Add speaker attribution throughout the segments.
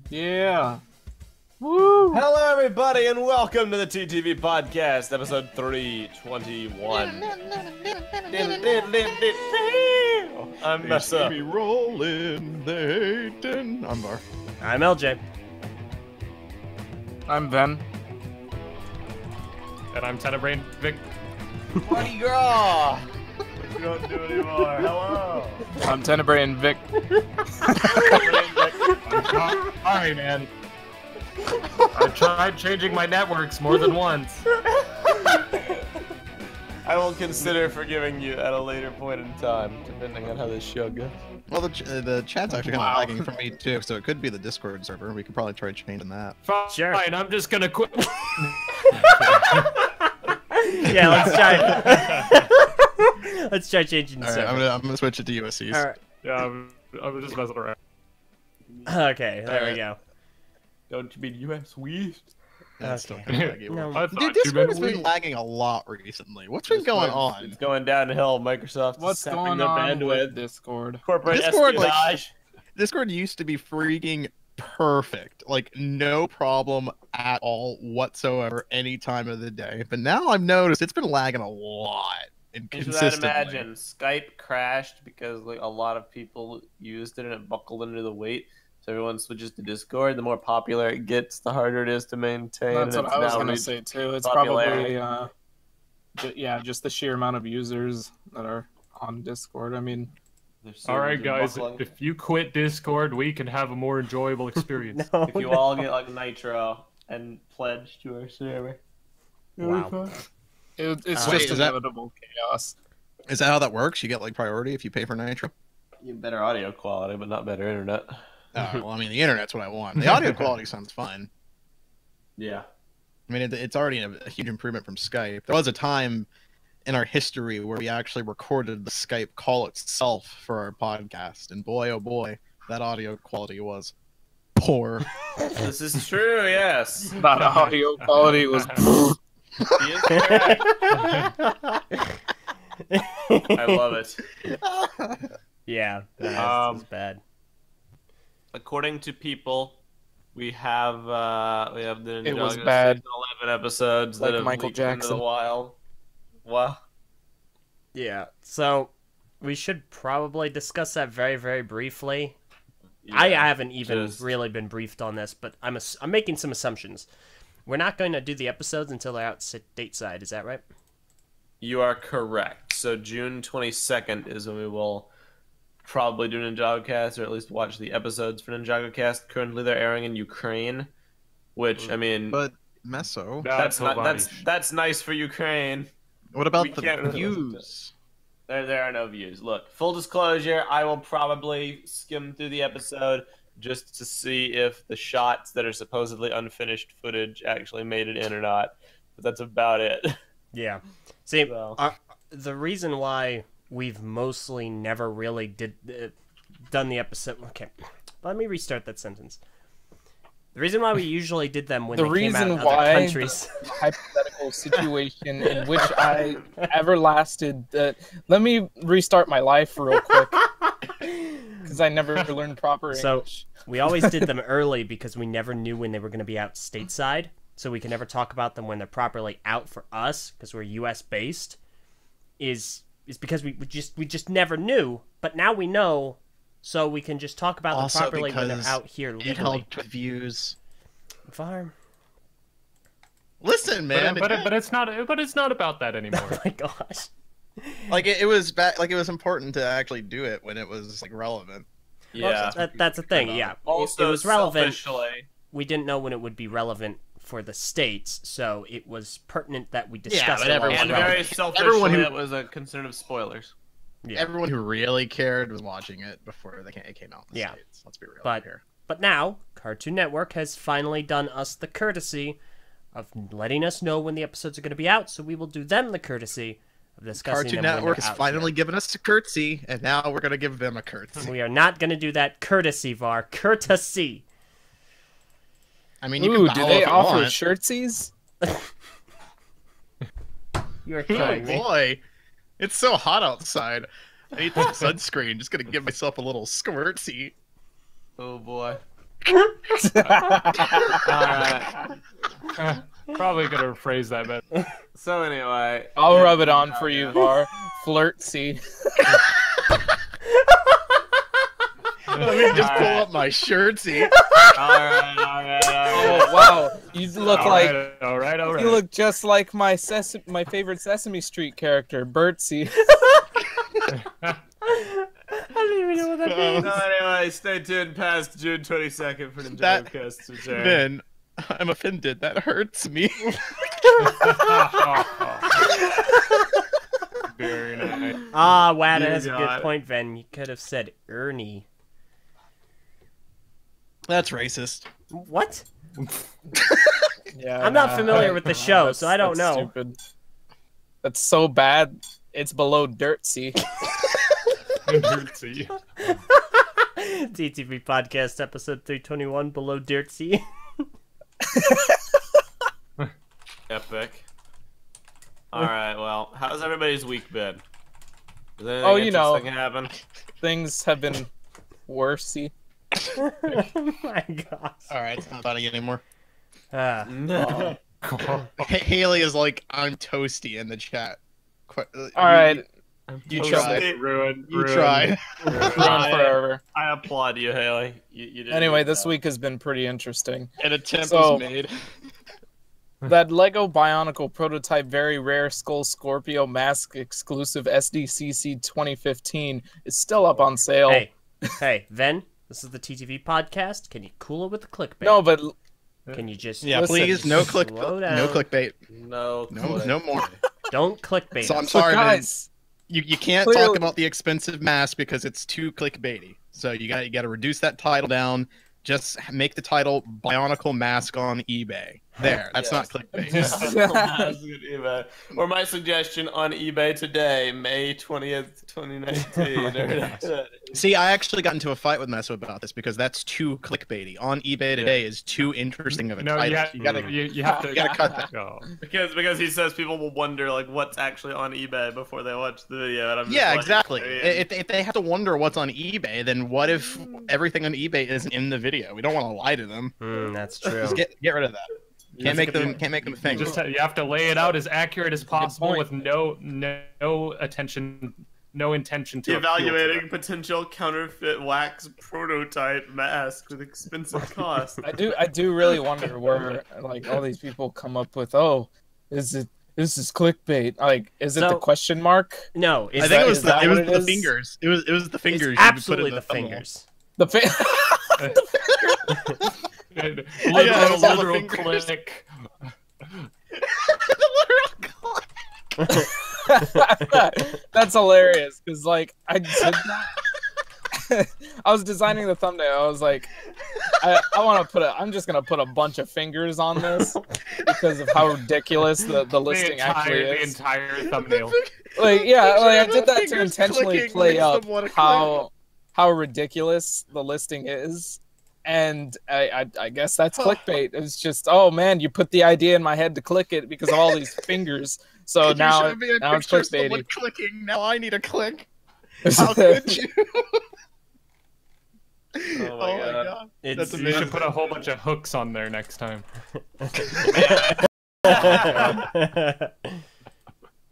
Speaker 1: Yeah. Woo!
Speaker 2: Hello, everybody, and welcome to the TTV Podcast, episode 321. I'm Messa.
Speaker 3: Be rolling, Nathan. I'm Bar.
Speaker 4: I'm Eljay.
Speaker 1: I'm Ben.
Speaker 5: And I'm Tenebrain Vic.
Speaker 2: Buddy girl! We don't do anymore. Hello.
Speaker 1: I'm Tenebrae Vic.
Speaker 5: Sorry, man. I tried changing my networks more than once.
Speaker 2: I will consider forgiving you at a later point in time, depending on how this show goes.
Speaker 3: Well, the chat's actually kind of lagging for me too, so it could be the Discord server. We could probably try changing that.
Speaker 5: Fine,
Speaker 4: Sure.
Speaker 5: I'm just gonna quit.
Speaker 4: Yeah, let's try. Let's try changing the
Speaker 3: All right,
Speaker 4: server.
Speaker 3: I'm gonna switch it to USCs.
Speaker 4: All right.
Speaker 5: Yeah, I'm just messing around.
Speaker 4: Okay, there we go.
Speaker 2: Don't you mean US West?
Speaker 3: That's
Speaker 4: Okay.
Speaker 3: still kind of laggy.
Speaker 4: No.
Speaker 5: I thought
Speaker 3: Dude,
Speaker 5: you
Speaker 3: Discord
Speaker 5: meant
Speaker 3: has been
Speaker 5: we.
Speaker 3: lagging a lot recently. What's been going on?
Speaker 2: It's going downhill. Microsoft
Speaker 1: What's
Speaker 2: is sapping
Speaker 1: going
Speaker 2: their
Speaker 1: on
Speaker 2: bandwidth.
Speaker 1: with Discord?
Speaker 2: Corporate
Speaker 3: Discord, like-
Speaker 2: espionage.
Speaker 3: Discord used to be freaking perfect, like no problem at all whatsoever, any time of the day. But now I've noticed it's been lagging a lot and
Speaker 2: As you might
Speaker 3: consistently.
Speaker 2: imagine, Skype crashed because like a lot of people used it and it buckled under the weight. So everyone switches to Discord. The more popular it gets, the harder it is to maintain.
Speaker 1: That's
Speaker 2: and
Speaker 1: what
Speaker 2: it's
Speaker 1: I was
Speaker 2: now
Speaker 1: gonna
Speaker 2: reached
Speaker 1: say too. It's
Speaker 2: popularity.
Speaker 1: probably yeah, just the sheer amount of users that are on Discord. I mean,
Speaker 2: their
Speaker 5: All right,
Speaker 2: servers are
Speaker 5: guys.
Speaker 2: buckling.
Speaker 5: If you quit Discord, we can have a more enjoyable experience.
Speaker 4: No,
Speaker 2: If you all get like Nitro and pledge to our server.
Speaker 4: Wow.
Speaker 1: it's
Speaker 3: Wait,
Speaker 1: just
Speaker 3: is that-
Speaker 1: inevitable chaos.
Speaker 3: Is that how that works? You get like priority if you pay for Nitro?
Speaker 2: You get better audio quality, but not better internet.
Speaker 3: Well, I mean, the internet's what I want. The audio quality sounds fine.
Speaker 2: Yeah.
Speaker 3: I mean, it's already a huge improvement from Skype. There was a time in our history where we actually recorded the Skype call itself for our podcast, and boy, oh boy, that audio quality was poor.
Speaker 2: This is true, yes.
Speaker 1: That audio quality was.
Speaker 2: He is correct. I love it.
Speaker 4: Yeah, that's bad.
Speaker 2: According to people, we have the
Speaker 1: It was
Speaker 2: Ninjago
Speaker 1: bad.
Speaker 2: season 11 episodes
Speaker 1: Like
Speaker 2: that have
Speaker 1: Michael
Speaker 2: leaked into
Speaker 1: Jackson.
Speaker 2: the wild. Wow.
Speaker 4: Yeah, so we should probably discuss that very, very briefly.
Speaker 2: Yeah,
Speaker 4: I haven't even
Speaker 2: just-
Speaker 4: really been briefed on this, but I'm making some assumptions. We're not going to do the episodes until they're out stateside. Is that right?
Speaker 2: You are correct. So June 22nd is when we will probably do Ninjago Cast, or at least watch the episodes for Ninjago Cast. Currently, they're airing in Ukraine, which I mean,
Speaker 3: But Meso,
Speaker 2: that's nice for Ukraine.
Speaker 3: what about
Speaker 2: we
Speaker 3: the
Speaker 2: can't really listen to
Speaker 3: views?
Speaker 2: There are no views. Look, full disclosure, I will probably skim through the episode just to see if the shots that are supposedly unfinished footage actually made it in or not. But that's about it.
Speaker 4: Yeah. See,
Speaker 2: So.
Speaker 4: the reason why we've mostly never really done the episode. Okay, let me restart that sentence. The reason why we usually did them when
Speaker 1: The
Speaker 4: they came out in
Speaker 1: reason
Speaker 4: other
Speaker 1: why
Speaker 4: countries.
Speaker 1: the hypothetical situation in which I ever lasted. Let me restart my life real quick because I never learned proper
Speaker 4: So
Speaker 1: English.
Speaker 4: we always did them early because we never knew when they were going to be out stateside, so we can never talk about them when they're properly out for us because we're U.S. based. Is because we just never knew, but now we know, so we can just talk about them
Speaker 3: Also
Speaker 4: properly when they're
Speaker 3: because
Speaker 4: out here
Speaker 3: It
Speaker 4: legally.
Speaker 3: helped with views.
Speaker 4: Farm.
Speaker 3: Listen, man,
Speaker 5: But it's not about that anymore.
Speaker 4: Oh my gosh.
Speaker 3: like it was like it was important to actually do it when it was like relevant.
Speaker 2: Yeah.
Speaker 4: That's the thing. Yeah,
Speaker 2: Also,
Speaker 4: it was relevant.
Speaker 2: selfishly,
Speaker 4: We didn't know when it would be relevant for the states, so it was pertinent that we discuss
Speaker 3: but
Speaker 4: it while
Speaker 3: everyone-
Speaker 4: it's
Speaker 2: and
Speaker 4: relevant.
Speaker 2: very selfishly,
Speaker 3: Everyone who-
Speaker 2: it was a concern of spoilers.
Speaker 4: Yeah.
Speaker 3: Everyone who really cared was watching it before it came out in the
Speaker 4: Yeah.
Speaker 3: States. Let's be real
Speaker 4: But-
Speaker 3: here.
Speaker 4: But now, Cartoon Network has finally done us the courtesy of letting us know when the episodes are going to be out, so we will do them the courtesy of discussing
Speaker 3: Cartoon
Speaker 4: them when
Speaker 3: Network
Speaker 4: they're
Speaker 3: has
Speaker 4: out
Speaker 3: finally
Speaker 4: here.
Speaker 3: given us a curtsy, and now we're gonna give them a curtsy.
Speaker 4: We are not going to do that courtesy, Var. Courtesy.
Speaker 3: I mean, you
Speaker 1: Ooh,
Speaker 3: can
Speaker 1: do
Speaker 3: bow
Speaker 1: they
Speaker 3: if you
Speaker 1: offer
Speaker 3: want.
Speaker 1: shirtsies?
Speaker 4: You're
Speaker 3: Oh
Speaker 4: kidding me.
Speaker 3: boy, it's so hot outside. I need some sunscreen. Just gonna give myself a little squirtsy.
Speaker 2: Oh boy. Alright.
Speaker 5: Probably could have phrased that better.
Speaker 2: So anyway.
Speaker 1: I'll rub it on for you, Var. Flirtsy.
Speaker 3: Let me just pull up my shirt, see?
Speaker 2: Alright.
Speaker 1: Oh wow, you look like
Speaker 5: All right.
Speaker 1: you look just like my favorite Sesame Street character, Bertsy.
Speaker 4: I don't even know what that means.
Speaker 2: So anyway, stay tuned past June 22nd for Ninjago Quest to share.
Speaker 3: Ben, I'm offended. That hurts me.
Speaker 5: Very nice.
Speaker 4: Ah, Wada
Speaker 2: You
Speaker 4: has a
Speaker 2: got
Speaker 4: good
Speaker 2: it.
Speaker 4: point, Ven. You could have said Ernie.
Speaker 3: That's racist.
Speaker 4: What?
Speaker 1: Yeah,
Speaker 4: I'm not familiar with the show, so I don't know.
Speaker 1: Stupid. That's so bad. It's below Dirtsy.
Speaker 5: Dirty.
Speaker 4: TTV Podcast, episode 321, Below Dirtsy.
Speaker 2: Epic. Alright, well, how's everybody's week been? Has anything
Speaker 1: Oh, you know.
Speaker 2: interesting happen?
Speaker 1: Things have been worsey.
Speaker 4: Oh my gosh.
Speaker 3: Alright, it's not funny anymore.
Speaker 4: Ah.
Speaker 2: No.
Speaker 3: Haley is like, I'm toasty in the chat.
Speaker 1: All right,
Speaker 3: You
Speaker 2: Toasty.
Speaker 3: tried.
Speaker 5: Ruined.
Speaker 3: You tried.
Speaker 1: run forever.
Speaker 2: I applaud you, Haley. You did
Speaker 1: Anyway,
Speaker 2: good
Speaker 1: this
Speaker 2: job.
Speaker 1: week has been pretty interesting.
Speaker 3: An attempt
Speaker 1: So-
Speaker 3: was made.
Speaker 1: That Lego Bionicle prototype very rare Skull Scorpio mask exclusive SDCC 2015 is still up on sale.
Speaker 4: Hey, Ven, this is the TTV Podcast. Can you cool it with the clickbait?
Speaker 1: No, but
Speaker 4: Can you just
Speaker 3: Yeah,
Speaker 1: Listen,
Speaker 3: please, no click,
Speaker 4: slow down.
Speaker 3: no clickbait,
Speaker 2: No,
Speaker 3: no more.
Speaker 4: don't clickbait
Speaker 3: So I'm
Speaker 4: us.
Speaker 3: sorry, man.
Speaker 1: guys,
Speaker 3: You can't
Speaker 1: Clearly-
Speaker 3: talk about the expensive mask because it's too clickbaity. So you gotta reduce that title down. Just make the title Bionicle Mask on eBay. There, that's not clickbait.
Speaker 2: Or my suggestion on eBay today, May 20th, 2019.
Speaker 3: See, I actually got into a fight with Meso about this because that's too clickbaity. On eBay today is too interesting of a
Speaker 5: No,
Speaker 3: title.
Speaker 5: you
Speaker 3: gotta
Speaker 5: have to.
Speaker 3: you gotta cut that.
Speaker 5: Oh.
Speaker 2: because he says people will wonder like what's actually on eBay before they watch the video. And I'm just
Speaker 3: Yeah,
Speaker 2: like,
Speaker 3: exactly.
Speaker 2: I mean,
Speaker 3: If they have to wonder what's on eBay, then what if everything on eBay isn't in the video? We don't want to lie to them.
Speaker 4: That's true.
Speaker 3: Just get rid of that. Can't make them think.
Speaker 5: You have to lay it out as accurate as possible
Speaker 1: point.
Speaker 5: with no attention, no intention to appeal to
Speaker 2: evaluating
Speaker 5: them.
Speaker 2: potential counterfeit wax prototype mask with expensive cost.
Speaker 1: I do really wonder where like all these people come up with. Oh, this is clickbait. Like, is it the
Speaker 4: So-
Speaker 1: question mark?
Speaker 4: No,
Speaker 3: I think it was
Speaker 1: that
Speaker 3: the
Speaker 1: what it is?
Speaker 3: fingers. It was the
Speaker 4: it's
Speaker 3: fingers.
Speaker 4: absolutely
Speaker 3: you
Speaker 4: the
Speaker 3: put in thumbnail.
Speaker 4: fingers.
Speaker 1: The fi-
Speaker 3: Yeah, it's all the
Speaker 5: literal
Speaker 3: fingers.
Speaker 5: click.
Speaker 1: That's hilarious because like I did not. I was designing the thumbnail. I was like, I want to I'm just gonna put a bunch of fingers on this because of how ridiculous the listing actually
Speaker 5: The
Speaker 1: is.
Speaker 5: entire thumbnail.
Speaker 1: Like, yeah, like I
Speaker 3: The
Speaker 1: did that to
Speaker 3: fingers
Speaker 1: intentionally
Speaker 3: clicking
Speaker 1: play
Speaker 3: makes
Speaker 1: up
Speaker 3: them wanna
Speaker 1: how ridiculous the listing is. And I guess that's clickbait. It's just, oh man, you put the idea in my head to click it because of all these fingers. So
Speaker 3: You
Speaker 1: now
Speaker 3: showed me a
Speaker 1: it's
Speaker 3: picture of someone
Speaker 1: clickbaity.
Speaker 3: clicking. Now I need a click. How could you?
Speaker 2: Oh my god.
Speaker 4: It's,
Speaker 3: That's
Speaker 5: You
Speaker 3: amazing.
Speaker 5: should put a whole bunch of hooks on there next time.
Speaker 2: This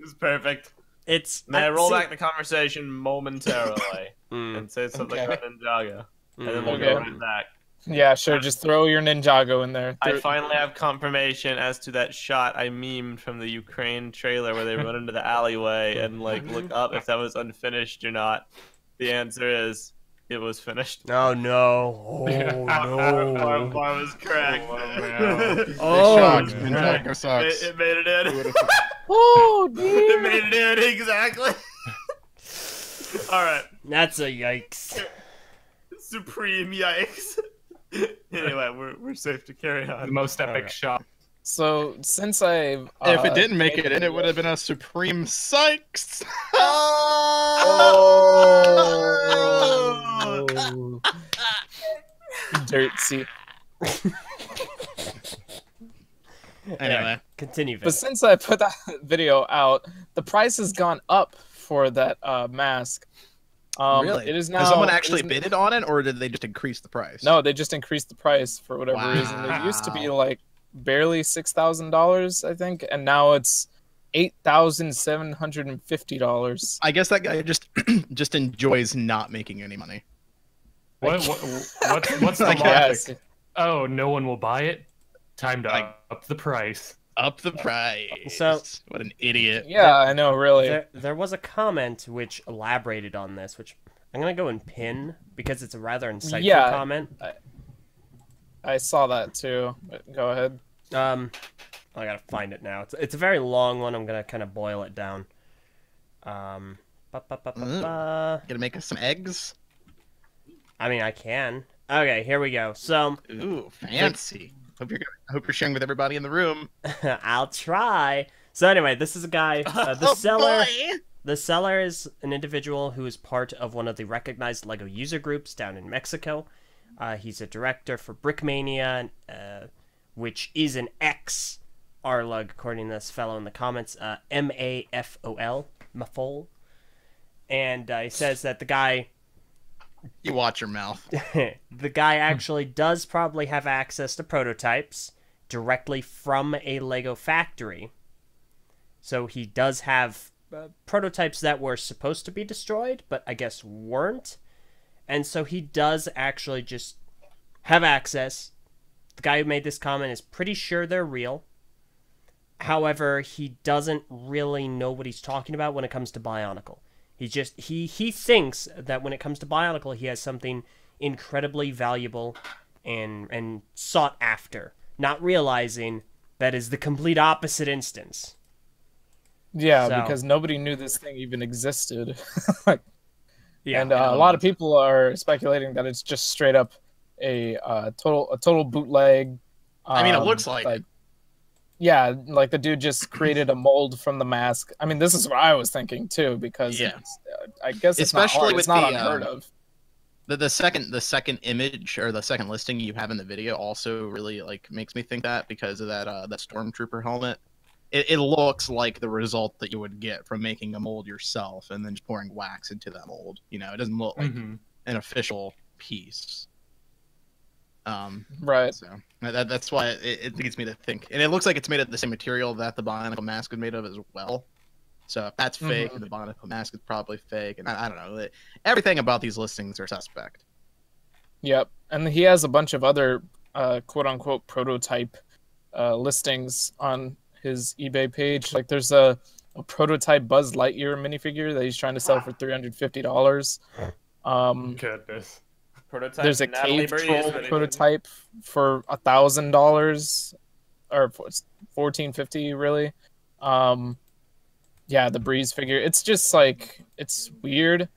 Speaker 2: is perfect.
Speaker 4: it's.
Speaker 2: May I roll
Speaker 4: see-
Speaker 2: back the conversation momentarily
Speaker 4: Mm,
Speaker 2: and say something
Speaker 1: Okay.
Speaker 2: about Ninjago, and then we'll
Speaker 1: Okay.
Speaker 2: go right back.
Speaker 1: Yeah, sure. Just throw your Ninjago in there.
Speaker 2: I finally have confirmation as to that shot I memed from the Ukraine trailer where they run into the alleyway and like look up if that was unfinished or not. The answer is it was finished.
Speaker 4: Oh no! Oh no!
Speaker 2: Bar was correct.
Speaker 5: Oh, no.
Speaker 4: Oh,
Speaker 3: Socks.
Speaker 4: no.
Speaker 3: Ninjago socks.
Speaker 2: It made it in.
Speaker 1: Oh,
Speaker 2: It
Speaker 1: dear.
Speaker 2: made it in exactly. All right.
Speaker 4: That's a yikes.
Speaker 2: Supreme yikes. Anyway, we're safe to carry
Speaker 5: The
Speaker 2: on.
Speaker 5: most epic
Speaker 4: Alright.
Speaker 5: shot.
Speaker 1: So since I
Speaker 3: If it didn't make it in, it would have been a supreme Sykes.
Speaker 1: Oh, Dirtsy.
Speaker 3: Anyway,
Speaker 4: Continue. Vin.
Speaker 1: But since I put that video out, the price has gone up for that mask.
Speaker 3: Really?
Speaker 1: It is now.
Speaker 3: Has someone
Speaker 1: it
Speaker 3: actually
Speaker 1: is-
Speaker 3: bidded on it, or did they just increase the price?
Speaker 1: No, they just increased the price for whatever reason. It used to be
Speaker 3: Wow.
Speaker 1: like barely $6,000, I think, and now it's $8,750.
Speaker 3: I guess that guy just just enjoys not making any money.
Speaker 5: What's the
Speaker 3: I
Speaker 5: logic?
Speaker 1: guess.
Speaker 5: Oh, no one will buy it. Time to
Speaker 3: Like-
Speaker 5: up the price.
Speaker 3: Up the price.
Speaker 4: So-
Speaker 3: what an idiot.
Speaker 1: Yeah, I know, really.
Speaker 4: There was a comment which elaborated on this, which I'm gonna go and pin because it's a rather insightful
Speaker 1: Yeah.
Speaker 4: comment.
Speaker 1: I saw that too. But go ahead.
Speaker 4: I gotta find it now. It's a very long one. I'm gonna kind of boil it down. Ba.
Speaker 3: Gonna make us some eggs.
Speaker 4: I mean, I can. Okay, here we go. So
Speaker 3: Ooh, fancy. Hope you're sharing with everybody in the room.
Speaker 4: I'll try. So anyway, this is a guy. The seller. The seller is an individual who is part of one of the recognized LEGO user groups down in Mexico. He's a director for Brickmania, which is an ex-Arlug, according to this fellow in the comments, Mafol, Mafol. And he says that the guy
Speaker 3: You watch your mouth.
Speaker 4: the guy actually does probably have access to prototypes directly from a LEGO factory. So he does have prototypes that were supposed to be destroyed, but I guess weren't. And so he does actually just have access. The guy who made this comment is pretty sure they're real. However, he doesn't really know what he's talking about when it comes to Bionicle. He thinks that when it comes to Bionicle, he has something incredibly valuable and sought after, not realizing that is the complete opposite instance.
Speaker 1: Yeah,
Speaker 4: So-
Speaker 1: because nobody knew this thing even existed. Like,
Speaker 4: Yeah,
Speaker 1: and a lot of people are speculating that it's just straight up a total bootleg.
Speaker 3: I mean, it looks like it.
Speaker 1: Yeah, like the dude just created a mold from the mask. I mean, this is what I was thinking too, because
Speaker 3: Yeah.
Speaker 1: I guess it's
Speaker 3: Especially
Speaker 1: not hard.
Speaker 3: with
Speaker 1: It's not
Speaker 3: the,
Speaker 1: unheard of.
Speaker 3: The second image or the second listing you have in the video also really like makes me think that because of that stormtrooper helmet. It looks like the result that you would get from making a mold yourself and then just pouring wax into that mold. You know, it doesn't look like
Speaker 5: Mhm.
Speaker 3: an official piece.
Speaker 1: Right.
Speaker 3: So that's why it leads me to think, and it looks like it's made of the same material that the Bionicle mask is made of as well. So if that's fake, and the Bionicle mask is probably fake, and I don't know. Everything about these listings are suspect.
Speaker 1: Yep. And he has a bunch of other quote unquote prototype listings on his eBay page. Like there's a prototype Buzz Lightyear minifigure that he's trying to sell for $350.
Speaker 5: Goodness.
Speaker 2: Prototype
Speaker 1: There's a
Speaker 2: Natalie
Speaker 1: cave
Speaker 2: Breeze
Speaker 1: troll
Speaker 2: that he-
Speaker 1: prototype for $1,000 or $1,450 really. Yeah, the Breeze figure. It's just like it's weird,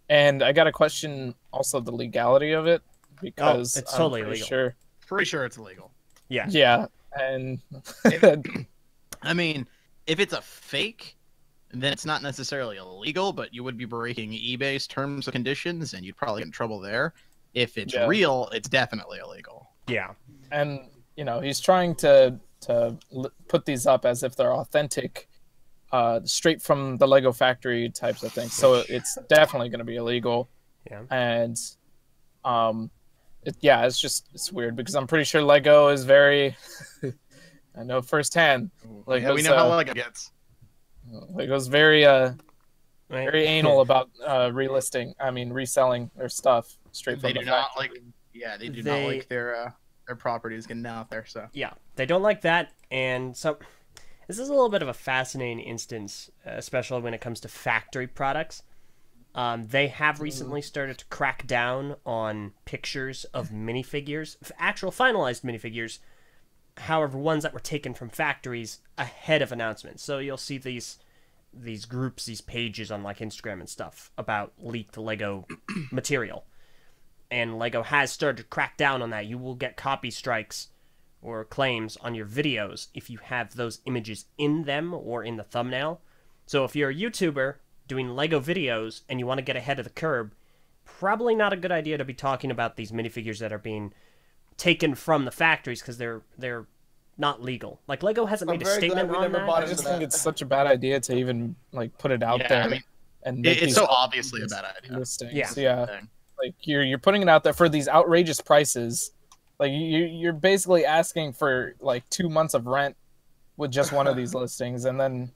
Speaker 1: and I got to question also the legality of it because
Speaker 4: it's
Speaker 1: I'm
Speaker 4: totally
Speaker 1: pretty
Speaker 4: illegal.
Speaker 1: Sure.
Speaker 3: Pretty sure it's illegal.
Speaker 4: Yeah.
Speaker 1: Yeah, and
Speaker 3: I mean, if it's a fake, then it's not necessarily illegal, but you would be breaking eBay's terms and conditions, and you'd probably get in trouble there. If it's
Speaker 1: Yeah.
Speaker 3: real, it's definitely illegal.
Speaker 4: Yeah.
Speaker 1: and you know he's trying to put these up as if they're authentic, straight from the Lego factory types of things. So it's definitely going to be illegal.
Speaker 4: Yeah.
Speaker 1: And it's weird because I'm pretty sure Lego is very I know firsthand.
Speaker 3: Yeah, we know how Lego gets.
Speaker 1: Lego's very
Speaker 4: Right.
Speaker 1: very anal about reselling their stuff straight from
Speaker 3: They
Speaker 1: the
Speaker 3: do not
Speaker 1: factory.
Speaker 3: like. Yeah, they do
Speaker 4: They-
Speaker 3: not like their properties getting out there. So
Speaker 4: Yeah, they don't like that, and so this is a little bit of a fascinating instance, especially when it comes to factory products. They have recently started to crack down on pictures of minifigures, actual finalized minifigures, however, ones that were taken from factories ahead of announcements. So you'll see these groups, these pages on like Instagram and stuff about leaked Lego material. And Lego has started to crack down on that. You will get copy strikes or claims on your videos if you have those images in them or in the thumbnail. So if you're a YouTuber doing Lego videos and you want to get ahead of the curve, probably not a good idea to be talking about these minifigures that are being taken from the factories because they're not legal. Like Lego hasn't
Speaker 2: I'm
Speaker 4: made a
Speaker 2: very
Speaker 4: statement
Speaker 2: glad we
Speaker 4: on
Speaker 2: never
Speaker 4: that.
Speaker 2: bought
Speaker 1: I just think it's such a bad idea to even like put it out
Speaker 3: yeah,
Speaker 1: there.
Speaker 3: I mean,
Speaker 1: and make
Speaker 3: It's
Speaker 1: these
Speaker 3: so obviously a bad idea.
Speaker 1: listings.
Speaker 4: Yeah.
Speaker 1: Yeah.
Speaker 3: Thing.
Speaker 1: Like you're putting it out there for these outrageous prices. Like you're basically asking for like 2 months of rent with just one of these listings, and then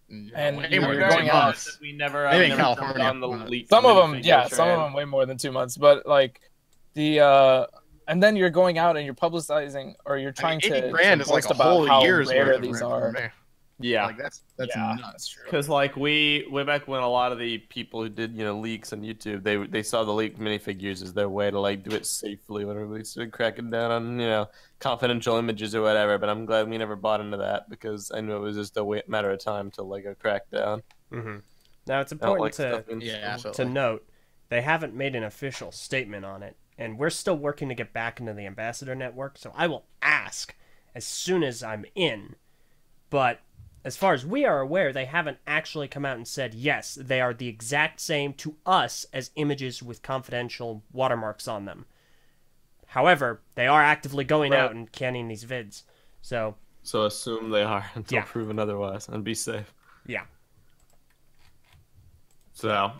Speaker 1: And
Speaker 3: Way
Speaker 1: you're
Speaker 3: more than
Speaker 1: going
Speaker 3: 2
Speaker 1: out.
Speaker 3: months.
Speaker 2: We never,
Speaker 3: Maybe in
Speaker 2: never jumped
Speaker 3: California.
Speaker 2: on the leak.
Speaker 1: some of them,
Speaker 2: minifigure
Speaker 1: yeah, some of
Speaker 2: trend.
Speaker 1: them way more than 2 months, but like the and then you're going out and you're publicizing or you're trying to
Speaker 3: 80 grand is like
Speaker 1: boast
Speaker 3: a
Speaker 1: about
Speaker 3: whole
Speaker 1: how
Speaker 3: year's
Speaker 1: rare
Speaker 3: worth of
Speaker 1: these
Speaker 3: rent
Speaker 1: are.
Speaker 3: for me.
Speaker 2: Yeah,
Speaker 3: Like that's
Speaker 1: Yeah,
Speaker 3: nuts.
Speaker 1: that's true.
Speaker 2: because like way back when a lot of the people who did leaks on YouTube, they saw the leaked minifigures as their way to like do it safely when everybody started cracking down on confidential images or whatever. But I'm glad we never bought into that because I knew it was just a matter of time till like a crackdown.
Speaker 4: Mm-hmm. Now it's
Speaker 2: I don't
Speaker 4: important
Speaker 2: like stuff in
Speaker 3: Yeah,
Speaker 2: store.
Speaker 3: absolutely.
Speaker 4: to note they haven't made an official statement on it, and we're still working to get back into the ambassador network. So I will ask as soon as I'm in, but. As far as we are aware, they haven't actually come out and said, yes, they are the exact same to us as images with confidential watermarks on them. However, they are actively going out and canning these vids. So
Speaker 2: assume they are until
Speaker 4: Yeah.
Speaker 2: proven otherwise, and be safe.
Speaker 4: yeah.
Speaker 2: So,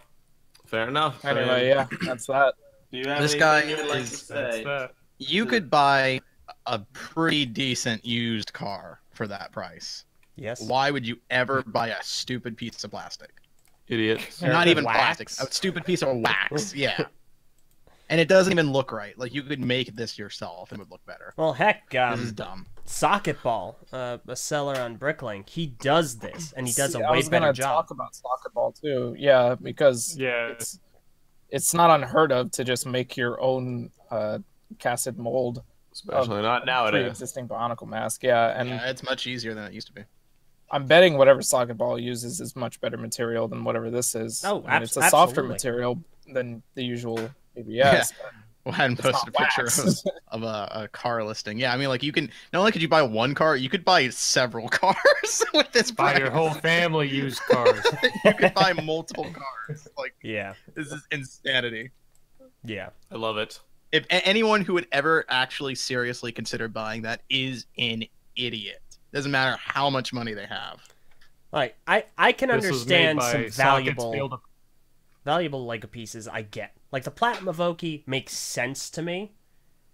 Speaker 2: fair enough.
Speaker 1: Anyway, yeah, that's that.
Speaker 2: Do you have
Speaker 3: This
Speaker 2: anything
Speaker 3: guy
Speaker 2: you would like to
Speaker 3: is-
Speaker 2: say?
Speaker 3: You could buy a pretty decent used car for that price.
Speaker 4: Yes.
Speaker 3: Why would you ever buy a stupid piece of plastic?
Speaker 2: Idiot.
Speaker 4: Or
Speaker 3: Not even
Speaker 4: wax.
Speaker 3: plastic. A stupid piece of wax. Yeah. And it doesn't even look right. Like you could make this yourself and it would look better.
Speaker 4: Well, heck,
Speaker 3: This is dumb.
Speaker 4: Socket Ball, a seller on Bricklink, he does this, and he does
Speaker 1: See,
Speaker 4: a
Speaker 1: I
Speaker 4: way
Speaker 1: was
Speaker 4: better
Speaker 1: gonna
Speaker 4: job.
Speaker 1: talk about Socket Ball too. Yeah, because
Speaker 5: Yeah.
Speaker 1: it's not unheard of to just make your own casted mold
Speaker 2: Especially not nowadays.
Speaker 1: pre-existing Bionicle mask. Yeah, and
Speaker 3: Yeah, it's much easier than it used to be.
Speaker 1: I'm betting whatever Socket Ball uses is much better material than whatever this is.
Speaker 4: Oh,
Speaker 1: I mean, it's a softer
Speaker 4: absolutely.
Speaker 1: material than the usual ABS.
Speaker 3: Well, I hadn't
Speaker 1: It's
Speaker 3: posted a
Speaker 1: not
Speaker 3: picture
Speaker 1: wax.
Speaker 3: of a car listing. Yeah, I mean, like you can not only could you buy one car, you could buy several cars with this
Speaker 5: Buy
Speaker 3: price.
Speaker 5: your whole family used cars.
Speaker 3: You could buy multiple cars. Like
Speaker 4: Yeah,
Speaker 3: this is insanity.
Speaker 4: yeah.
Speaker 2: I love it.
Speaker 3: If anyone who would ever actually seriously consider buying that is an idiot. Doesn't matter how much money they have.
Speaker 4: Like I can
Speaker 5: This was made
Speaker 4: understand
Speaker 5: by
Speaker 4: some
Speaker 5: Sockets
Speaker 4: valuable
Speaker 5: Field-
Speaker 4: Lego pieces. I get like the Platinum Evoke makes sense to me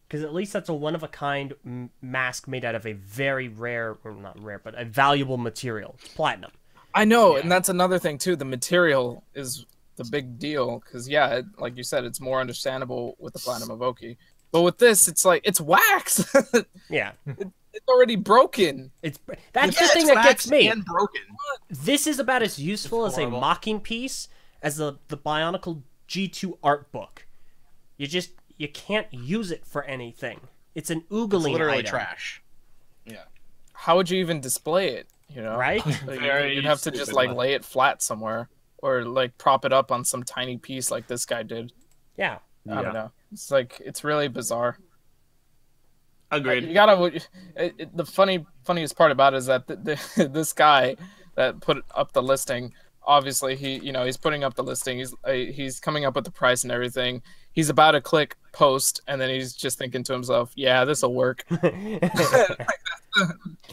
Speaker 4: because at least that's a one of a kind mask made out of a very rare, or not rare, but a valuable material. It's platinum.
Speaker 1: I know, and that's another thing too. The material is the big deal because, yeah, like you said, it's more understandable with the Platinum Evoke. But with this, it's like it's wax.
Speaker 4: Yeah,
Speaker 1: It's already broken.
Speaker 4: that's
Speaker 3: Yeah,
Speaker 4: the thing
Speaker 3: it's
Speaker 4: that
Speaker 3: waxed
Speaker 4: gets me.
Speaker 3: and broken.
Speaker 4: This is about as useful as a
Speaker 2: horrible.
Speaker 4: mocking piece as the Bionicle G2 art book. You can't use it for anything. It's an
Speaker 3: It's
Speaker 4: oogling
Speaker 3: literally
Speaker 4: item,
Speaker 3: trash.
Speaker 1: How would you even display it? You know,
Speaker 4: right?
Speaker 1: Like,
Speaker 2: Very
Speaker 1: you'd have to just
Speaker 2: stupid
Speaker 1: like
Speaker 2: one.
Speaker 1: lay it flat somewhere, or like prop it up on some tiny piece like this guy did.
Speaker 4: Yeah.
Speaker 1: I don't know. It's like it's really bizarre.
Speaker 2: Agreed.
Speaker 1: You gotta. The funniest part about it is that this guy that put up the listing, obviously he's putting up the listing. He's coming up with the price and everything. He's about to click post, and then he's just thinking to himself, "Yeah, this will work."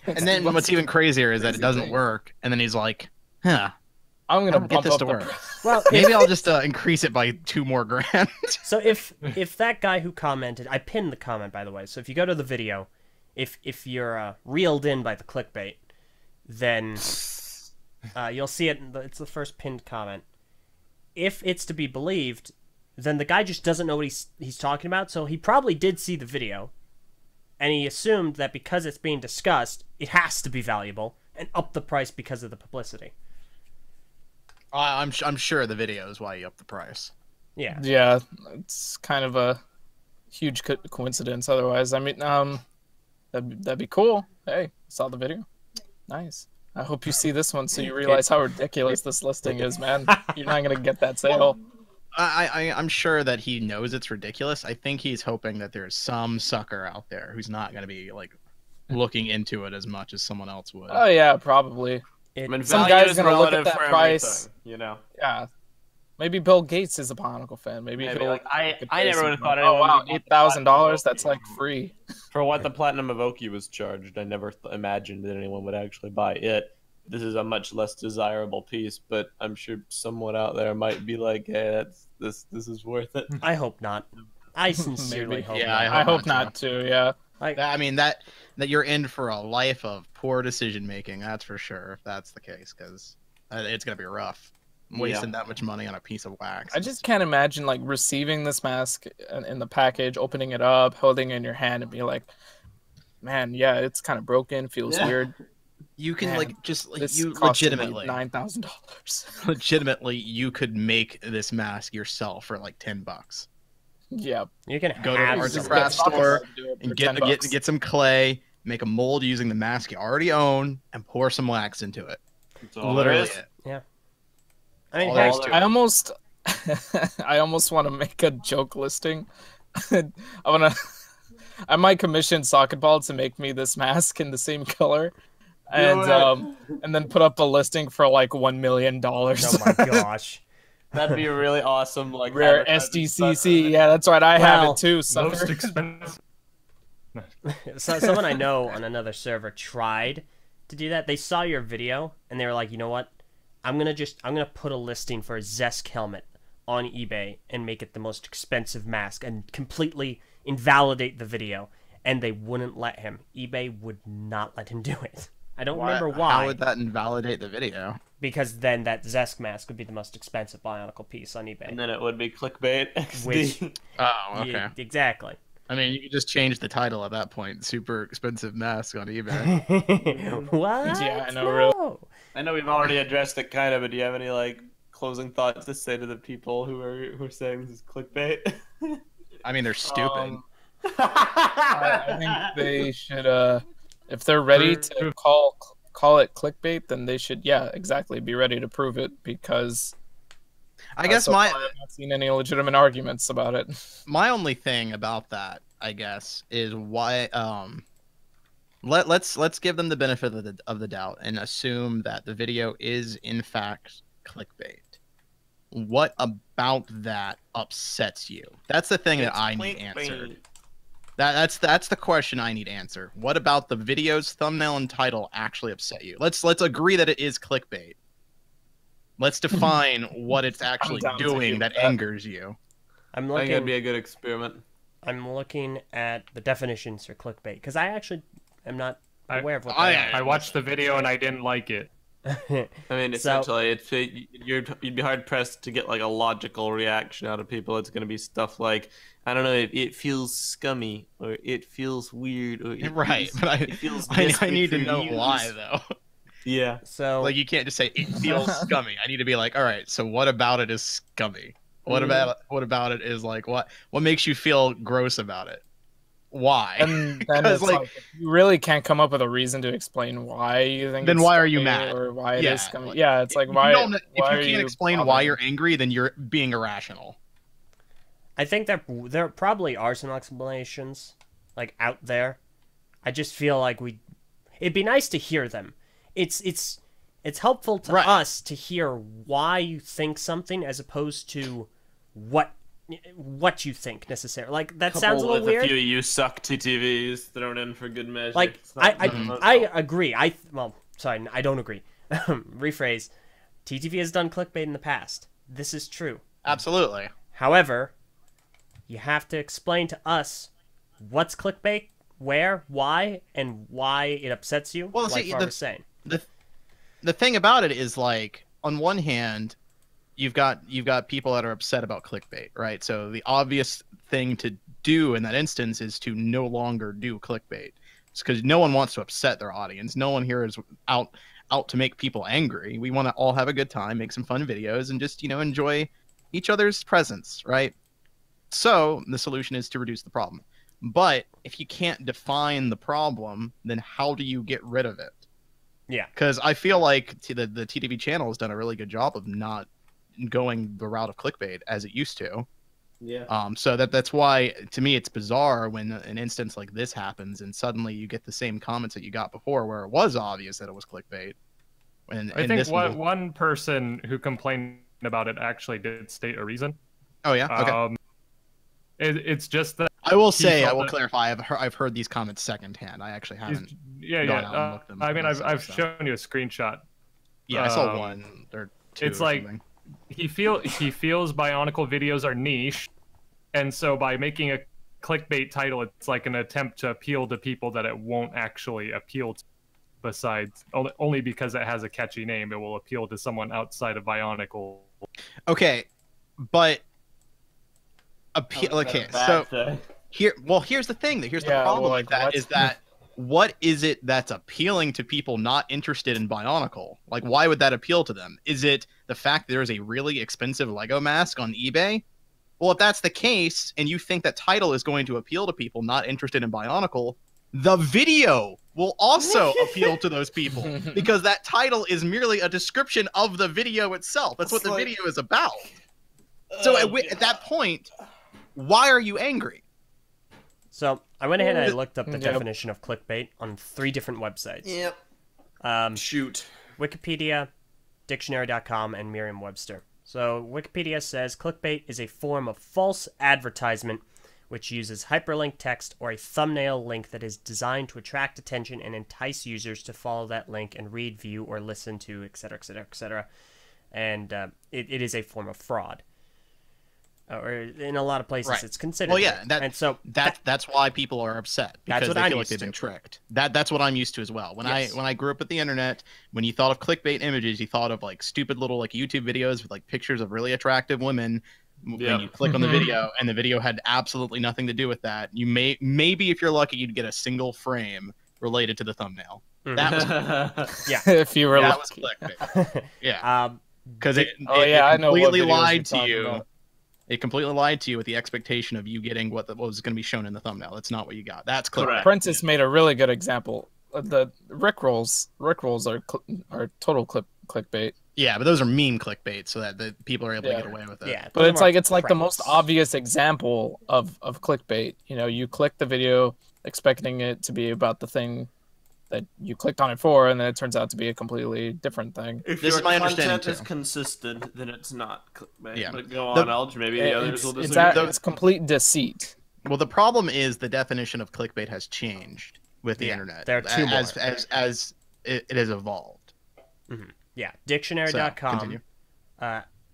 Speaker 3: And then what's even crazier is that it doesn't work. And then he's like, huh,
Speaker 1: I'm gonna
Speaker 3: I'll get
Speaker 1: bump
Speaker 3: this
Speaker 1: up
Speaker 3: to
Speaker 1: the
Speaker 3: work.
Speaker 4: Well,
Speaker 3: Maybe I'll just increase it by 2 more grand.
Speaker 4: so if that guy who commented, I pinned the comment by the way. So if you go to the video, if you're reeled in by the clickbait, then you'll see it. It's the first pinned comment. If it's to be believed, then the guy just doesn't know what he's talking about. So he probably did see the video, and he assumed that because it's being discussed, it has to be valuable, and up the price because of the publicity.
Speaker 3: I'm sure the video is why you up the price.
Speaker 4: Yeah.
Speaker 1: Yeah, it's kind of a huge coincidence. Otherwise, I mean, that'd be cool. Hey, saw the video. Nice. I hope you see this one so you realize how ridiculous this listing is, man. You're not gonna get that sale.
Speaker 3: I'm sure that he knows it's ridiculous. I think he's hoping that there's some sucker out there who's not going to be like looking into it as much as someone else would.
Speaker 1: Oh yeah, probably.
Speaker 2: I mean,
Speaker 1: Some
Speaker 2: value
Speaker 1: guy's
Speaker 2: is
Speaker 1: gonna look at
Speaker 2: relative
Speaker 1: that
Speaker 2: for
Speaker 1: price.
Speaker 2: everything,
Speaker 1: Yeah. Maybe Bill Gates is a Bionicle fan. Maybe
Speaker 2: Maybe,
Speaker 1: he'll
Speaker 2: like, I
Speaker 1: look at
Speaker 2: never
Speaker 1: this and
Speaker 2: would've
Speaker 1: be
Speaker 2: thought
Speaker 1: like,
Speaker 2: anyone
Speaker 1: oh wow,
Speaker 2: would be
Speaker 1: $8,000. That's like free.
Speaker 2: For what the Platinum Evoke was charged, I never imagined that anyone would actually buy it. this is a much less desirable piece, but I'm sure someone out there might be like, "Hey, this is worth it."
Speaker 4: I hope not. I sincerely
Speaker 1: Maybe.
Speaker 4: hope
Speaker 3: Yeah,
Speaker 4: not.
Speaker 1: I hope not too. Yeah.
Speaker 3: I mean that you're in for a life of poor decision making. That's for sure. If that's the case, because it's gonna be rough. Wasting that much money on a piece of wax.
Speaker 1: I just can't imagine like receiving this mask in the package, opening it up, holding it in your hand, and be like, "Man, yeah, it's kind of broken. Feels weird."
Speaker 3: You can
Speaker 1: Man,
Speaker 3: like just like
Speaker 1: This
Speaker 3: you
Speaker 1: cost me
Speaker 3: legitimately
Speaker 1: $9,000.
Speaker 3: legitimately you could make this mask yourself for like $10.
Speaker 1: Yeah.
Speaker 4: You can
Speaker 3: Go to
Speaker 4: have
Speaker 3: an arts
Speaker 4: some-
Speaker 3: and crafts store and get
Speaker 1: $10.
Speaker 3: get some clay, make a mold using the mask you already own, and pour some wax into it.
Speaker 2: That's all
Speaker 3: Literally
Speaker 2: there is.
Speaker 3: it.
Speaker 4: I mean,
Speaker 3: all
Speaker 4: heck,
Speaker 3: there is to
Speaker 1: I almost, I almost want to make a joke listing. I might commission Socket Ball to make me this mask in the same color, and then put up a listing for like $1 million.
Speaker 4: oh my gosh.
Speaker 2: That'd be a really awesome like
Speaker 1: Rare
Speaker 2: advertising
Speaker 1: SDCC.
Speaker 2: stunt.
Speaker 1: Yeah, that's right. I have
Speaker 4: Well,
Speaker 1: it too,
Speaker 5: Most
Speaker 1: sucker.
Speaker 5: expensive.
Speaker 4: So someone I know on another server tried to do that. They saw your video and they were like, you know what? I'm gonna put a listing for a Zesk helmet on eBay and make it the most expensive mask and completely invalidate the video. And they wouldn't let him. eBay would not let him do it. I don't remember why.
Speaker 3: How would that invalidate the video?
Speaker 4: Because then that Zesk mask would be the most expensive Bionicle piece on eBay.
Speaker 2: And then it would be clickbait XD.
Speaker 4: Which-
Speaker 3: Oh, okay.
Speaker 4: Yeah, exactly.
Speaker 3: I mean, you could just change the title at that point. Super expensive mask on eBay.
Speaker 4: What?
Speaker 1: Yeah, I know, really.
Speaker 4: No.
Speaker 2: I know we've already addressed it kind of, but do you have any like closing thoughts to say to the people who are saying this is clickbait?
Speaker 3: I mean, they're stupid.
Speaker 1: I think they should, if they're ready to call it clickbait, then they should, exactly, be ready to prove it, because
Speaker 3: I guess
Speaker 1: so far I've not seen any legitimate arguments about it.
Speaker 3: my only thing about that, I guess, is why let's give them the benefit of the doubt and assume that the video is in fact clickbait. What about that upsets you? That's the thing that I need answered. That's the question I need answer. What about the video's thumbnail and title actually upset you? Let's agree that it is clickbait. Let's define what it's actually
Speaker 1: down to
Speaker 3: doing
Speaker 1: do
Speaker 3: that
Speaker 1: that.
Speaker 3: angers you.
Speaker 2: I think it'd be a good experiment.
Speaker 4: I'm looking at the definitions for clickbait because I actually am not aware of what
Speaker 3: I-
Speaker 4: they
Speaker 5: I watched the video and I didn't like it.
Speaker 4: are.
Speaker 2: I mean,
Speaker 4: So-
Speaker 2: essentially, you'd be hard pressed to get like a logical reaction out of people. It's going to be stuff like, I don't know, it feels scummy or it feels weird or it
Speaker 3: Right,
Speaker 2: feels,
Speaker 3: but
Speaker 2: it feels
Speaker 3: I
Speaker 2: desperate
Speaker 3: need to
Speaker 2: for
Speaker 3: know
Speaker 2: use.
Speaker 3: why though.
Speaker 2: Yeah.
Speaker 4: So
Speaker 3: Like you can't just say it feels scummy. I need to be like, all right, so what about it is scummy? What about it is like what makes you feel gross about it? Why?
Speaker 1: And then
Speaker 3: Because,
Speaker 1: it's like, if you really can't come up with a reason to explain why you think
Speaker 3: Then
Speaker 1: it's
Speaker 3: why are you
Speaker 1: scummy
Speaker 3: mad?
Speaker 1: or why it
Speaker 3: Yeah,
Speaker 1: is scummy.
Speaker 3: like,
Speaker 1: Yeah, it's like,
Speaker 3: if
Speaker 1: why,
Speaker 3: you don't, if
Speaker 1: why
Speaker 3: you
Speaker 1: are
Speaker 3: can't explain why
Speaker 1: bothering?
Speaker 3: you're angry, then you're being irrational.
Speaker 4: I think there probably are some explanations like out there. I just feel like it'd be nice to hear them. It's helpful to
Speaker 3: Right.
Speaker 4: us to hear why you think something as opposed to what you think necessarily. Like that sounds a little
Speaker 2: with
Speaker 4: weird.
Speaker 2: a few you suck TTVs thrown in for good measure.
Speaker 4: Like
Speaker 2: It's not
Speaker 4: I
Speaker 2: the most-
Speaker 4: agree. Sorry, I don't agree. Rephrase. TTV has done clickbait in the past. This is true.
Speaker 3: Absolutely.
Speaker 4: However, you have to explain to us what's clickbait, where, why, and why it upsets you.
Speaker 3: Well,
Speaker 4: like
Speaker 3: see,
Speaker 4: Far was saying.
Speaker 3: The thing about it is like on one hand, you've got people that are upset about clickbait, right? So the obvious thing to do in that instance is to no longer do clickbait. It's because no one wants to upset their audience. No one here is out to make people angry. We want to all have a good time, make some fun videos, and just enjoy each other's presence, right? So the solution is to reduce the problem. But if you can't define the problem, then how do you get rid of it?
Speaker 4: Yeah.
Speaker 3: Because I feel like the TTV channel has done a really good job of not going the route of clickbait as it used to.
Speaker 2: Yeah.
Speaker 3: So that's why to me it's bizarre when an instance like this happens and suddenly you get the same comments that you got before where it was obvious that it was clickbait. And
Speaker 5: I think
Speaker 3: this was
Speaker 5: one person who complained about it actually did state a reason.
Speaker 3: oh yeah, okay.
Speaker 5: It's just that
Speaker 3: I will say, I
Speaker 5: felt
Speaker 3: will
Speaker 5: that-
Speaker 3: clarify. I've heard these comments secondhand. I actually haven't.
Speaker 5: yeah.
Speaker 3: gone out and looked them
Speaker 5: I mean, I've
Speaker 3: myself, so.
Speaker 5: shown you a screenshot
Speaker 3: Yeah, I saw one or two.
Speaker 5: It's
Speaker 3: or
Speaker 5: like
Speaker 3: something.
Speaker 5: he feels Bionicle videos are niche, and so by making a clickbait title, it's like an attempt to appeal to people that it won't actually appeal to. Besides, only because it has a catchy name, it will appeal to someone outside of Bionicle.
Speaker 3: Okay, but okay, so here's the thing. Here's the problem with that is that what is it that's appealing to people not interested in Bionicle? Like, why would that appeal to them? Is it the fact there is a really expensive Lego mask on eBay? Well, if that's the case, and you think that title is going to appeal to people not interested in Bionicle, the video will also appeal to those people because that title is merely a description of the video itself. That's what the video is about. So at that point, why are you angry?
Speaker 4: So I went ahead and I looked up the definition of clickbait on 3 different websites.
Speaker 2: Yep. Shoot.
Speaker 4: Wikipedia, Dictionary.com, and Merriam-Webster. So Wikipedia says clickbait is a form of false advertisement which uses hyperlink text or a thumbnail link that is designed to attract attention and entice users to follow that link and read, view, or listen to, etc., etc., etc. And it is a form of fraud. Or in a lot of places, it's considered.
Speaker 3: Well, yeah,
Speaker 4: and so
Speaker 3: that's why people are upset because
Speaker 4: what
Speaker 3: they
Speaker 4: I'm
Speaker 3: feel like
Speaker 4: used
Speaker 3: they've
Speaker 4: to.
Speaker 3: been tricked. That's what I'm used to as well. When I grew up with the internet, when you thought of clickbait images, you thought of like stupid little like YouTube videos with like pictures of really attractive women. When you click on the video and the video had absolutely nothing to do with that, you maybe if you're lucky you'd get a single frame related to the thumbnail. That was
Speaker 1: if you were
Speaker 3: that
Speaker 1: lucky.
Speaker 3: was clickbait. Yeah. Because it
Speaker 1: I know what
Speaker 3: completely
Speaker 1: videos
Speaker 3: lied to
Speaker 1: you're talking
Speaker 3: you.
Speaker 1: about.
Speaker 3: It completely lied to you with the expectation of you getting what was going to be shown in the thumbnail. That's not what you got. That's clickbait.
Speaker 1: Prentice made a really good example. The Rickrolls are total clickbait.
Speaker 3: Yeah, but those are meme clickbait, so that the people are able to get away with it.
Speaker 4: Yeah,
Speaker 1: But it's like the most obvious example of clickbait. You know, you click the video expecting it to be about the thing that you clicked on it for, and then it turns out to be a completely different thing.
Speaker 2: If
Speaker 3: This
Speaker 2: your
Speaker 3: is my understanding,
Speaker 2: content is
Speaker 3: too.
Speaker 2: consistent, then it's not clickbait.
Speaker 3: Yeah.
Speaker 2: But go on, Elj. Maybe the others will disagree.
Speaker 1: It's complete deceit.
Speaker 3: Well, the problem is the definition of clickbait has changed with the internet.
Speaker 4: There are 2 more.
Speaker 3: As it has evolved.
Speaker 4: Mm-hmm. Yeah, Dictionary.com,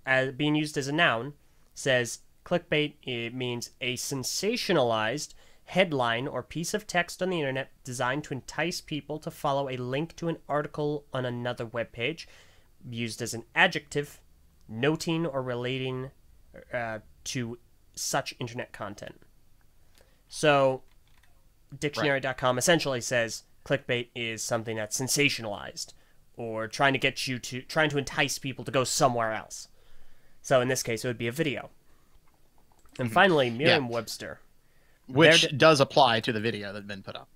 Speaker 4: as being used as a noun, says clickbait it means a sensationalized headline or piece of text on the internet designed to entice people to follow a link to an article on another webpage, used as an adjective, noting or relating to such internet content. So, Dictionary.com essentially says clickbait is something that's sensationalized, or trying to entice people to go somewhere else. So in this case, it would be a video. And finally, Merriam-Webster,
Speaker 3: which does apply to the video that's been put up.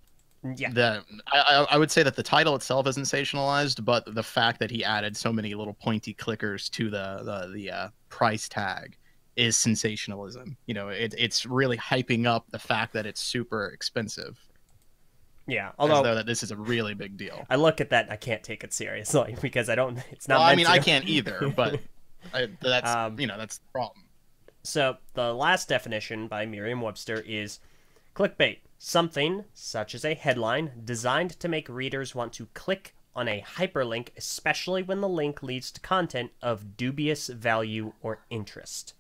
Speaker 4: Yeah.
Speaker 3: I would say that the title itself is sensationalized, but the fact that he added so many little pointy clickers to the price tag is sensationalism. You know, it's really hyping up the fact that it's super expensive.
Speaker 4: Yeah,
Speaker 3: although that this is a really big deal.
Speaker 4: I look at that and I can't take it seriously because I don't. It's not.
Speaker 3: Well,
Speaker 4: meant
Speaker 3: I mean,
Speaker 4: to.
Speaker 3: I can't either, but that's that's the problem.
Speaker 4: So the last definition by Merriam-Webster is clickbait: something such as a headline designed to make readers want to click on a hyperlink, especially when the link leads to content of dubious value or interest.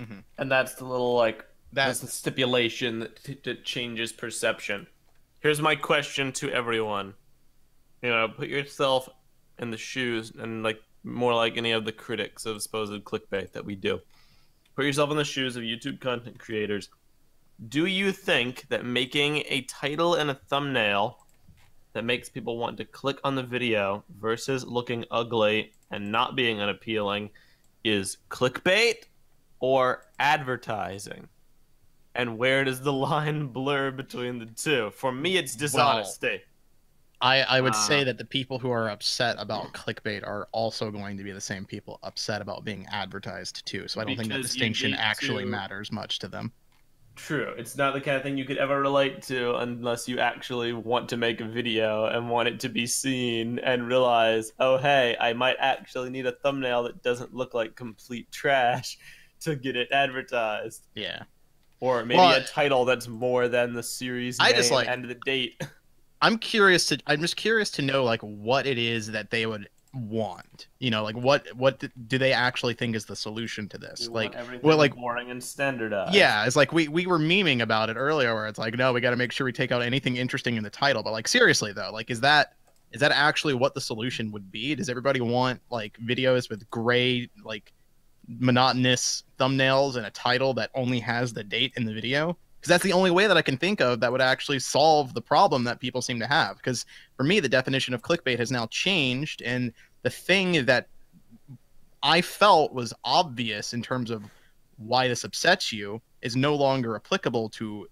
Speaker 3: Mm-hmm.
Speaker 2: And that's the little that's the stipulation that changes perception. Here's my question to everyone. You know, put yourself in the shoes and more like any of the critics of supposed clickbait that we do. Put yourself in the shoes of YouTube content creators. Do you think that making a title and a thumbnail that makes people want to click on the video versus looking ugly and not being unappealing is clickbait or advertising? And where does the line blur between the two? For me, it's dishonesty.
Speaker 3: I would say that the people who are upset about clickbait are also going to be the same people upset about being advertised too. So I don't think that distinction actually matters much to them.
Speaker 2: True. It's not the kind of thing you could ever relate to unless you actually want to make a video and want it to be seen and realize, oh, hey, I might actually need a thumbnail that doesn't look like complete trash to get it advertised.
Speaker 3: Yeah.
Speaker 2: Or maybe a title that's more than the series name and the date.
Speaker 3: I'm just curious to know what it is that they would want? You know, like what do they actually think is the solution to this?
Speaker 2: We
Speaker 3: Like,
Speaker 2: want everything
Speaker 3: well, like
Speaker 2: boring and standardized.
Speaker 3: yeah, it's like we were memeing about it earlier, where it's like, no, we got to make sure we take out anything interesting in the title. But like, seriously though, like, is that actually what the solution would be? Does everybody want like videos with gray, like monotonous thumbnails and a title that only has the date in the video? Because that's the only way that I can think of that would actually solve the problem that people seem to have. Because for me, the definition of clickbait has now changed, and the thing that I felt was obvious in terms of why this upsets you is no longer applicable to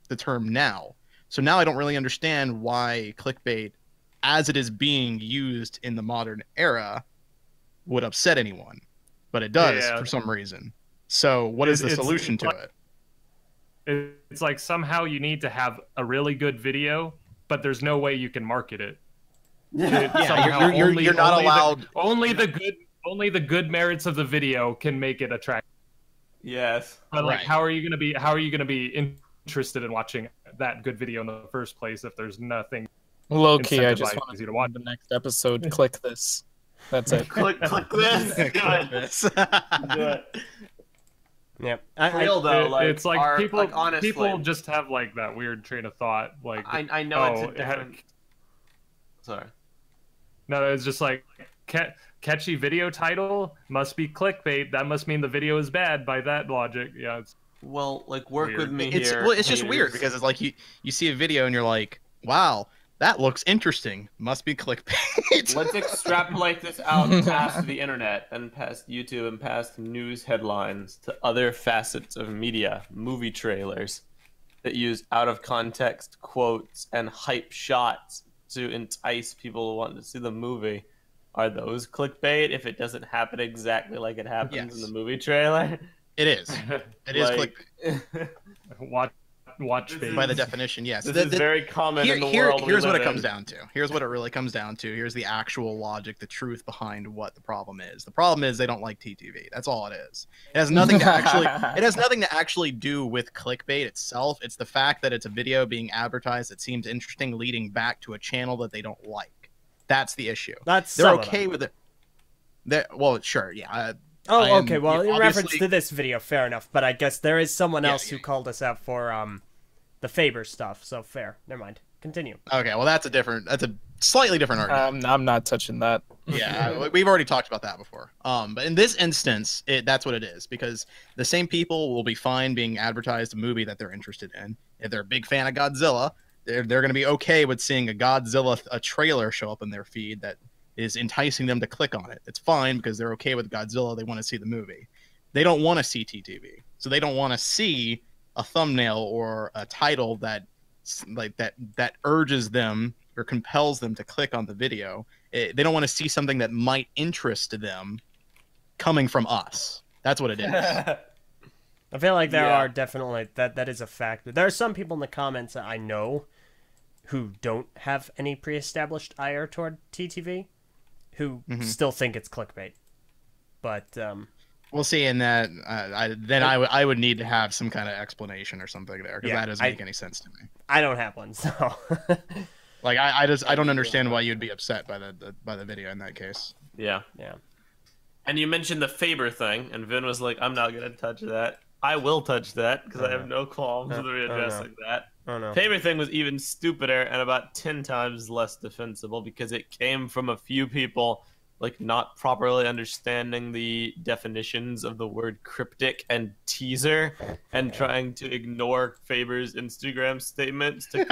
Speaker 3: the term now. So now I don't really understand why clickbait, as it is being used in the modern era, would upset anyone. But it does for some reason. So what is the solution to it?
Speaker 5: It's like somehow you need to have a really good video, but there's no way you can market it.
Speaker 3: Yeah, you're not allowed.
Speaker 5: Only the good merits of the video can make it attractive.
Speaker 2: Yes.
Speaker 5: But like,
Speaker 3: Right.
Speaker 5: how are you gonna be interested in watching that good video in the first place if there's nothing?
Speaker 1: Low key, I just
Speaker 5: Incentivize
Speaker 1: want
Speaker 5: you
Speaker 1: to
Speaker 5: to watch
Speaker 1: watch the next episode. Click this. That's it.
Speaker 2: click this. Do
Speaker 3: Click
Speaker 2: it.
Speaker 3: this.
Speaker 2: Do it.
Speaker 4: Yep.
Speaker 2: For real though, like
Speaker 5: it's like
Speaker 2: our,
Speaker 5: people
Speaker 2: like, honestly,
Speaker 5: people just have like that weird train of thought. Like
Speaker 2: I know it's a
Speaker 5: it had-
Speaker 2: different. Sorry.
Speaker 5: no, it's just like catchy video title must be clickbait. That must mean the video is bad by that logic. Yeah, it's
Speaker 2: Well, like work
Speaker 5: Weird.
Speaker 2: with me
Speaker 3: It's
Speaker 2: here.
Speaker 3: well, it's just weird
Speaker 2: haters.
Speaker 3: because it's like you see a video and you're like, wow, that looks interesting. Must be clickbait.
Speaker 2: Let's extrapolate this out past the internet and past YouTube and past news headlines to other facets of media, movie trailers that use out of context quotes and hype shots to entice people to want to see the movie. Are those clickbait if it doesn't happen exactly like it happens in
Speaker 3: Yes.
Speaker 2: the movie trailer?
Speaker 3: It is. It is
Speaker 2: Like,
Speaker 5: watch
Speaker 2: This
Speaker 5: bait.
Speaker 3: by the definition. Yes.
Speaker 2: This is very common in the world we
Speaker 3: here's what
Speaker 2: live
Speaker 3: it comes
Speaker 2: in.
Speaker 3: down to. Here's what it really comes down to. Here's the actual logic, the truth behind what the problem is. The problem is they don't like TTV. That's all it is. It has nothing to actually. It has nothing to actually do with clickbait itself. It's the fact that it's a video being advertised that seems interesting, leading back to a channel that they don't like. That's the issue.
Speaker 4: That's
Speaker 3: They're
Speaker 4: some of
Speaker 3: okay
Speaker 4: them.
Speaker 3: with it. Well, sure, yeah. I
Speaker 4: Oh,
Speaker 3: am-
Speaker 4: okay. Well, in
Speaker 3: obviously-
Speaker 4: reference to this video, fair enough. But I guess there is someone
Speaker 3: Yeah,
Speaker 4: else who
Speaker 3: yeah.
Speaker 4: called us out for the Faber stuff. So fair. Never mind. Continue.
Speaker 3: Okay, well, that's a slightly different argument.
Speaker 1: I'm not touching that.
Speaker 3: Yeah, we've already talked about that before. But in this instance, that's what it is, because the same people will be fine being advertised a movie that they're interested in. If they're a big fan of Godzilla, they're going to be okay with seeing a trailer show up in their feed that is enticing them to click on it. It's fine because they're okay with Godzilla. They want to see the movie. They don't want to see TTV, so they don't want to see a thumbnail or a title that urges them or compels them to click on the video. They don't want to see something that might interest them coming from us. That's what it is.
Speaker 4: I feel like there
Speaker 2: Yeah.
Speaker 4: are definitely that is a factor. There are some people in the comments that I know who don't have any pre-established ire toward TTV, who still think it's clickbait. But
Speaker 3: We'll see. In that, I would need to have some kind of explanation or something there, because
Speaker 4: Yeah,
Speaker 3: that doesn't make any sense to me.
Speaker 4: I don't have one, so
Speaker 3: Like I don't understand why you'd be upset by the video in that case.
Speaker 2: Yeah.
Speaker 4: yeah.
Speaker 2: And you mentioned the Faber thing, and Vin was like, I'm not going to touch that. I will touch that, because I have no qualms with readdressing that.
Speaker 4: Oh no.
Speaker 2: Faber thing was even stupider and about 10 times less defensible, because it came from a few people like not properly understanding the definitions of the word cryptic and teaser, and trying to ignore Faber's Instagram statements to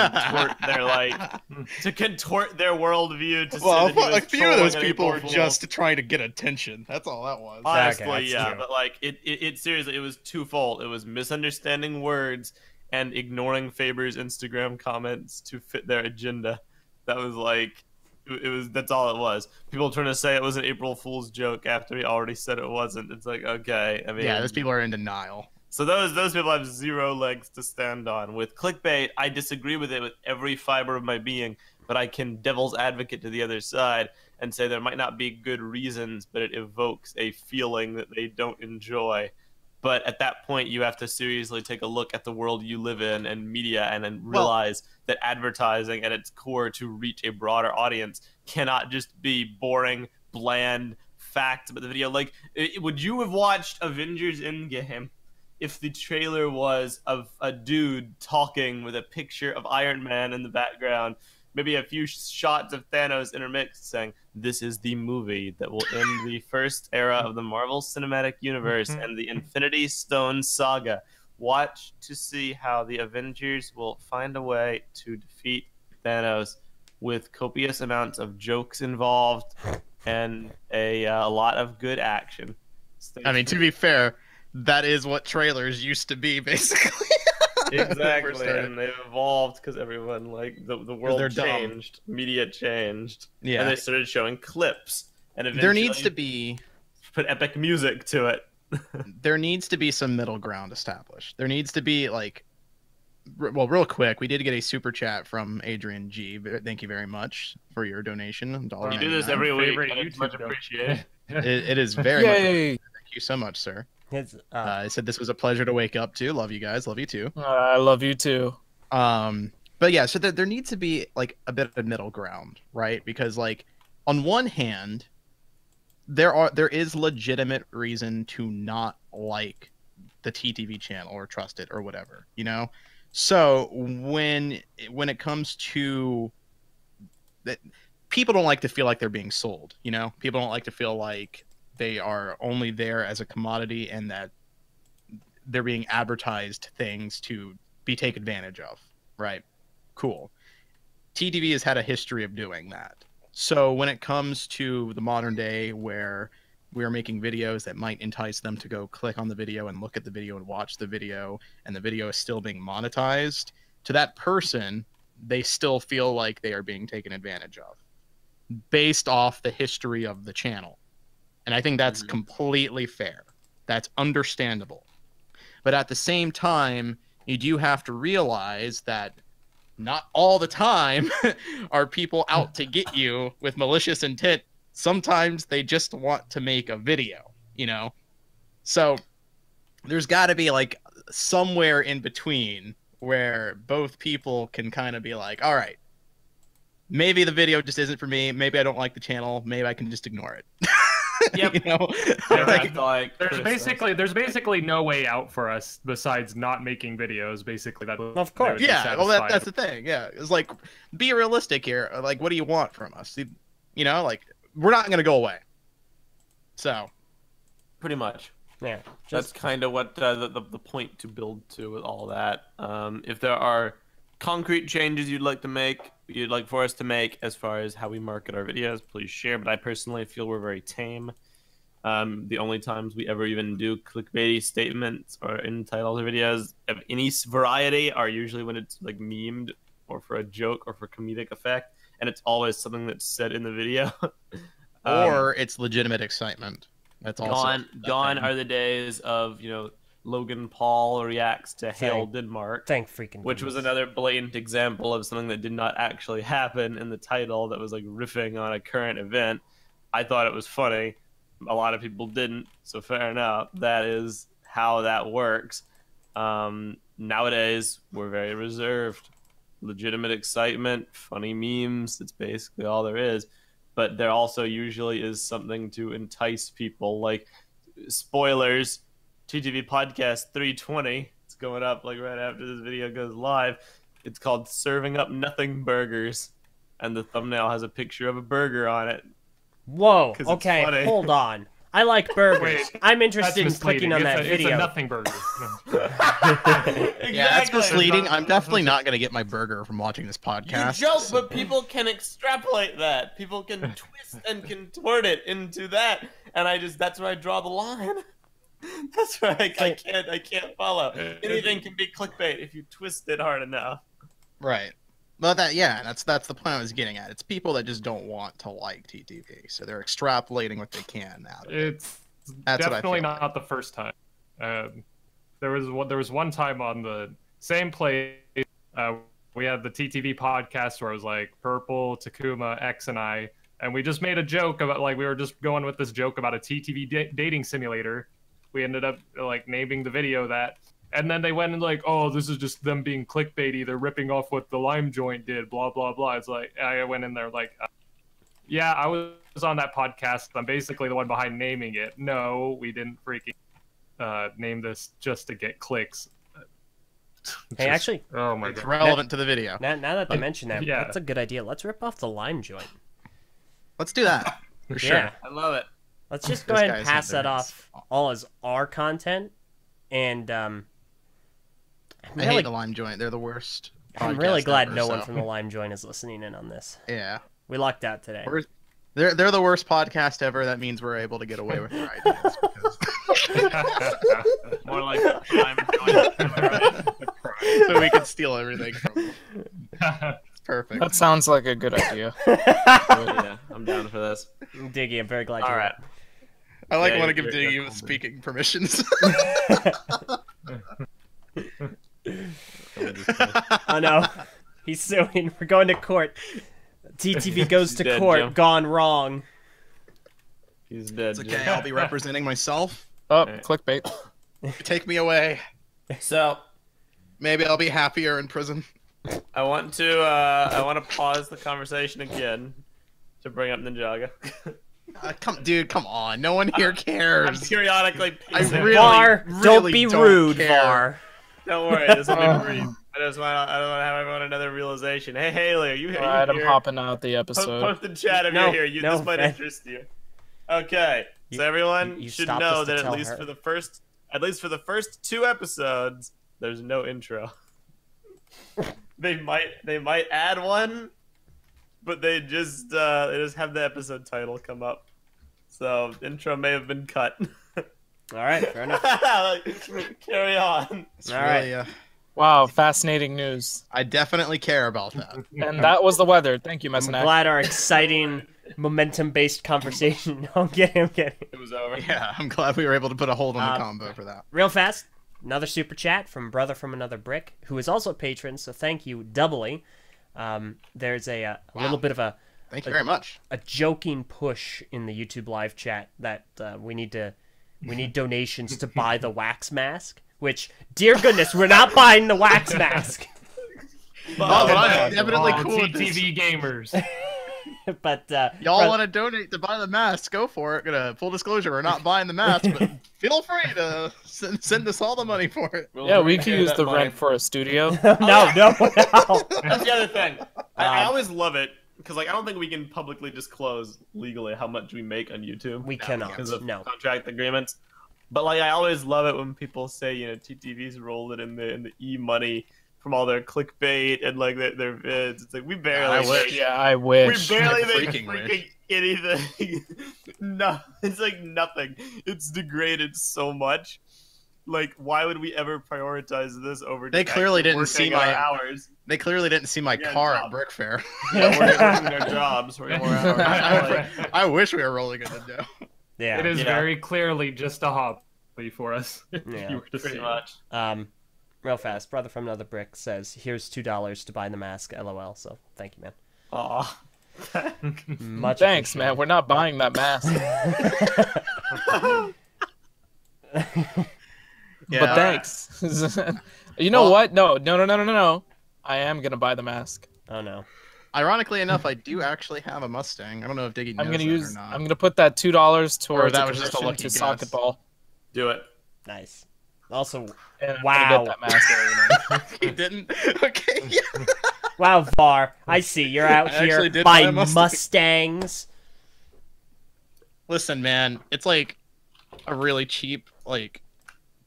Speaker 2: contort their worldview to say that he was
Speaker 3: a few of those
Speaker 2: trolling
Speaker 3: people were
Speaker 2: April
Speaker 3: just trying to get attention. That's all that was.
Speaker 2: Honestly,
Speaker 4: that's
Speaker 2: yeah,
Speaker 4: true.
Speaker 2: but like it seriously, it was twofold. It was misunderstanding words and ignoring Faber's Instagram comments to fit their agenda. That was like, it was, that's all it was. People trying to say it was an April Fool's joke after he already said it wasn't. It's like, okay, I mean,
Speaker 3: Yeah, those people are in denial.
Speaker 2: so those people have zero legs to stand on. With clickbait, I disagree with it with every fiber of my being, but I can devil's advocate to the other side and say there might not be good reasons, but it evokes a feeling that they don't enjoy. But at that point, you have to seriously take a look at the world you live in and media, and then realize that advertising at its core to reach a broader audience cannot just be boring bland facts about the video. Like, would you have watched Avengers Endgame if the trailer was of a dude talking with a picture of Iron Man in the background, maybe a few shots of Thanos intermixed, saying, "This is the movie that will end the first era of the Marvel Cinematic Universe and the Infinity Stone saga. Watch to see how the Avengers will find a way to defeat Thanos with copious amounts of jokes involved and a lot of good action."
Speaker 3: I mean, to be fair, that is what trailers used to be, basically.
Speaker 2: Exactly, and they've evolved because everyone, like, the world changed, media changed, and they started showing clips, and eventually
Speaker 3: there needs to be
Speaker 2: put epic music to it.
Speaker 3: There needs to be some middle ground established. There needs to be, like, well, real quick, we did get a super chat from Adrian G. Thank you very much for your donation.
Speaker 2: You do this every week, and it's much appreciated.
Speaker 3: It is very much appreciated. Thank you so much, sir. I said this was a pleasure to wake up to. Love you guys. Love you too.
Speaker 1: I love you too.
Speaker 3: But yeah, so there needs to be, like, a bit of middle ground, right? Because, like, on one hand, there is legitimate reason to not like the TTV channel or trust it or whatever, you know. So when it comes to that, people don't like to feel like they're being sold, you know. People don't like to feel like they are only there as a commodity and that they're being advertised things to be taken advantage of, right? Cool. TTV has had a history of doing that. So when it comes to the modern day where we are making videos that might entice them to go click on the video and look at the video and watch the video, and the video is still being monetized, to that person, they still feel like they are being taken advantage of based off the history of the channel. And I think that's completely fair. That's understandable. But at the same time, you do have to realize that not all the time are people out to get you with malicious intent. Sometimes they just want to make a video, you know? So there's got to be, like, somewhere in between where both people can kind of be like, all right, maybe the video just isn't for me. Maybe I don't like the channel. Maybe I can just ignore it.
Speaker 2: Yep.
Speaker 3: You know?
Speaker 2: Like,
Speaker 5: there's basically no way out for us besides not making videos. Basically, that
Speaker 4: of course.
Speaker 3: Yeah, well, that's the thing. Yeah, it's like, be realistic here. Like, what do you want from us? You know, like, we're not gonna go away. So,
Speaker 2: pretty much.
Speaker 4: Yeah,
Speaker 2: that's kind of what the point to build to with all that. If there are concrete changes you'd like for us to make as far as how we market our videos, please share. But I personally feel we're very tame. The only times we ever even do clickbaity statements or in titles of videos of any variety are usually when it's, like, memed or for a joke or for comedic effect, and it's always something that's said in the video.
Speaker 3: Or it's legitimate excitement. That's also
Speaker 2: gone are the days of, you know, Logan Paul reacts to Hail Denmark. Which was another blatant example of something that did not actually happen in the title that was, like, riffing on a current event. I thought it was funny. A lot of people didn't, so fair enough. That is how that works. Nowadays, we're very reserved. Legitimate excitement, funny memes, that's basically all there is. But there also usually is something to entice people, like, spoilers, TTV Podcast 320. It's going up, like, right after this video goes live. It's called Serving Up Nothing Burgers, and the thumbnail has a picture of a burger on it.
Speaker 4: Whoa, okay, hold on. I like burgers.
Speaker 5: Wait,
Speaker 4: I'm interested in clicking on that video.
Speaker 5: It's a nothing burger.
Speaker 3: Exactly. Yeah, that's misleading. I'm definitely not going to get my burger from watching this podcast.
Speaker 2: You joke, but people can extrapolate that. People can twist and contort it into that, and that's where I draw the line. That's why I can't follow. Anything can be clickbait if you twist it hard enough.
Speaker 3: Right. Well, that's the point I was getting at. It's people that just don't want to like TTV, so they're extrapolating what they can out of it.
Speaker 5: That's definitely not the first time. There was one time on the same place. We had the TTV podcast where it was like Purple, Takuma, X, and I, and we just made a joke about, like, we were just going with this joke about a TTV dating simulator. We ended up, like, naming the video that. And then they went and, like, oh, this is just them being clickbaity. They're ripping off what the Lime Joint did, blah, blah, blah. It's like, I went in there, like, Yeah, I was on that podcast. I'm basically the one behind naming it. No, we didn't freaking name this just to get clicks.
Speaker 4: Hey, actually,
Speaker 5: Oh my
Speaker 3: It's
Speaker 5: god.
Speaker 3: relevant to the video.
Speaker 4: now that they mention that,
Speaker 5: yeah.
Speaker 4: that's a good idea. Let's rip off the lime joint.
Speaker 3: Let's do that. For sure.
Speaker 4: Yeah.
Speaker 2: I love it.
Speaker 4: Let's just go
Speaker 3: This
Speaker 4: ahead and
Speaker 3: guy's
Speaker 4: pass that
Speaker 3: hilarious.
Speaker 4: off all as our content. And I'm
Speaker 3: I
Speaker 4: really,
Speaker 3: hate the lime joint. They're the worst.
Speaker 4: I'm really
Speaker 3: podcast
Speaker 4: glad
Speaker 3: ever,
Speaker 4: no one
Speaker 3: so-
Speaker 4: from the lime joint is listening in on this.
Speaker 3: Yeah.
Speaker 4: We lucked out today.
Speaker 3: They're the worst podcast ever. That means we're able to get away with our ideas. Because...
Speaker 2: More like crime. Right?
Speaker 3: so we can steal everything from them. It's perfect.
Speaker 1: That sounds like a good idea.
Speaker 2: Yeah, I'm down for this.
Speaker 4: Diggy, I'm very glad
Speaker 2: All
Speaker 4: you're
Speaker 2: right.
Speaker 3: I like
Speaker 2: Yeah,
Speaker 3: want to give
Speaker 2: you're
Speaker 3: Diggy
Speaker 2: cool,
Speaker 3: speaking permissions.
Speaker 4: Oh no, he's suing. We're going to court. TTV goes
Speaker 2: He's
Speaker 4: to
Speaker 2: dead,
Speaker 4: court.
Speaker 2: Jim.
Speaker 4: Gone wrong.
Speaker 2: He's dead.
Speaker 3: It's okay. I'll be representing myself.
Speaker 1: Oh,
Speaker 2: Right.
Speaker 1: clickbait.
Speaker 3: Take me away.
Speaker 2: So
Speaker 3: Maybe I'll be happier in prison.
Speaker 2: I want to pause the conversation again to bring up Ninjaga.
Speaker 3: Come on. No one here
Speaker 2: I'm
Speaker 3: cares.
Speaker 2: periodically
Speaker 3: I
Speaker 2: pacing.
Speaker 3: really-
Speaker 4: Var, don't
Speaker 3: really
Speaker 4: be
Speaker 3: don't
Speaker 4: rude,
Speaker 3: care.
Speaker 4: Var.
Speaker 2: Don't worry, this will be brief. I don't want to have everyone another realization. Hey, Haley, are you here?
Speaker 1: All right, I'm
Speaker 2: here?
Speaker 1: hopping out the episode.
Speaker 2: Post in chat if
Speaker 4: No,
Speaker 2: you're here.
Speaker 4: no,
Speaker 2: This might
Speaker 4: man.
Speaker 2: interest you. Okay, so everyone
Speaker 4: you
Speaker 2: should
Speaker 4: stopped
Speaker 2: know
Speaker 4: us to
Speaker 2: that
Speaker 4: tell
Speaker 2: at least
Speaker 4: her.
Speaker 2: for the first 2 episodes, there's no intro. they might add one, but they just have the episode title come up. So intro may have been cut.
Speaker 4: All right, fair enough.
Speaker 2: Carry on.
Speaker 3: It's
Speaker 4: All
Speaker 3: really,
Speaker 1: Wow, fascinating news.
Speaker 3: I definitely care about that.
Speaker 1: And that was the weather. Thank you,
Speaker 4: I'm
Speaker 1: Messanek.
Speaker 4: glad our exciting, momentum-based conversation. I'm getting.
Speaker 2: It was over.
Speaker 3: Yeah, I'm glad we were able to put a hold on the
Speaker 4: Um,
Speaker 3: combo for that.
Speaker 4: Real fast, another super chat from Brother from Another Brick, who is also a patron, so thank you doubly. There's a little bit of a
Speaker 3: Thank you very much.
Speaker 4: joking push in the YouTube live chat that we need donations to buy the wax mask. Which, dear goodness, we're not buying the wax mask.
Speaker 3: but I'm
Speaker 2: man.
Speaker 3: definitely
Speaker 5: Oh,
Speaker 3: cool with this.
Speaker 5: TTV gamers.
Speaker 4: But
Speaker 3: Y'all want to donate to buy the mask? Go for it. Gonna full disclosure, we're not buying the mask, but feel free to send us all the money for it.
Speaker 1: Yeah, we could
Speaker 2: share
Speaker 1: use
Speaker 2: that
Speaker 1: the
Speaker 2: money.
Speaker 1: rent for a studio.
Speaker 4: no.
Speaker 2: That's the other thing. I always love it because I don't think we can publicly disclose legally how much we make on YouTube
Speaker 4: We cannot.
Speaker 2: because of
Speaker 4: No.
Speaker 2: contract agreements. But I always love it when people say TTV's rolled it in the e-money from all their clickbait and their vids. It's like we barely.
Speaker 3: I wish.
Speaker 2: make-
Speaker 1: Yeah, I
Speaker 2: We
Speaker 1: wish.
Speaker 2: barely
Speaker 3: I
Speaker 2: make
Speaker 3: freaking
Speaker 2: freaking anything. No, it's like nothing. It's degraded so much. Like, why would we ever prioritize this over?
Speaker 3: They
Speaker 2: just
Speaker 3: clearly
Speaker 2: actually
Speaker 3: didn't see
Speaker 2: working our
Speaker 3: my-
Speaker 2: hours.
Speaker 3: They clearly didn't see my
Speaker 2: Yeah,
Speaker 3: car
Speaker 2: job.
Speaker 3: at Brick Fair.
Speaker 2: Yeah, we're working our jobs. We're more hours.
Speaker 3: I wish we were rolling in the dough.
Speaker 4: Yeah.
Speaker 5: It is
Speaker 2: Yeah.
Speaker 5: very clearly just a hobby for us. if
Speaker 4: Yeah.
Speaker 5: you were to
Speaker 2: Pretty
Speaker 5: see.
Speaker 2: much.
Speaker 4: Real fast, Brother from Another Brick says, "Here's $2 to buy the mask." LOL. So thank you, man.
Speaker 2: Aw.
Speaker 4: Much
Speaker 1: Thanks, man. We're not buying that mask.
Speaker 3: Yeah.
Speaker 1: But thanks. You know what? No. I am gonna buy the mask.
Speaker 4: Oh no.
Speaker 3: Ironically enough, I do actually have a Mustang. I don't know if Diggy knows
Speaker 1: I'm gonna
Speaker 3: that
Speaker 1: use.
Speaker 3: or not.
Speaker 1: I'm gonna put that $2 towards
Speaker 3: that
Speaker 1: a
Speaker 3: was just a
Speaker 1: commission
Speaker 3: lucky
Speaker 1: to
Speaker 3: guess.
Speaker 1: socket ball.
Speaker 2: Do it.
Speaker 4: Nice. Also,
Speaker 1: And I'm
Speaker 4: Wow.
Speaker 1: gonna get that mask.
Speaker 3: He didn't. Okay. Yeah.
Speaker 4: wow, Var. I see you're out
Speaker 3: I actually
Speaker 4: here
Speaker 3: did buy a
Speaker 4: buying
Speaker 3: Mustang.
Speaker 4: Mustangs.
Speaker 3: Listen, man, it's like a really cheap,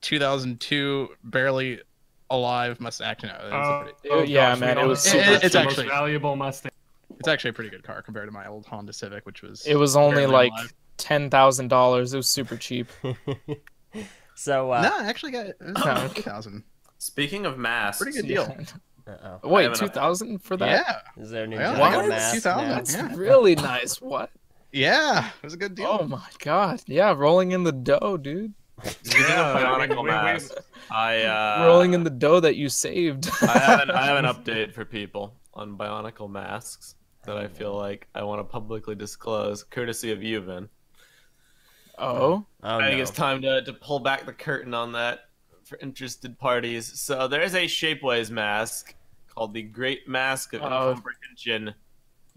Speaker 3: 2002, barely alive Mustang. No,
Speaker 1: Yeah,
Speaker 5: gosh, we
Speaker 1: man, it
Speaker 5: don't
Speaker 1: was
Speaker 5: know.
Speaker 1: super
Speaker 3: It's
Speaker 5: the
Speaker 3: actually-
Speaker 5: most valuable Mustang.
Speaker 3: it's actually a pretty good car compared to my old Honda Civic, which was.
Speaker 1: It was only
Speaker 3: barely
Speaker 1: like
Speaker 3: alive.
Speaker 1: $10,000. It was super cheap.
Speaker 4: So,
Speaker 3: No, I actually got it.
Speaker 1: No.
Speaker 3: 2,000.
Speaker 2: Speaking of masks,
Speaker 3: Pretty good deal.
Speaker 4: uh-oh.
Speaker 1: Wait,
Speaker 2: have an-
Speaker 1: 2,000 for that?
Speaker 3: Yeah.
Speaker 4: Is there a new
Speaker 3: Yeah,
Speaker 1: I got
Speaker 4: Ninjago
Speaker 1: it.
Speaker 4: mask?
Speaker 3: 2000.
Speaker 4: now?
Speaker 1: That's
Speaker 3: Yeah.
Speaker 1: really nice. What?
Speaker 3: Yeah, it was a good deal.
Speaker 1: Oh my god. Yeah, rolling in the dough, dude.
Speaker 2: Speaking of Bionicle
Speaker 5: we-
Speaker 2: masks, I
Speaker 1: rolling in the dough that you saved.
Speaker 2: I have an update for people on Bionicle masks that I feel like I want to publicly disclose, courtesy of you, Vin.
Speaker 1: Oh?
Speaker 4: Oh,
Speaker 2: I think
Speaker 4: no.
Speaker 2: it's time to pull back the curtain on that for interested parties. So there is a Shapeways mask called the Great Mask of
Speaker 1: Oh.
Speaker 2: Incomprehension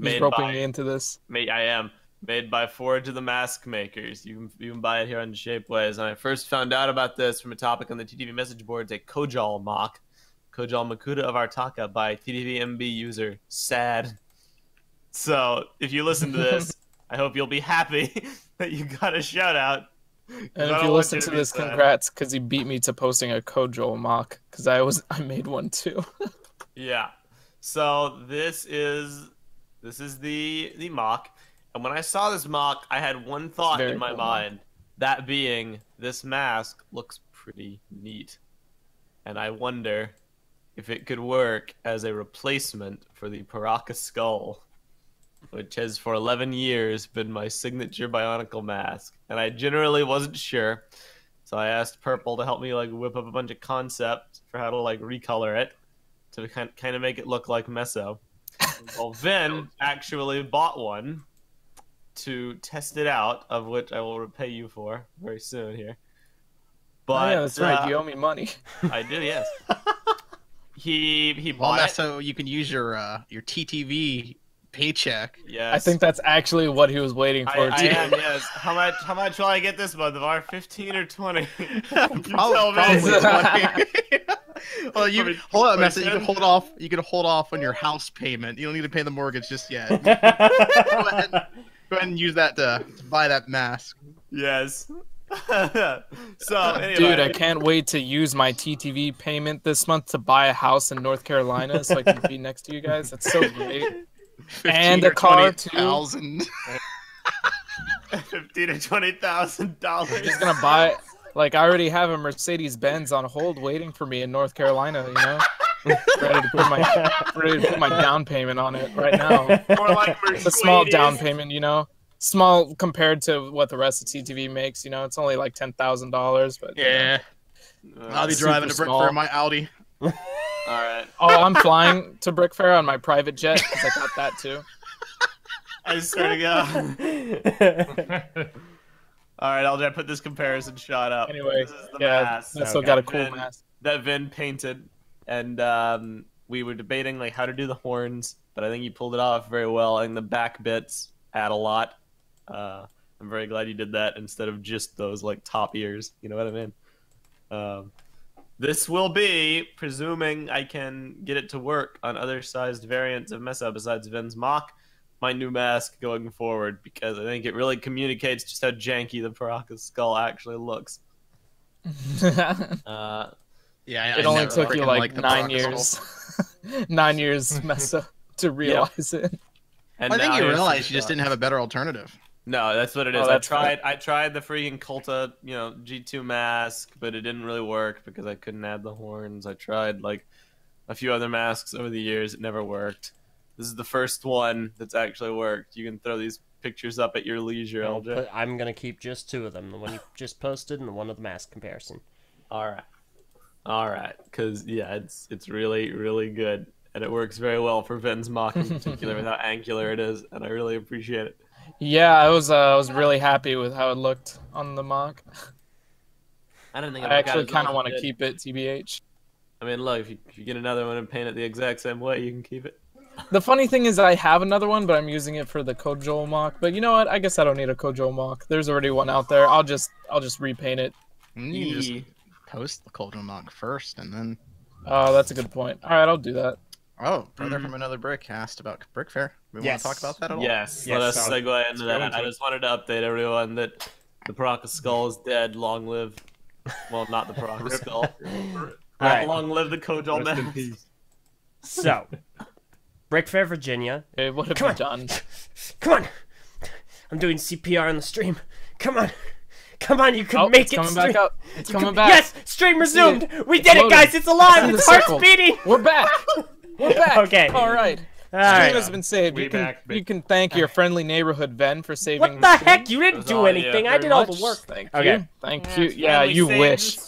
Speaker 1: He's roping me into this.
Speaker 2: I am. Made by Forge of the Mask Makers. You can buy it here on Shapeways. And I first found out about this from a topic on the TTV message boards, a Kojal mock. Kojal Makuta of Artaka by TTV MB user Sad. So, if you listen to this, I hope you'll be happy that you got a shout out.
Speaker 1: And if you listen to this, congrats, because he beat me to posting a Kojal mock, because I made one too.
Speaker 2: Yeah. So this is the mock. And when I saw this mock, I had one thought in my mind, that being, this mask looks pretty neat. And I wonder if it could work as a replacement for the Paraka skull, which has for 11 years been my signature Bionicle mask. And I generally wasn't sure, so I asked Purple to help me whip up a bunch of concepts for how to recolor it to kind of make it look like Meso. Well, Vin actually bought one to test it out, of which I will repay you for very soon here. But
Speaker 1: yeah, that's right. You owe me money.
Speaker 2: I do, yes. He bought it.
Speaker 3: So you can use your TTV paycheck.
Speaker 2: Yes.
Speaker 1: I think that's actually what he was waiting for.
Speaker 2: I am, yes. How much will I get this month? Var 15 or 20?
Speaker 3: Probably 20. Well, you hold on, Messa. You can hold off. You can hold off on your house payment. You don't need to pay the mortgage just yet. Go ahead and use that to buy that mask.
Speaker 2: Yes. So anyway.
Speaker 1: Dude, I can't wait to use my TTV payment this month to buy a house in North Carolina so I can be next to you guys. That's so great. And a car too.
Speaker 3: 15
Speaker 2: to $20,000.
Speaker 1: I'm just gonna buy. I already have a Mercedes-Benz on hold waiting for me in North Carolina. You know, ready to put my down payment on it right now.
Speaker 2: More like
Speaker 1: It's a small down payment, you know. Small compared to what the rest of TTV makes, you know. It's only like $10,000, but
Speaker 3: yeah. I'll be driving to Brick Fair in my Audi.
Speaker 2: All right.
Speaker 1: Oh, I'm flying to Brick Fair on my private jet because I got that too.
Speaker 2: I swear to God. All right, I'll put this comparison shot up.
Speaker 1: Anyway,
Speaker 2: this is the
Speaker 1: yeah,
Speaker 2: mask
Speaker 1: I still got a cool mask
Speaker 2: that Vin painted, and we were debating how to do the horns, but I think you pulled it off very well. And the back bits add a lot. I'm very glad you did that instead of just those top ears. You know what I mean? This will be, presuming I can get it to work on other sized variants of Mesa besides Vin's mock, my new mask going forward, because I think it really communicates just how janky the Paraka skull actually looks.
Speaker 3: Yeah,
Speaker 1: it only took you 9 years. 9 years, Mesa, to realize it.
Speaker 2: And
Speaker 3: I think you realized you just didn't have a better alternative.
Speaker 2: No, that's what it is.
Speaker 1: Oh,
Speaker 2: I tried the freaking Kulta, G2 mask, but it didn't really work because I couldn't add the horns. I tried a few other masks over the years. It never worked. This is the first one that's actually worked. You can throw these pictures up at your leisure, Eljay.
Speaker 4: I'm gonna keep just two of them: the one you just posted and the one of the mask comparison.
Speaker 2: All right. Because it's really, really good, and it works very well for Vin's mock in particular with how angular it is, and I really appreciate it.
Speaker 1: Yeah, I was really happy with how it looked on the mock.
Speaker 2: I don't think
Speaker 1: I actually kind of want to keep it, TBH.
Speaker 2: I mean, look, if you get another one and paint it the exact same way, you can keep it.
Speaker 1: The funny thing is I have another one, but I'm using it for the Kojal mock. But you know what? I guess I don't need a Kojal mock. There's already one out there. I'll just repaint it.
Speaker 3: You can just post the Kojal mock first, and then.
Speaker 1: Oh, that's a good point. All right, I'll do that.
Speaker 3: Oh, brother from another brick asked about Brick Fair. We want to talk about that at all?
Speaker 2: Yes. Let us segue into that. I just wanted to update everyone that the Paraka skull is dead. Long live. Well, not the Paraka skull.
Speaker 4: Right.
Speaker 2: Long live the Kojal mask.
Speaker 4: So, Brick Fair, Virginia.
Speaker 1: Hey, what have you done?
Speaker 4: Come on! I'm doing CPR on the stream. Come on! Come on, you can make it!
Speaker 1: Coming
Speaker 4: stream.
Speaker 1: back up. It's coming back.
Speaker 4: Yes! Stream resumed! We did it,
Speaker 1: loading.
Speaker 4: guys! It's alive! Its heart's beating!
Speaker 1: We're back! We're back!
Speaker 4: Okay.
Speaker 1: All right.
Speaker 4: All
Speaker 1: Stream
Speaker 4: right.
Speaker 1: has been saved. You can thank your friendly neighborhood Ven for saving
Speaker 4: What the
Speaker 1: the stream.
Speaker 4: heck? You didn't do anything. I did all the work.
Speaker 1: Thank
Speaker 4: Okay.
Speaker 1: you. Thank you. Yeah, you wish.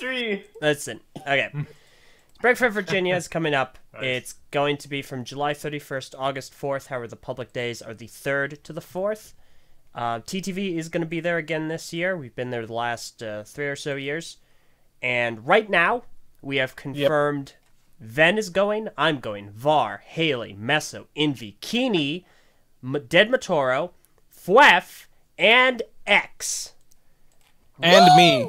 Speaker 4: Listen. Okay. Brick Fair, Virginia is coming up. It's going to be from July 31st, August 4th. However, the public days are the 3rd to the 4th. TTV is going to be there again this year. We've been there the last 3 or so years. And right now, we have confirmed Ven is going. I'm going. Var, Haley, Meso, Envy, Keeney, Dead Matoro, Fwef, and X.
Speaker 1: And me.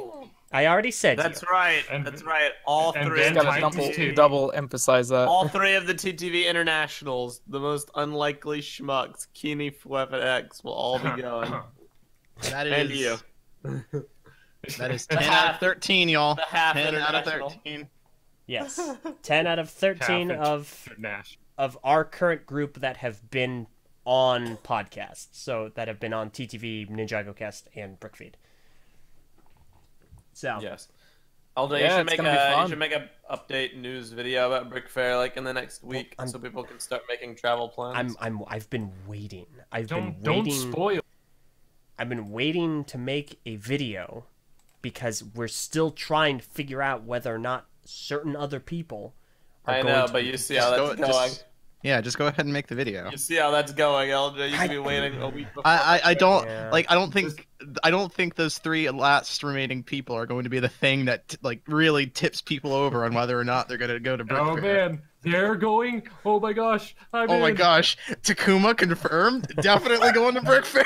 Speaker 4: I already said
Speaker 2: That's right.
Speaker 5: And-
Speaker 2: That's right. All
Speaker 5: and
Speaker 2: three.
Speaker 5: Ben
Speaker 2: Of
Speaker 1: Gotta
Speaker 2: the
Speaker 5: Titans
Speaker 2: TTV
Speaker 5: too.
Speaker 1: double emphasize that.
Speaker 2: All three of the TTV internationals, the most unlikely schmucks, Keeney, Fwef, and X, will all be going.
Speaker 3: That
Speaker 2: And
Speaker 3: is
Speaker 2: you.
Speaker 3: that is
Speaker 2: The
Speaker 3: 10 out
Speaker 2: half-
Speaker 3: of 13, y'all.
Speaker 2: the half
Speaker 3: 10 out of
Speaker 2: international.
Speaker 3: 13.
Speaker 4: Yes. 10 out of 13
Speaker 5: Half
Speaker 4: of
Speaker 5: Nash.
Speaker 4: our current group that have been on podcasts. So that have been on TTV, Ninjago Cast, and Brickfeed. So
Speaker 2: Yes. Although
Speaker 1: Yeah,
Speaker 2: you
Speaker 1: it's gonna be fun.
Speaker 2: should make a update news video about Brick Fair like in the next week,
Speaker 4: I'm-
Speaker 2: so people can start making travel plans.
Speaker 4: I've been waiting.
Speaker 5: Don't spoil.
Speaker 4: I've been waiting to make a video because we're still trying to figure out whether or not certain other people are
Speaker 2: I
Speaker 4: going
Speaker 2: know,
Speaker 4: to
Speaker 2: but
Speaker 4: be-
Speaker 2: you see how that's going.
Speaker 3: Just go ahead and make the video.
Speaker 2: You see how that's going, LJ. You could be waiting a week before.
Speaker 3: I don't
Speaker 4: Yeah.
Speaker 3: I don't think those three last remaining people are going to be the thing that really tips people over on whether or not they're going to go to Brick
Speaker 5: Oh
Speaker 3: Fair.
Speaker 5: man, they're going. Oh my gosh.
Speaker 3: Oh my gosh, Takuma confirmed. Definitely going to Brick Fair.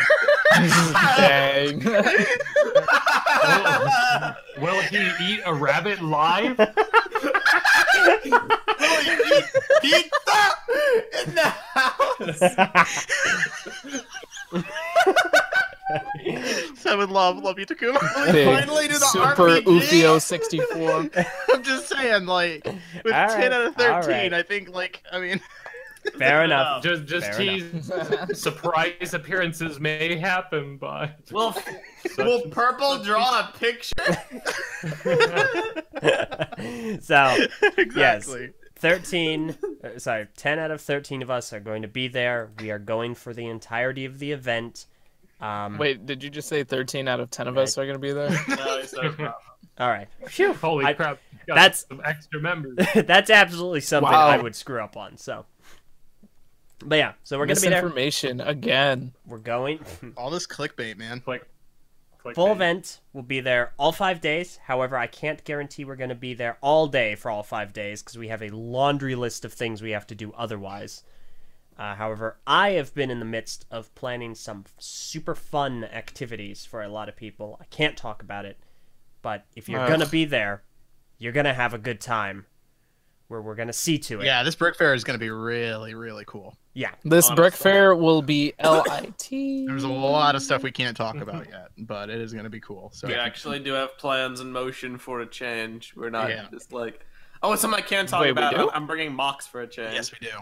Speaker 1: Dang.
Speaker 5: Will he eat a rabbit live?
Speaker 2: Pizza in the house.
Speaker 3: Seven love you, Takuma.
Speaker 1: Big,
Speaker 2: finally do the
Speaker 1: super
Speaker 2: RPG.
Speaker 1: Ufio 64.
Speaker 3: I'm just saying, with
Speaker 4: All
Speaker 3: 10 out of 13,
Speaker 4: right, all right.
Speaker 3: I think,
Speaker 4: Fair enough.
Speaker 5: Just
Speaker 4: Fair
Speaker 5: tease. Surprise appearances may happen, but
Speaker 2: Will Purple draw a picture?
Speaker 4: So,
Speaker 3: exactly.
Speaker 4: 10 out of 13 of us are going to be there. We are going for the entirety of the event.
Speaker 1: Wait, did you just say 13 out of 10 of us are going to be there?
Speaker 2: No, he said no.
Speaker 4: All right. Phew.
Speaker 5: holy
Speaker 4: I-
Speaker 5: crap! you got
Speaker 4: that's-
Speaker 5: some extra members.
Speaker 4: That's absolutely something
Speaker 1: Wow.
Speaker 4: I would screw up on. So, but yeah, so we're going to be there.
Speaker 1: Misinformation again.
Speaker 4: We're going.
Speaker 3: All this clickbait, man.
Speaker 5: Click.
Speaker 4: Full event will be there all 5 days. However, I can't guarantee we're going to be there all day for all 5 days because we have a laundry list of things we have to do otherwise. However, I have been in the midst of planning some super fun activities for a lot of people. I can't talk about it, but if you're going to be there, you're going to have a good time where we're going to see to it.
Speaker 3: Yeah, this Brick Fair is going to be really, really cool.
Speaker 4: Yeah.
Speaker 1: This
Speaker 2: Honestly.
Speaker 1: Brick Fair will be LIT.
Speaker 3: There's a lot of stuff we can't talk about yet, but it is going to be cool. So
Speaker 2: We actually do have plans in motion for a change. We're not
Speaker 3: Yeah.
Speaker 2: just like, oh, it's something I can't talk
Speaker 1: Wait, we
Speaker 2: about.
Speaker 1: do?
Speaker 2: I'm bringing mocks for a change.
Speaker 3: yes, we do.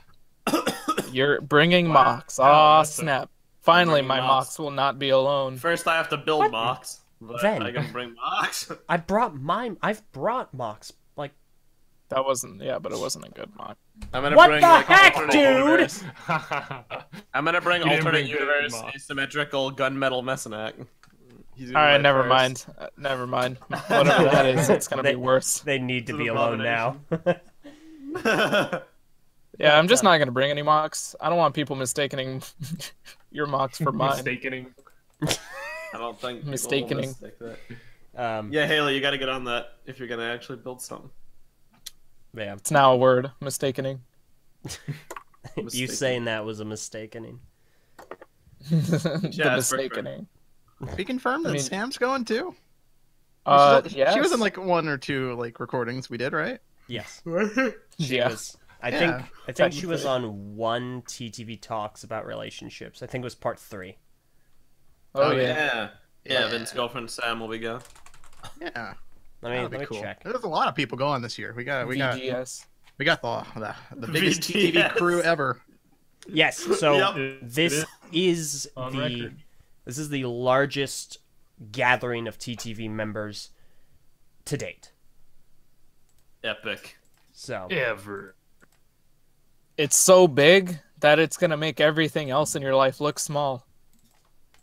Speaker 1: You're bringing
Speaker 5: Wow.
Speaker 1: mocks.
Speaker 5: Wow,
Speaker 1: Aw,
Speaker 5: that's a-
Speaker 1: snap. Finally,
Speaker 2: bringing
Speaker 1: my
Speaker 2: mocks.
Speaker 1: mocks will not be alone.
Speaker 2: First, I have to build mocks, but
Speaker 4: Then.
Speaker 2: I can bring mocks.
Speaker 4: I've brought mocks. Like,
Speaker 1: That wasn't, yeah, but it wasn't a good mock.
Speaker 2: I'm gonna
Speaker 4: What
Speaker 2: bring
Speaker 4: the
Speaker 2: like
Speaker 4: heck,
Speaker 2: alternate
Speaker 4: dude?
Speaker 2: universe. I'm gonna bring
Speaker 5: You didn't
Speaker 2: alternate
Speaker 5: bring good
Speaker 2: universe
Speaker 5: mocks.
Speaker 2: asymmetrical gunmetal Messinak. He's gonna
Speaker 1: All right,
Speaker 2: be
Speaker 1: never
Speaker 2: first.
Speaker 1: mind. Never mind. Whatever that is, it's going to be worse.
Speaker 4: they need to
Speaker 2: It's
Speaker 4: be
Speaker 2: an
Speaker 4: alone now.
Speaker 1: Yeah, I'm just not going to bring any mocks. I don't want people mistaking your mocks for mine.
Speaker 5: Mistakening.
Speaker 2: I don't think people will
Speaker 1: Mistakening.
Speaker 2: mistake that.
Speaker 4: Yeah.
Speaker 2: Yeah, Haley, you got to get on that if you're gonna actually build something.
Speaker 1: It's now a word, mistakening.
Speaker 4: You saying that was a mistakening.
Speaker 1: The
Speaker 2: Yeah, it's
Speaker 1: mistakening.
Speaker 3: We confirmed that
Speaker 1: mean-
Speaker 3: Sam's going too.
Speaker 1: Yes.
Speaker 3: She was in one or two recordings we did, right?
Speaker 4: Yes.
Speaker 1: Yeah.
Speaker 4: I
Speaker 3: Yeah,
Speaker 4: think she was
Speaker 1: technically.
Speaker 4: on one TTV Talks about relationships. I think it was part 3.
Speaker 1: Oh, yeah.
Speaker 2: Yeah.
Speaker 3: Yeah.
Speaker 2: Vince's girlfriend Sam will be going.
Speaker 3: Yeah,
Speaker 4: Let me
Speaker 3: that'd be cool.
Speaker 4: check.
Speaker 3: There's a lot of people going this year. We got
Speaker 1: VGS.
Speaker 3: the biggest
Speaker 2: VGS.
Speaker 3: TTV crew ever.
Speaker 4: Yes. So
Speaker 2: Yep.
Speaker 4: this is
Speaker 5: On
Speaker 4: the
Speaker 5: record.
Speaker 4: this is the largest gathering of TTV members to date.
Speaker 2: Epic.
Speaker 4: So
Speaker 5: Ever.
Speaker 1: It's so big that it's going to make everything else in your life look small.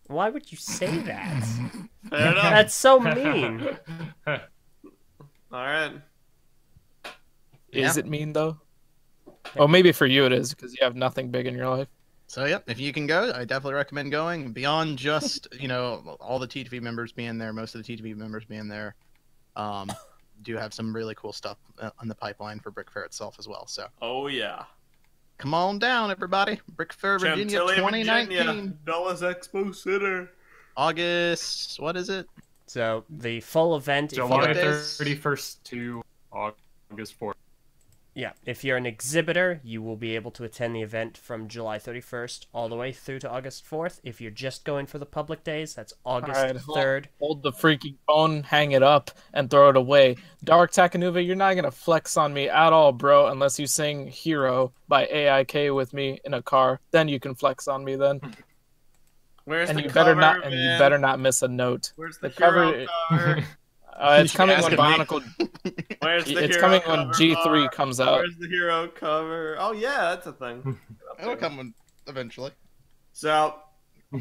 Speaker 4: why would you say that?
Speaker 2: Fair enough.
Speaker 4: That's so mean.
Speaker 2: All right.
Speaker 1: Is
Speaker 3: Yeah.
Speaker 1: it mean, though? Well, maybe for you it is, because you have nothing big in your life.
Speaker 3: So yep, if you can go, I definitely recommend going. Beyond just all the TTV members being there, most of the TTV members being there, do have some really cool stuff on the pipeline for Brick Fair itself as well. So
Speaker 2: Oh yeah.
Speaker 3: Come on down, everybody. Brick Fair, Virginia,
Speaker 2: Chantilly,
Speaker 3: 2019.
Speaker 2: Virginia. Dulles Expo Center.
Speaker 3: August. What is it?
Speaker 4: So the full event, if
Speaker 5: July
Speaker 4: you're,
Speaker 3: days?
Speaker 5: 31st to August 4th.
Speaker 4: yeah, if you're an exhibitor, you will be able to attend the event from July 31st all the way through to August 4th. If you're just going for the public days, that's August
Speaker 1: Alright,
Speaker 4: 3rd.
Speaker 1: Hold the freaking phone, hang it up, and throw it away. Dark Takanuva, you're not gonna flex on me at all, bro, unless you sing "Hero" by AIK with me in a car. Then you can flex on me. Then,
Speaker 2: Where's
Speaker 1: and
Speaker 2: the
Speaker 1: you
Speaker 2: cover,
Speaker 1: better not,
Speaker 2: man?
Speaker 1: and you better not miss a note.
Speaker 2: Where's the,
Speaker 1: cover-
Speaker 2: hero cover?
Speaker 1: It's
Speaker 3: You
Speaker 1: coming when
Speaker 3: asking me?
Speaker 1: Bionicle.
Speaker 2: Where's the
Speaker 1: It's
Speaker 2: hero
Speaker 1: coming
Speaker 2: cover
Speaker 1: when G3
Speaker 2: bar?
Speaker 1: comes out.
Speaker 2: Where's the hero cover? Oh yeah, that's a thing.
Speaker 3: It'll come eventually.
Speaker 2: So,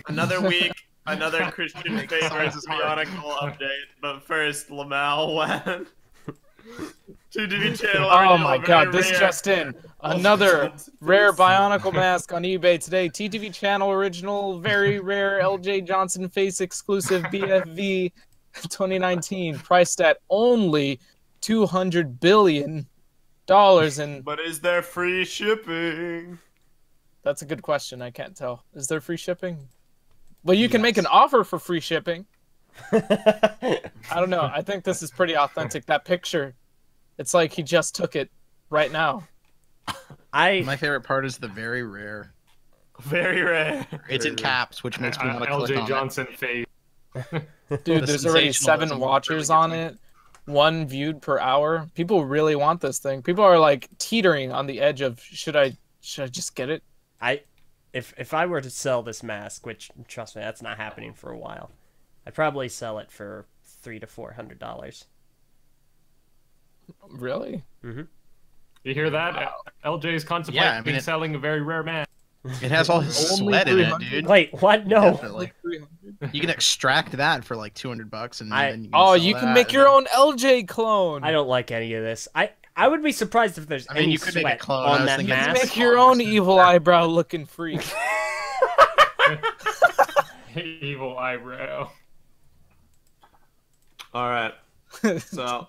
Speaker 2: another week, another Christian
Speaker 3: Make
Speaker 2: favorites
Speaker 3: sizes hard.
Speaker 2: Bionicle update. But first, Lamau went. TTV channel.
Speaker 1: Oh
Speaker 2: original,
Speaker 1: my
Speaker 2: very
Speaker 1: god, this
Speaker 2: rare.
Speaker 1: just in. Another rare Bionicle mask on eBay today. TTV channel original, very rare Eljay Johnson face exclusive BFV 2019, priced at only $200 billion. And
Speaker 2: But is there free shipping?
Speaker 1: that's a good question. I can't tell. Is there free shipping? Well, you can make an offer for free shipping. I don't know. I think this is pretty authentic. That picture, it's like he just took it right now.
Speaker 3: My favorite part is the very rare.
Speaker 2: Very rare.
Speaker 3: It's in caps, which makes me want to click
Speaker 5: LJ
Speaker 3: on
Speaker 5: Johnson face.
Speaker 1: Dude, there's already 7
Speaker 3: sensationalism
Speaker 1: watchers
Speaker 3: really
Speaker 1: on
Speaker 3: gets
Speaker 1: it. 1 viewed per hour. People really want this thing. People are like teetering on the edge of should I just get it?
Speaker 4: If I were to sell this mask, which trust me, that's not happening for a while, I'd probably sell it for $300 to $400.
Speaker 1: Really?
Speaker 4: Mm-hmm.
Speaker 5: You hear that? LJ's contemplating
Speaker 3: Yeah, I mean,
Speaker 5: selling a very rare man.
Speaker 3: It has all his
Speaker 1: Only
Speaker 3: sweat in it,
Speaker 1: 300?
Speaker 3: dude.
Speaker 4: Wait, what? No.
Speaker 3: Definitely. You can extract that for like $200, and then you can
Speaker 1: Oh,
Speaker 3: sell
Speaker 1: you can
Speaker 3: that,
Speaker 1: make
Speaker 3: and
Speaker 1: your
Speaker 3: then-
Speaker 1: own LJ clone.
Speaker 4: I don't like any of this. I would be surprised if there's
Speaker 3: I mean,
Speaker 4: any
Speaker 3: you could make a
Speaker 4: sweat
Speaker 3: clone. I
Speaker 4: on
Speaker 3: was
Speaker 4: that
Speaker 3: thinking-
Speaker 4: mask.
Speaker 1: Make your own evil eyebrow looking freak.
Speaker 5: Evil eyebrow.
Speaker 2: All right. So,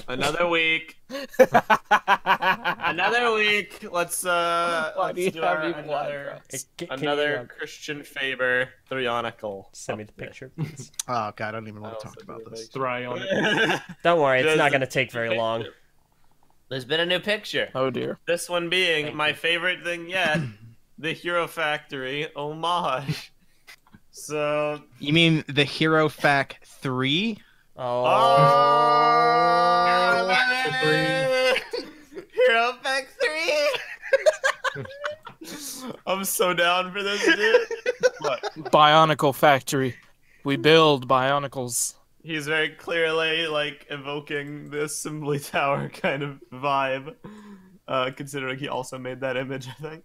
Speaker 2: another week. Another week. Let's
Speaker 1: do you
Speaker 2: do
Speaker 1: have
Speaker 2: our,
Speaker 1: evil
Speaker 2: another
Speaker 1: eyebrows?
Speaker 2: another Christian favor Thrionicle.
Speaker 4: Send me the picture, please.
Speaker 3: Oh god, I don't even want
Speaker 2: I'll
Speaker 3: to talk
Speaker 2: send you
Speaker 3: about
Speaker 2: the
Speaker 3: this.
Speaker 5: Try on it.
Speaker 4: Don't worry, it's
Speaker 2: Just
Speaker 4: not going to take very long.
Speaker 2: There's been a new picture.
Speaker 1: Oh dear.
Speaker 2: This one being
Speaker 4: Thank
Speaker 2: my
Speaker 4: you.
Speaker 2: favorite thing yet, the Hero Factory homage. So,
Speaker 3: You mean the Hero Fac 3?
Speaker 4: Oh.
Speaker 2: Hero Factory. I'm so down for this, dude. Look,
Speaker 1: Bionicle Factory. We build Bionicles.
Speaker 2: he's very clearly like evoking the assembly tower kind of vibe. Considering he also made that image, I think.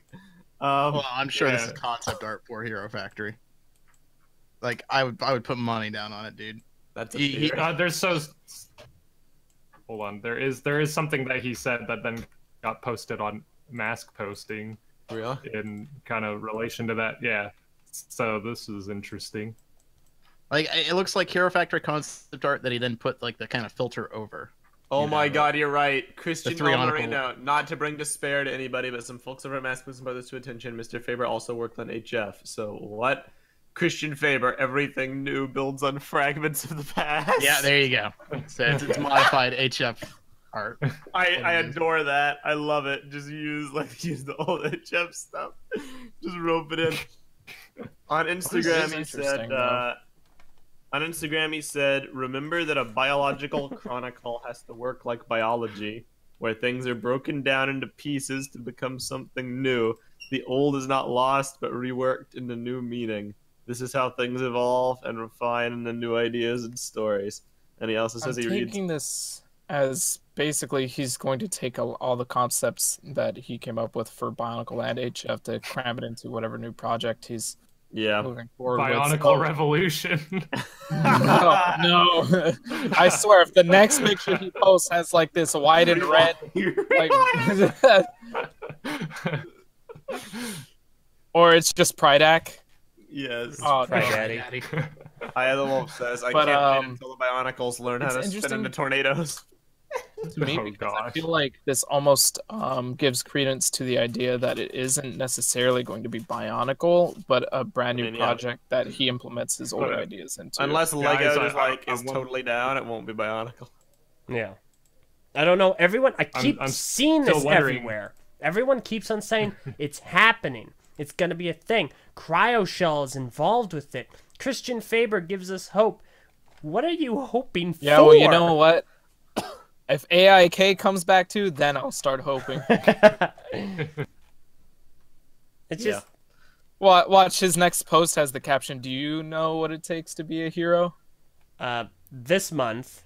Speaker 3: Well, I'm sure this
Speaker 2: yeah.
Speaker 3: is concept art for Hero Factory. Like, I would put money down on it, dude.
Speaker 2: That's a
Speaker 3: He-
Speaker 2: theory.
Speaker 5: There's so. Hold on. There is something that he said that then got posted on mask posting
Speaker 2: Really?
Speaker 5: in kind of relation to that. Yeah. So this is interesting.
Speaker 3: Like, it looks like Hero Factory concept art that he then put like the kind of filter over.
Speaker 2: Oh
Speaker 3: You
Speaker 2: my
Speaker 3: know,
Speaker 2: god, you're right. Christian
Speaker 3: Thrionicle.
Speaker 2: Marino. Not to bring despair to anybody, but some folks over at Mask Books and Brothers to attention. Mr. Faber also worked on HF. So what? Christian Faber, everything new builds on fragments of the past.
Speaker 3: Yeah, there you go. So it's modified HF art.
Speaker 2: I adore that. I love it. Just use the old HF stuff. Just rope it in. On Instagram, he
Speaker 1: interesting,
Speaker 2: said.
Speaker 1: though.
Speaker 2: On Instagram, he said, "Remember that a biological chronicle has to work like biology, where things are broken down into pieces to become something new. The old is not lost, but reworked into new meaning. This is how things evolve and refine into new ideas and stories." And he also
Speaker 1: I'm
Speaker 2: says he reads.
Speaker 1: taking this as basically he's going to take all the concepts that he came up with for Bionicle and HF to cram it into whatever new project he's
Speaker 2: Yeah.
Speaker 1: moving forward with.
Speaker 5: Bionicle Revolution.
Speaker 1: No. I swear, if the next picture he posts has like this white and red, like, or it's just Pridak.
Speaker 2: Yes.
Speaker 1: Oh,
Speaker 4: Right,
Speaker 1: no.
Speaker 4: Daddy.
Speaker 2: Aya the Wolf says, "I
Speaker 1: But,
Speaker 2: can't wait until the Bionicles learn how
Speaker 1: it's
Speaker 2: to spin
Speaker 1: interesting.
Speaker 2: into tornadoes."
Speaker 1: to me
Speaker 5: Oh,
Speaker 1: because I
Speaker 5: gosh.
Speaker 1: feel like this almost gives credence to the idea that it isn't necessarily going to be Bionicle, but a brand new
Speaker 2: I mean, yeah.
Speaker 1: project that he implements his older
Speaker 5: But,
Speaker 1: ideas into.
Speaker 2: Unless Lego
Speaker 5: Guys,
Speaker 2: just
Speaker 5: I
Speaker 2: is
Speaker 5: want-
Speaker 2: totally down, it won't be Bionicle.
Speaker 4: Yeah. I don't know. Everyone, I keep
Speaker 5: I'm
Speaker 4: seeing
Speaker 5: still
Speaker 4: this
Speaker 5: wondering-
Speaker 4: everywhere. Everyone keeps on saying it's happening. It's going to be a thing. CryoShell is involved with it. Christian Faber gives us hope. What are you hoping for?
Speaker 1: Yeah, well, you know what? If AIK comes back too, then I'll start hoping.
Speaker 4: It's just
Speaker 1: Watch his next post has the caption, "Do you know what it takes to be a hero?"
Speaker 4: this month,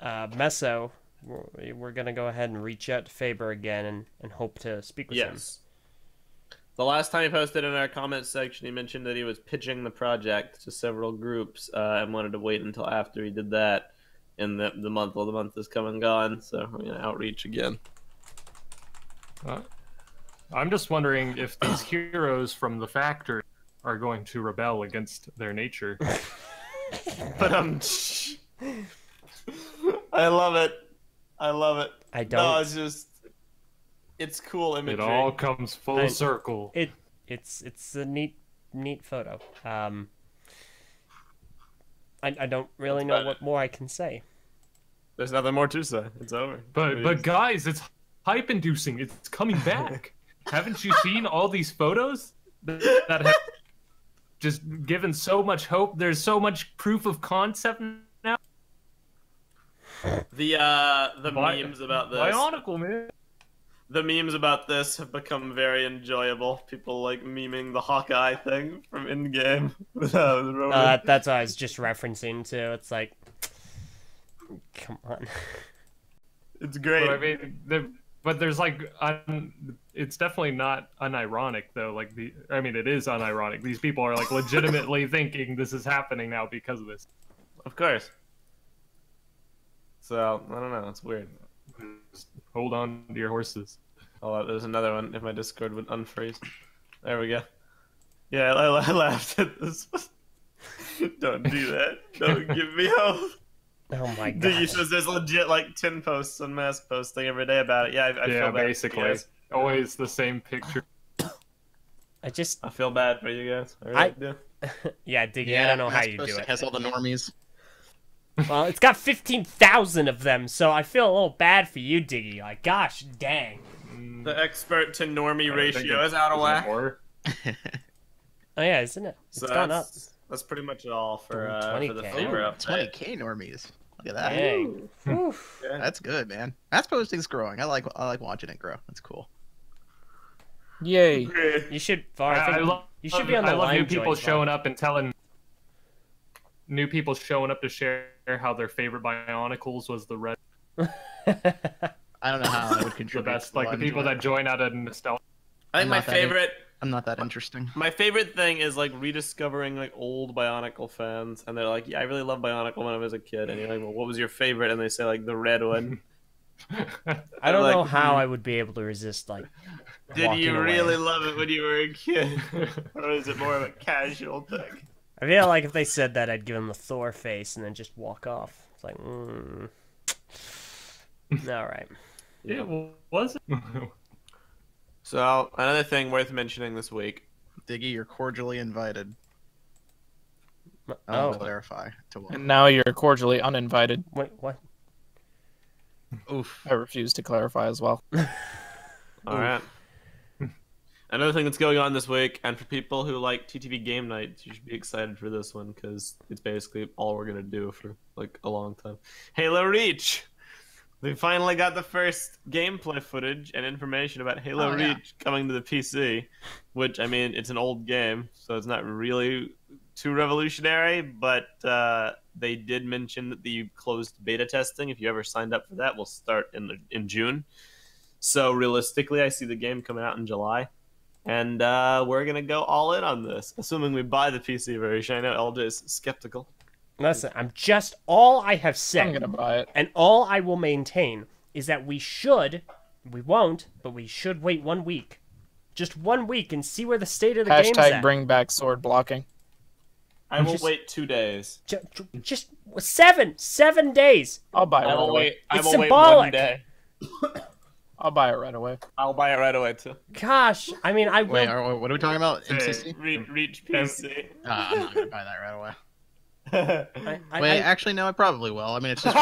Speaker 4: Meso, we're going to go ahead and reach out to Faber again and hope to speak with him.
Speaker 2: Yes. The last time he posted in our comments section, he mentioned that he was pitching the project to several groups and wanted to wait until after he did that. In the month, well, the month is come and gone, so we're going to outreach again.
Speaker 5: I'm just wondering if these heroes from the factory are going to rebel against their nature.
Speaker 2: But I love it. I love it.
Speaker 4: I
Speaker 2: No,
Speaker 4: don't.
Speaker 2: it's just, it's cool imagery.
Speaker 5: It all comes full circle.
Speaker 4: It's a neat photo. I don't really know what more I can say.
Speaker 2: There's nothing more to say. It's over.
Speaker 5: But guys, it's hype inducing. It's coming back. Haven't you seen all these photos that have just given so much hope? There's so much proof of concept now.
Speaker 2: The memes about this.
Speaker 5: Bionicle, man.
Speaker 2: The memes about this have become very enjoyable. People like memeing the Hawkeye thing from Endgame. With Roman.
Speaker 4: That's what I was just referencing to. It's like, come on.
Speaker 2: It's great.
Speaker 5: But I mean, there's like, it's definitely not unironic though. Like it is unironic. These people are like legitimately thinking this is happening now because of this.
Speaker 2: Of course. So I don't know. It's weird.
Speaker 5: Just hold on to your horses.
Speaker 2: Oh, there's another one. If my Discord would unfreeze. There we go. Yeah, I laughed at this. Don't do that. Don't give me hope.
Speaker 4: Oh my god.
Speaker 2: Diggy says there's legit like 10 posts on mask posting every day about it. Yeah, I feel bad.
Speaker 5: Basically,
Speaker 2: For you guys.
Speaker 5: always the same picture.
Speaker 2: I feel bad for you guys.
Speaker 4: Yeah, Diggy, I don't know how you do
Speaker 3: It
Speaker 4: it.
Speaker 3: has all the normies.
Speaker 4: Well, it's got 15,000 of them, so I feel a little bad for you, Diggy. Like, gosh, dang.
Speaker 2: The expert to normie
Speaker 5: I think
Speaker 2: ratio is out of whack.
Speaker 5: more.
Speaker 4: Oh yeah, isn't it? It's
Speaker 2: So
Speaker 4: gone up.
Speaker 2: that's pretty much all for the
Speaker 4: 20K.
Speaker 2: Faber update.
Speaker 3: 20K normies. Look at that.
Speaker 4: Dang. Whew.
Speaker 2: Yeah.
Speaker 3: That's good, man. That's posting's growing. I like watching it grow. That's cool.
Speaker 1: Yay!
Speaker 4: You should, Var, I think you should be on the
Speaker 5: I love
Speaker 4: line
Speaker 5: new people
Speaker 4: joint,
Speaker 5: showing up and telling new people showing up to share how their favorite Bionicles was the red.
Speaker 3: I don't know how I would
Speaker 5: The
Speaker 3: contribute.
Speaker 5: best,
Speaker 3: to the
Speaker 5: like the people
Speaker 3: line
Speaker 5: that join out of nostalgia.
Speaker 2: I think
Speaker 3: I'm
Speaker 2: my
Speaker 3: not that
Speaker 2: favorite.
Speaker 3: I'm not that interesting.
Speaker 2: My favorite thing is like rediscovering like old Bionicle fans, and they're like, "Yeah, I really loved Bionicle when I was a kid." And you're like, "Well, what was your favorite?" And they say like the red one.
Speaker 4: I don't
Speaker 2: like,
Speaker 4: know how I would be able to resist, like,
Speaker 2: Did
Speaker 4: walking
Speaker 2: you
Speaker 4: away.
Speaker 2: really love it when you were a kid, or is it more of a casual thing?
Speaker 4: I feel like if they said that, I'd give them the Thor face and then just walk off. It's like, all right.
Speaker 5: Yeah, well, was it?
Speaker 2: So another thing worth mentioning this week.
Speaker 3: Diggy, you're cordially invited. I
Speaker 4: Oh,
Speaker 3: want to clarify to what.
Speaker 1: And now you're cordially uninvited.
Speaker 4: wait, what?
Speaker 3: Oof.
Speaker 1: I refuse to clarify as well.
Speaker 2: All right. Another thing that's going on this week, and for people who like TTV game nights, you should be excited for this one because it's basically all we're gonna do for like a long time. Halo Reach. We finally got the first gameplay footage and information about Halo Reach coming to the PC, which I mean it's an old game, so it's not really too revolutionary. But they did mention that the closed beta testing, if you ever signed up for that, will start in June. So realistically, I see the game coming out in July. And we're going to go all in on this, assuming we buy the PC version. I know Eljay is skeptical.
Speaker 4: Listen, all I have
Speaker 1: I'm
Speaker 4: said,
Speaker 1: gonna buy it.
Speaker 4: and all I will maintain, is that we won't, but we should wait 1 week. Just 1 week and see where the state of the game's
Speaker 1: Hashtag
Speaker 4: at.
Speaker 1: bring back sword blocking.
Speaker 2: I will wait 2 days.
Speaker 4: Just 7 days.
Speaker 1: I'll buy it
Speaker 2: I
Speaker 1: right
Speaker 2: will
Speaker 1: away.
Speaker 2: wait. I
Speaker 4: It's
Speaker 2: will wait
Speaker 4: symbolic.
Speaker 2: 1 day.
Speaker 1: I'll buy it right away.
Speaker 2: I'll buy it right away too.
Speaker 4: Gosh, I mean, I will.
Speaker 3: Wait, what are we talking about? MCC?
Speaker 2: Reach PC.
Speaker 3: I'm not gonna buy that right away.
Speaker 4: I-
Speaker 3: Wait, actually, no, I probably will. I mean, it's just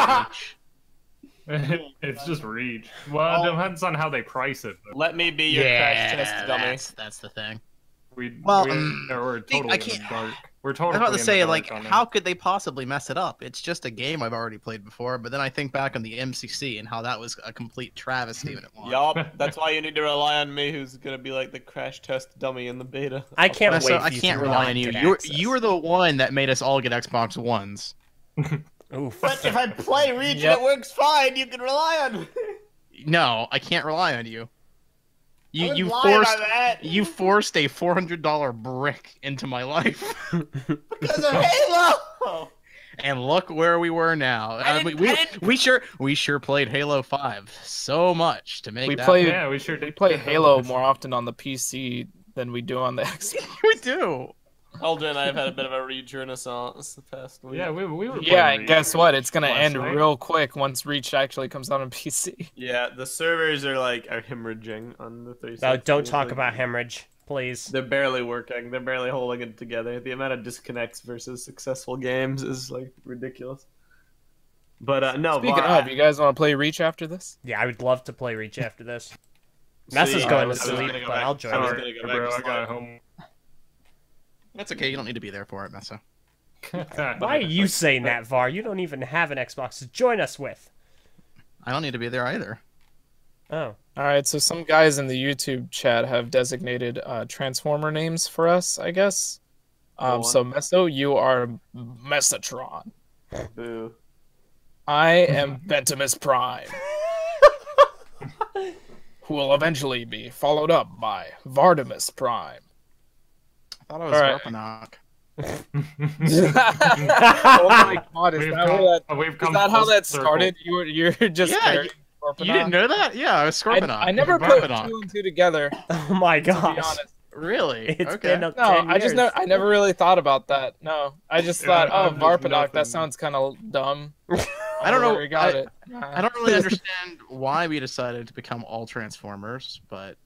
Speaker 3: reach.
Speaker 5: It's just reach. Well, it depends on how they price it.
Speaker 2: Let me be your crash test dummy.
Speaker 3: That's the thing.
Speaker 5: We're totally
Speaker 3: I
Speaker 5: in the
Speaker 3: can't-
Speaker 5: dark. We're
Speaker 3: I
Speaker 5: totally
Speaker 3: was about to
Speaker 5: in the
Speaker 3: say,
Speaker 5: dark
Speaker 3: like,
Speaker 5: on that.
Speaker 3: how could they possibly mess it up? It's just a game I've already played before, but then I think back on the MCC and how that was a complete travesty when it launched.
Speaker 2: Yup, that's why you need to rely on me, who's gonna be like the crash test dummy in the beta.
Speaker 4: I can't wait.
Speaker 3: So
Speaker 4: For
Speaker 3: I
Speaker 4: you
Speaker 3: can't
Speaker 4: to
Speaker 3: rely
Speaker 4: not
Speaker 3: on you.
Speaker 4: get
Speaker 3: You were the one that made us all get Xbox Ones.
Speaker 4: access. Oof.
Speaker 2: But if I play Reach
Speaker 1: Yep.
Speaker 2: and it works fine, you can rely on me.
Speaker 3: No, I can't rely on you.
Speaker 2: I would
Speaker 3: You
Speaker 2: lie
Speaker 3: forced
Speaker 2: about that
Speaker 3: you forced a $400 brick into my life,
Speaker 2: because of Halo.
Speaker 3: and look where we were now. We sure played Halo 5 so much to make
Speaker 1: We
Speaker 3: that.
Speaker 1: played-
Speaker 5: Yeah, we sure did.
Speaker 1: We play Halo more often on the PC than we do on the Xbox.
Speaker 3: We do.
Speaker 2: Eldrin and I have had a bit of a Reach renaissance the past week.
Speaker 5: Yeah, we were.
Speaker 1: Yeah,
Speaker 5: playing
Speaker 1: and guess
Speaker 5: Reach
Speaker 1: what? It's gonna
Speaker 5: last
Speaker 1: end
Speaker 5: night.
Speaker 1: real quick once Reach actually comes out on PC.
Speaker 2: Yeah, the servers are hemorrhaging on the 360.
Speaker 4: No, don't talk about hemorrhage, please.
Speaker 2: They're barely working. They're barely holding it together. The amount of disconnects versus successful games is like ridiculous. But no.
Speaker 1: Speaking
Speaker 2: Var,
Speaker 1: of, you guys want to play Reach after this?
Speaker 4: Yeah, I would love to play Reach after this.
Speaker 2: See,
Speaker 4: Messa's
Speaker 2: I
Speaker 4: going to
Speaker 2: was
Speaker 4: sleep,
Speaker 2: gonna go
Speaker 4: but
Speaker 2: back-
Speaker 4: I'll join
Speaker 2: I was
Speaker 4: her.
Speaker 2: gonna go
Speaker 5: Hey,
Speaker 2: back
Speaker 5: bro,
Speaker 2: to
Speaker 5: I got home.
Speaker 3: That's okay. You don't need to be there for it, Messa.
Speaker 4: Why are you saying that, Var? You don't even have an Xbox to join us with.
Speaker 3: I don't need to be there either.
Speaker 4: Oh.
Speaker 1: All right, so some guys in the YouTube chat have designated Transformer names for us, I guess. So Meso, you are Mesatron.
Speaker 2: Boo.
Speaker 1: I am Ventimus Prime, who will eventually be followed up by Vardamus Prime.
Speaker 3: I thought I was
Speaker 1: All right.
Speaker 3: Varpanock.
Speaker 1: Oh my god, is
Speaker 5: We've
Speaker 1: that how
Speaker 5: full
Speaker 1: that
Speaker 5: circle.
Speaker 1: started? You're just
Speaker 3: Yeah,
Speaker 1: carrying
Speaker 3: You
Speaker 1: Varpanock?
Speaker 3: didn't know that? Yeah, I was Scorpionock.
Speaker 1: I never put
Speaker 3: Varpanock.
Speaker 1: 2 and 2 together,
Speaker 4: Oh my
Speaker 1: to be
Speaker 4: gosh.
Speaker 1: honest.
Speaker 3: Really?
Speaker 4: It's
Speaker 3: okay.
Speaker 4: been 10
Speaker 1: No, I just
Speaker 4: years.
Speaker 1: I never really thought about that. No, I just thought,
Speaker 5: Yeah,
Speaker 1: oh,
Speaker 5: I'm just
Speaker 1: Varpanock.
Speaker 5: nothing.
Speaker 1: That sounds kind of dumb.
Speaker 3: I don't know.
Speaker 1: We got it.
Speaker 3: I don't really understand why we decided to become all Transformers, but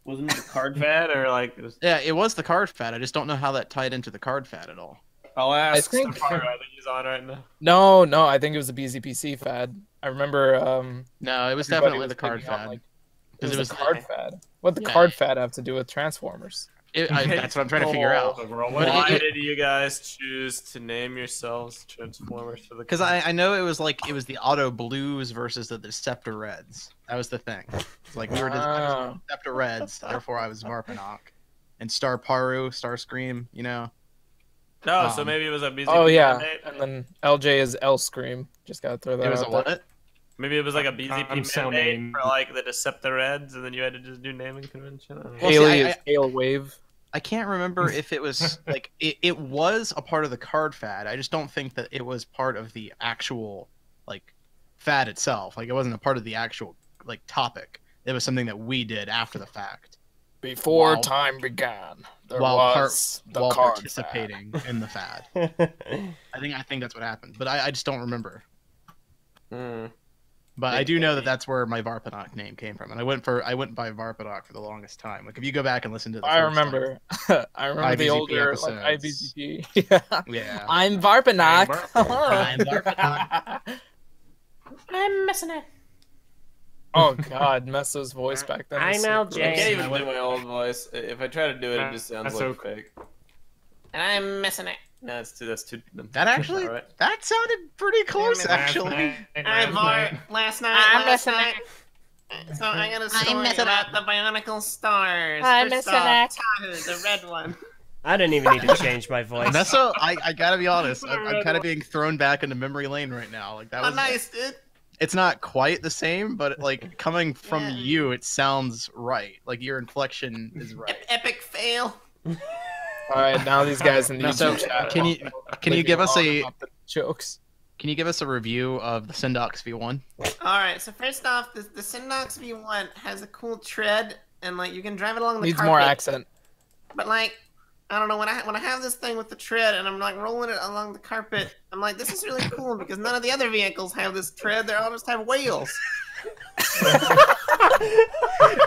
Speaker 2: Wasn't it the card fad or like? It was...
Speaker 3: yeah, it was the card fad. I just don't know how that tied into the card fad at all.
Speaker 2: I'll ask
Speaker 1: think-
Speaker 2: Stefano. I think he's on right now.
Speaker 1: No, I think it was the BZPC fad. I remember.
Speaker 3: No, it was
Speaker 1: everybody
Speaker 3: definitely
Speaker 1: was
Speaker 3: the card
Speaker 1: picking up,
Speaker 3: fad.
Speaker 1: like, it
Speaker 3: 'Cause
Speaker 1: was the card fad. What the
Speaker 3: Yeah.
Speaker 1: card fad have to do with Transformers?
Speaker 3: That's what I'm trying to figure out.
Speaker 5: Overall,
Speaker 3: But
Speaker 2: Why
Speaker 3: it-
Speaker 2: did you guys choose to name yourselves Transformers for the?
Speaker 3: Because I know it was the Auto Blues versus the Deceptor Reds. That was the thing. It's like we were
Speaker 1: Ah.
Speaker 3: Deceptor Reds, therefore I was Varpanock. And Star Paru, Starscream, you know.
Speaker 2: No, so maybe it was a BZP
Speaker 1: Oh yeah,
Speaker 2: mandate?
Speaker 1: and then LJ is L Scream. Just gotta throw that
Speaker 3: It was a
Speaker 1: out there.
Speaker 3: what?
Speaker 2: Maybe it was like a BZP
Speaker 5: I'm so
Speaker 2: mandate
Speaker 5: named.
Speaker 2: for like the Deceptoreds, and then you had to just do naming convention. I don't know.
Speaker 3: Well, see,
Speaker 1: Haley
Speaker 3: I-
Speaker 1: is Hail Wave.
Speaker 3: I can't remember if it was like it was a part of the card fad. I just don't think that it was part of the actual like fad itself. Like it wasn't a part of the actual like topic. It was something that we did after the fact
Speaker 1: Before
Speaker 3: Wow.
Speaker 1: time began, there
Speaker 3: while
Speaker 1: was the
Speaker 3: while
Speaker 1: card
Speaker 3: participating in the fad.
Speaker 4: Oh
Speaker 3: I think that's what happened, but I just don't remember.
Speaker 2: Hmm.
Speaker 3: But I do know that that's where my Varpanock name came from, and I went by Varpanock for the longest time. Like if you go back and listen to the
Speaker 1: I
Speaker 3: first
Speaker 1: remember. I remember the
Speaker 3: IVZP
Speaker 1: older like
Speaker 3: episodes.
Speaker 1: IVZP. Yeah.
Speaker 3: time. Yeah.
Speaker 1: I'm Varpanock.
Speaker 3: I'm Varpanock.
Speaker 2: I'm missing it.
Speaker 1: Oh god, Messo's voice back then. was
Speaker 4: I'm
Speaker 1: so
Speaker 4: LJ.
Speaker 2: I
Speaker 1: gross.
Speaker 2: can't even do my old voice. If I try to do it, it just sounds
Speaker 5: That's
Speaker 2: like
Speaker 5: okay.
Speaker 2: fake. And I'm missing it. No, that's too.
Speaker 3: That actually,
Speaker 2: Alright.
Speaker 3: that sounded pretty close,
Speaker 5: Last
Speaker 3: actually.
Speaker 5: night,
Speaker 2: I'm
Speaker 5: last night.
Speaker 2: last night. So I got a story about the Bionicle Stars.
Speaker 6: I'm
Speaker 2: First
Speaker 6: missing
Speaker 2: off,
Speaker 6: it.
Speaker 2: Tahu, the red one.
Speaker 4: I didn't even need to change my voice.
Speaker 3: Nessa, I gotta be honest, I'm kind of being thrown back into memory lane right now. Like that
Speaker 2: Oh,
Speaker 3: was,
Speaker 2: nice, dude.
Speaker 3: it's not quite the same, but like coming from
Speaker 2: Yeah.
Speaker 3: you, it sounds right. Like your inflection is right.
Speaker 2: Epic fail.
Speaker 1: All right, now these guys in the
Speaker 3: So,
Speaker 1: YouTube chat.
Speaker 3: can you give us a
Speaker 1: jokes?
Speaker 3: Can you give us a review of the Syndox V1?
Speaker 2: Alright, so first off, the Syndox V1 has a cool tread, and like you can drive it along the
Speaker 1: Needs
Speaker 2: carpet.
Speaker 1: more accent.
Speaker 2: But like, I don't know, when I have this thing with the tread and I'm like rolling it along the carpet, I'm like, this is really cool because none of the other vehicles have this tread. They all just have wheels.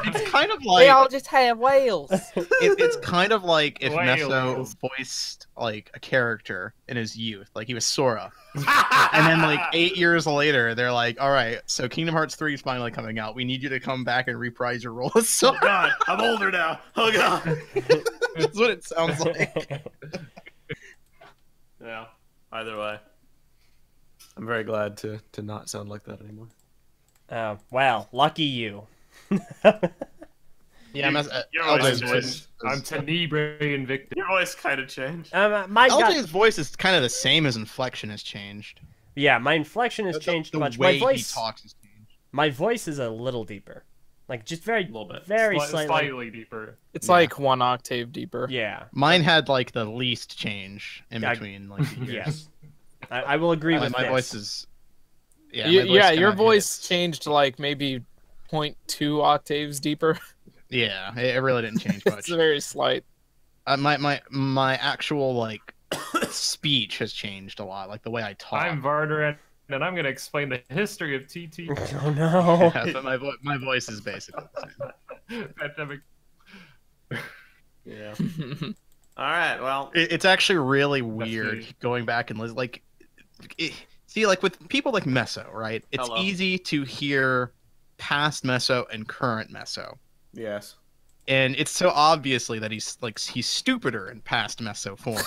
Speaker 3: It's kind of like
Speaker 1: They all just have whales.
Speaker 3: it's kind of like if Meso
Speaker 5: Whales.
Speaker 3: voiced like a character in his youth, like he was Sora, and then like 8 years later, they're like, "All right, so Kingdom Hearts 3 is finally coming out. We need you to come back and reprise your role as
Speaker 2: Oh
Speaker 3: Sora."
Speaker 2: god, I'm older now. Oh god.
Speaker 3: That's what it sounds like.
Speaker 2: Yeah. Either way, I'm very glad to not sound like that anymore.
Speaker 4: Oh, well, lucky you.
Speaker 3: Yeah,
Speaker 2: Your
Speaker 3: LJ's
Speaker 2: voice
Speaker 3: voice.
Speaker 5: I'm Tenebrae Invictus.
Speaker 2: Your voice kind of changed.
Speaker 4: Mine got,
Speaker 3: LJ's voice is kind of the same. His inflection has changed.
Speaker 4: yeah, my inflection has changed
Speaker 3: the
Speaker 4: much.
Speaker 3: way
Speaker 4: My voice,
Speaker 3: he talks has changed.
Speaker 4: my voice is a little deeper, like just very,
Speaker 2: little bit.
Speaker 4: very slightly.
Speaker 5: Slightly deeper.
Speaker 1: It's like 1 octave deeper.
Speaker 4: Yeah,
Speaker 3: Mine had like the least change in
Speaker 4: I-
Speaker 3: between like the years.
Speaker 4: yes, I will agree with
Speaker 3: my
Speaker 4: this.
Speaker 3: voice is. Yeah, my
Speaker 1: Yeah,
Speaker 3: voice
Speaker 1: your
Speaker 3: kinda
Speaker 1: voice
Speaker 3: hits.
Speaker 1: changed to like maybe 0.2 octaves deeper.
Speaker 3: Yeah, it really didn't change much.
Speaker 1: It's very slight.
Speaker 3: My actual like speech has changed a lot, like the way I talk.
Speaker 5: I'm Varder, and I'm going to explain the history of TT.
Speaker 4: Oh no!
Speaker 3: Yeah, but my voice is basically the same.
Speaker 5: Pandemic.
Speaker 2: Yeah. All right. Well,
Speaker 3: It's actually really weird
Speaker 5: me.
Speaker 3: going back and listen. Like, see, like with people like Meso, right? It's
Speaker 2: Hello.
Speaker 3: easy to hear past Meso and current Meso,
Speaker 2: yes.
Speaker 3: and it's so obviously that he's stupider in past Meso form,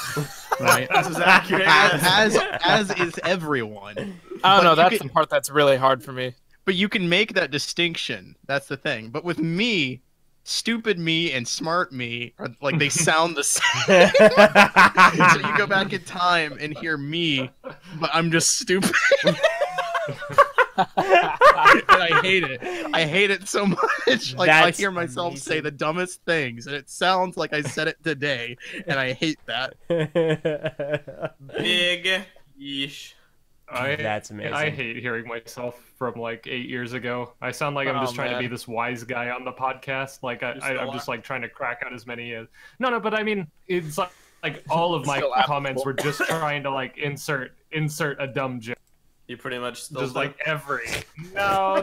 Speaker 3: right?
Speaker 2: This is accurate.
Speaker 3: as is everyone.
Speaker 1: I don't
Speaker 3: But
Speaker 1: know.
Speaker 3: you
Speaker 1: That's
Speaker 3: can-
Speaker 1: the part that's really hard for me.
Speaker 3: But you can make that distinction. That's the thing. But with me, stupid me and smart me are like they sound the same. So you go back in time and hear me, but I'm just stupid. And I hate it. I hate it so much. Like I
Speaker 4: That's
Speaker 3: hear myself say
Speaker 4: amazing.
Speaker 3: the dumbest things, and it sounds like I said it today, and I hate that.
Speaker 2: Big yeesh.
Speaker 4: That's amazing.
Speaker 5: I hate hearing myself from like 8 years ago. I sound like I'm
Speaker 1: Oh,
Speaker 5: just trying to be
Speaker 1: man.
Speaker 5: this wise guy on the podcast. Like
Speaker 2: You still
Speaker 5: I'm just
Speaker 2: are.
Speaker 5: like trying to crack out as many as. No, but I mean, it's like all of my
Speaker 1: Still
Speaker 5: comments
Speaker 1: applicable.
Speaker 5: were just trying to like insert a dumb joke.
Speaker 2: You pretty much still
Speaker 5: Just
Speaker 2: do.
Speaker 5: like every. No.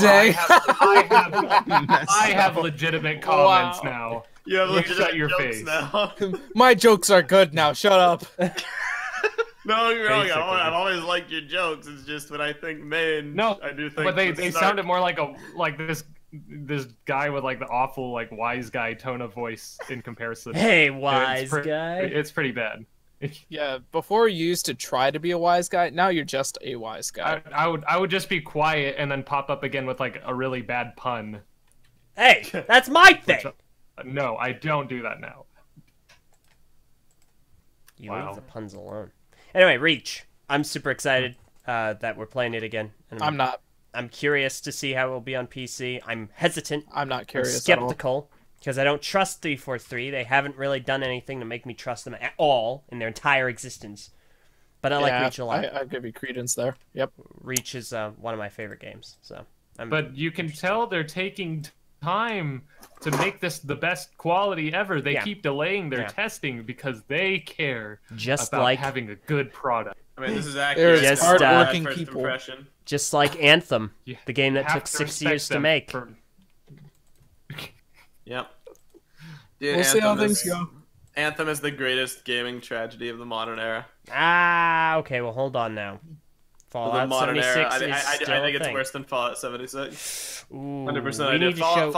Speaker 1: Dang.
Speaker 5: I have legitimate comments
Speaker 1: Wow.
Speaker 5: now.
Speaker 2: You have
Speaker 5: You
Speaker 2: legitimate
Speaker 5: shut your
Speaker 2: jokes
Speaker 5: face.
Speaker 2: now.
Speaker 1: My jokes are good now. Shut up.
Speaker 2: No, you're wrong.
Speaker 5: Basically.
Speaker 2: I've always liked your jokes. It's just when I think main.
Speaker 5: No,
Speaker 2: I do think.
Speaker 5: But they
Speaker 2: the start-
Speaker 5: sounded more like this guy with like the awful like wise guy tone of voice in comparison.
Speaker 4: Hey,
Speaker 5: It's
Speaker 4: wise
Speaker 5: pre-
Speaker 4: guy.
Speaker 5: It's pretty bad.
Speaker 1: Yeah, before you used to try to be a wise guy, now you're just a wise guy.
Speaker 5: I would just be quiet and then pop up again with like a really bad pun.
Speaker 4: Hey, that's my thing.
Speaker 5: No, I don't do that now.
Speaker 4: You
Speaker 5: Wow.
Speaker 4: leave the puns alone. Anyway, Reach. I'm super excited that we're playing it again. And
Speaker 1: I'm not.
Speaker 4: I'm curious to see how it will be on PC. I'm hesitant.
Speaker 1: I'm not
Speaker 4: I'm
Speaker 1: curious at all.
Speaker 4: skeptical because I don't trust 343. They haven't really done anything to make me trust them at all in their entire existence. But I like
Speaker 1: Yeah,
Speaker 4: Reach a lot.
Speaker 1: I give you credence there. Yep.
Speaker 4: Reach is one of my favorite games. So I'm
Speaker 5: But you can tell they're taking time to make this the best quality ever. They
Speaker 4: Yeah.
Speaker 5: keep delaying their
Speaker 4: Yeah.
Speaker 5: testing because they care
Speaker 4: just
Speaker 5: about
Speaker 4: like
Speaker 5: having a good product.
Speaker 2: I mean, this is accurate.
Speaker 4: Just,
Speaker 2: It's not a bad
Speaker 1: hardworking
Speaker 2: first
Speaker 1: people.
Speaker 2: impression.
Speaker 4: just like Anthem,
Speaker 5: You
Speaker 4: the game that
Speaker 5: have
Speaker 4: took
Speaker 5: to
Speaker 4: 6
Speaker 5: respect
Speaker 4: years to
Speaker 5: them
Speaker 4: make.
Speaker 5: for-
Speaker 2: Yep. Dude,
Speaker 1: We'll see how
Speaker 2: Anthem
Speaker 1: things
Speaker 2: is-
Speaker 1: go.
Speaker 2: Anthem is the greatest gaming tragedy of the modern era.
Speaker 4: Ah, okay. Well, hold on now.
Speaker 2: Of the
Speaker 4: Fallout
Speaker 2: modern
Speaker 4: 76
Speaker 2: era.
Speaker 4: is
Speaker 2: I
Speaker 4: still
Speaker 2: think
Speaker 4: a
Speaker 2: it's
Speaker 4: thing.
Speaker 2: worse than Fallout 76.
Speaker 4: Ooh,
Speaker 2: 100%.
Speaker 4: we
Speaker 2: I do.
Speaker 4: need to show.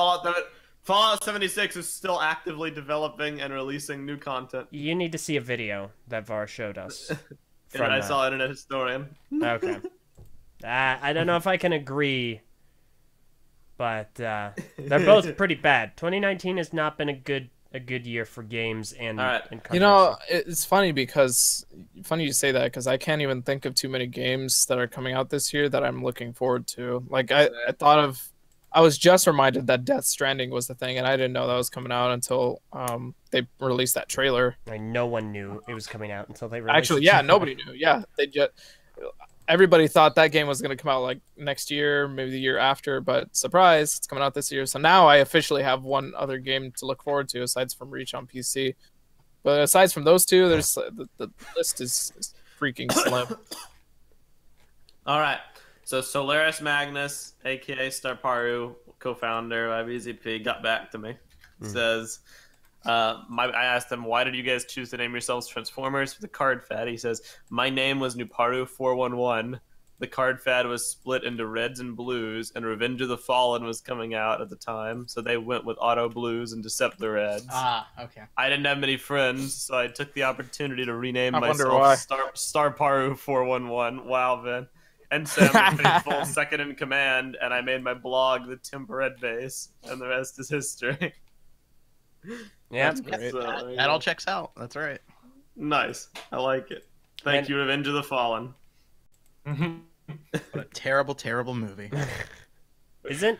Speaker 2: Fallout 76 is still actively developing and releasing new content.
Speaker 4: You need to see a video that Var showed us.
Speaker 2: And I saw Internet Historian.
Speaker 4: Okay. I don't know if I can agree, but they're both pretty bad. 2019 has not been a good year for games and.
Speaker 2: All right.
Speaker 4: and
Speaker 1: You know,
Speaker 4: controversy.
Speaker 1: it's funny you say that because I can't even think of too many games that are coming out this year that I'm looking forward to. Like I was just reminded that Death Stranding was the thing, and I didn't know that was coming out until they released that trailer.
Speaker 4: Like, no one knew it was coming out until they released
Speaker 1: Actually,
Speaker 4: it.
Speaker 1: yeah, nobody knew. Yeah, everybody thought that game was going to come out like next year, maybe the year after, but surprise, it's coming out this year. So now I officially have one other game to look forward to aside from Reach on PC. But aside from those two, there's the list is freaking slim.
Speaker 2: All right. So Solaris Magnus, aka Starparu, co-founder of EZP, got back to me. Says, I asked him, why did you guys choose to name yourselves Transformers for the card fad? He says, my name was Nuparu 411. The card fad was split into reds and blues, and Revenge of the Fallen was coming out at the time, so they went with Auto Blues and Deceptor Reds.
Speaker 6: Ah, okay.
Speaker 2: I didn't have many friends, so I took the opportunity to rename
Speaker 1: I wonder
Speaker 2: myself
Speaker 1: why.
Speaker 2: Starparu 411. Wow, Vin. And Sam Faithful second in command, and I made my blog the Timber Red Base, and the rest is history.
Speaker 4: Yeah.
Speaker 1: Great.
Speaker 2: So,
Speaker 3: That all checks out. That's right.
Speaker 2: nice. I like it. Thank you, Revenge of the Fallen.
Speaker 3: What a terrible, terrible movie.
Speaker 4: Isn't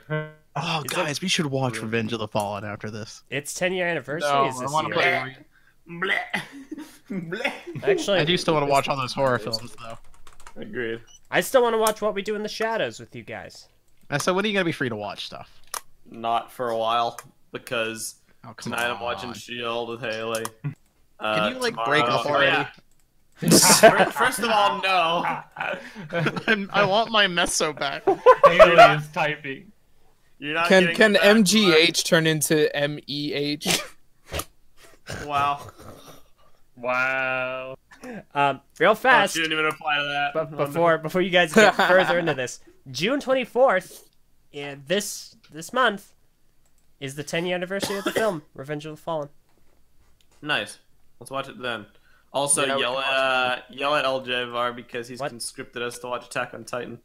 Speaker 3: Oh,
Speaker 4: Is
Speaker 3: guys, we should watch Revenge of the Fallen after this.
Speaker 4: its 10-year anniversary?
Speaker 1: No,
Speaker 4: is
Speaker 1: I
Speaker 4: this
Speaker 1: want to
Speaker 4: year?
Speaker 1: play.
Speaker 2: Bleh. Bleh.
Speaker 4: Actually,
Speaker 3: I do still want to watch all those horror films, though.
Speaker 2: Agreed.
Speaker 4: I still want to watch What We Do in the Shadows with you guys.
Speaker 3: So when are you going to be free to watch stuff?
Speaker 2: Not for a while, because
Speaker 3: Oh, come
Speaker 2: tonight
Speaker 3: on.
Speaker 2: I'm watching S.H.I.E.L.D. with Haley.
Speaker 3: Can you, like,
Speaker 2: Tomorrow-
Speaker 3: break up already?
Speaker 2: First of all, no.
Speaker 3: I want my meso back.
Speaker 5: Haley is typing.
Speaker 2: You're not
Speaker 1: Can
Speaker 2: getting back,
Speaker 1: MGH turn into MEH?
Speaker 2: Wow.
Speaker 5: Wow.
Speaker 4: Real
Speaker 2: Oh,
Speaker 4: fast,
Speaker 2: she didn't even reply to that.
Speaker 4: but before you guys get further into this, June 24th, this month, is the 10-year anniversary of the film Revenge of the Fallen.
Speaker 2: Nice. Let's watch it then. Also,
Speaker 1: Yeah, we
Speaker 2: yell
Speaker 1: can
Speaker 2: at Eljay Var because he's
Speaker 4: What?
Speaker 2: conscripted us to watch Attack on Titan.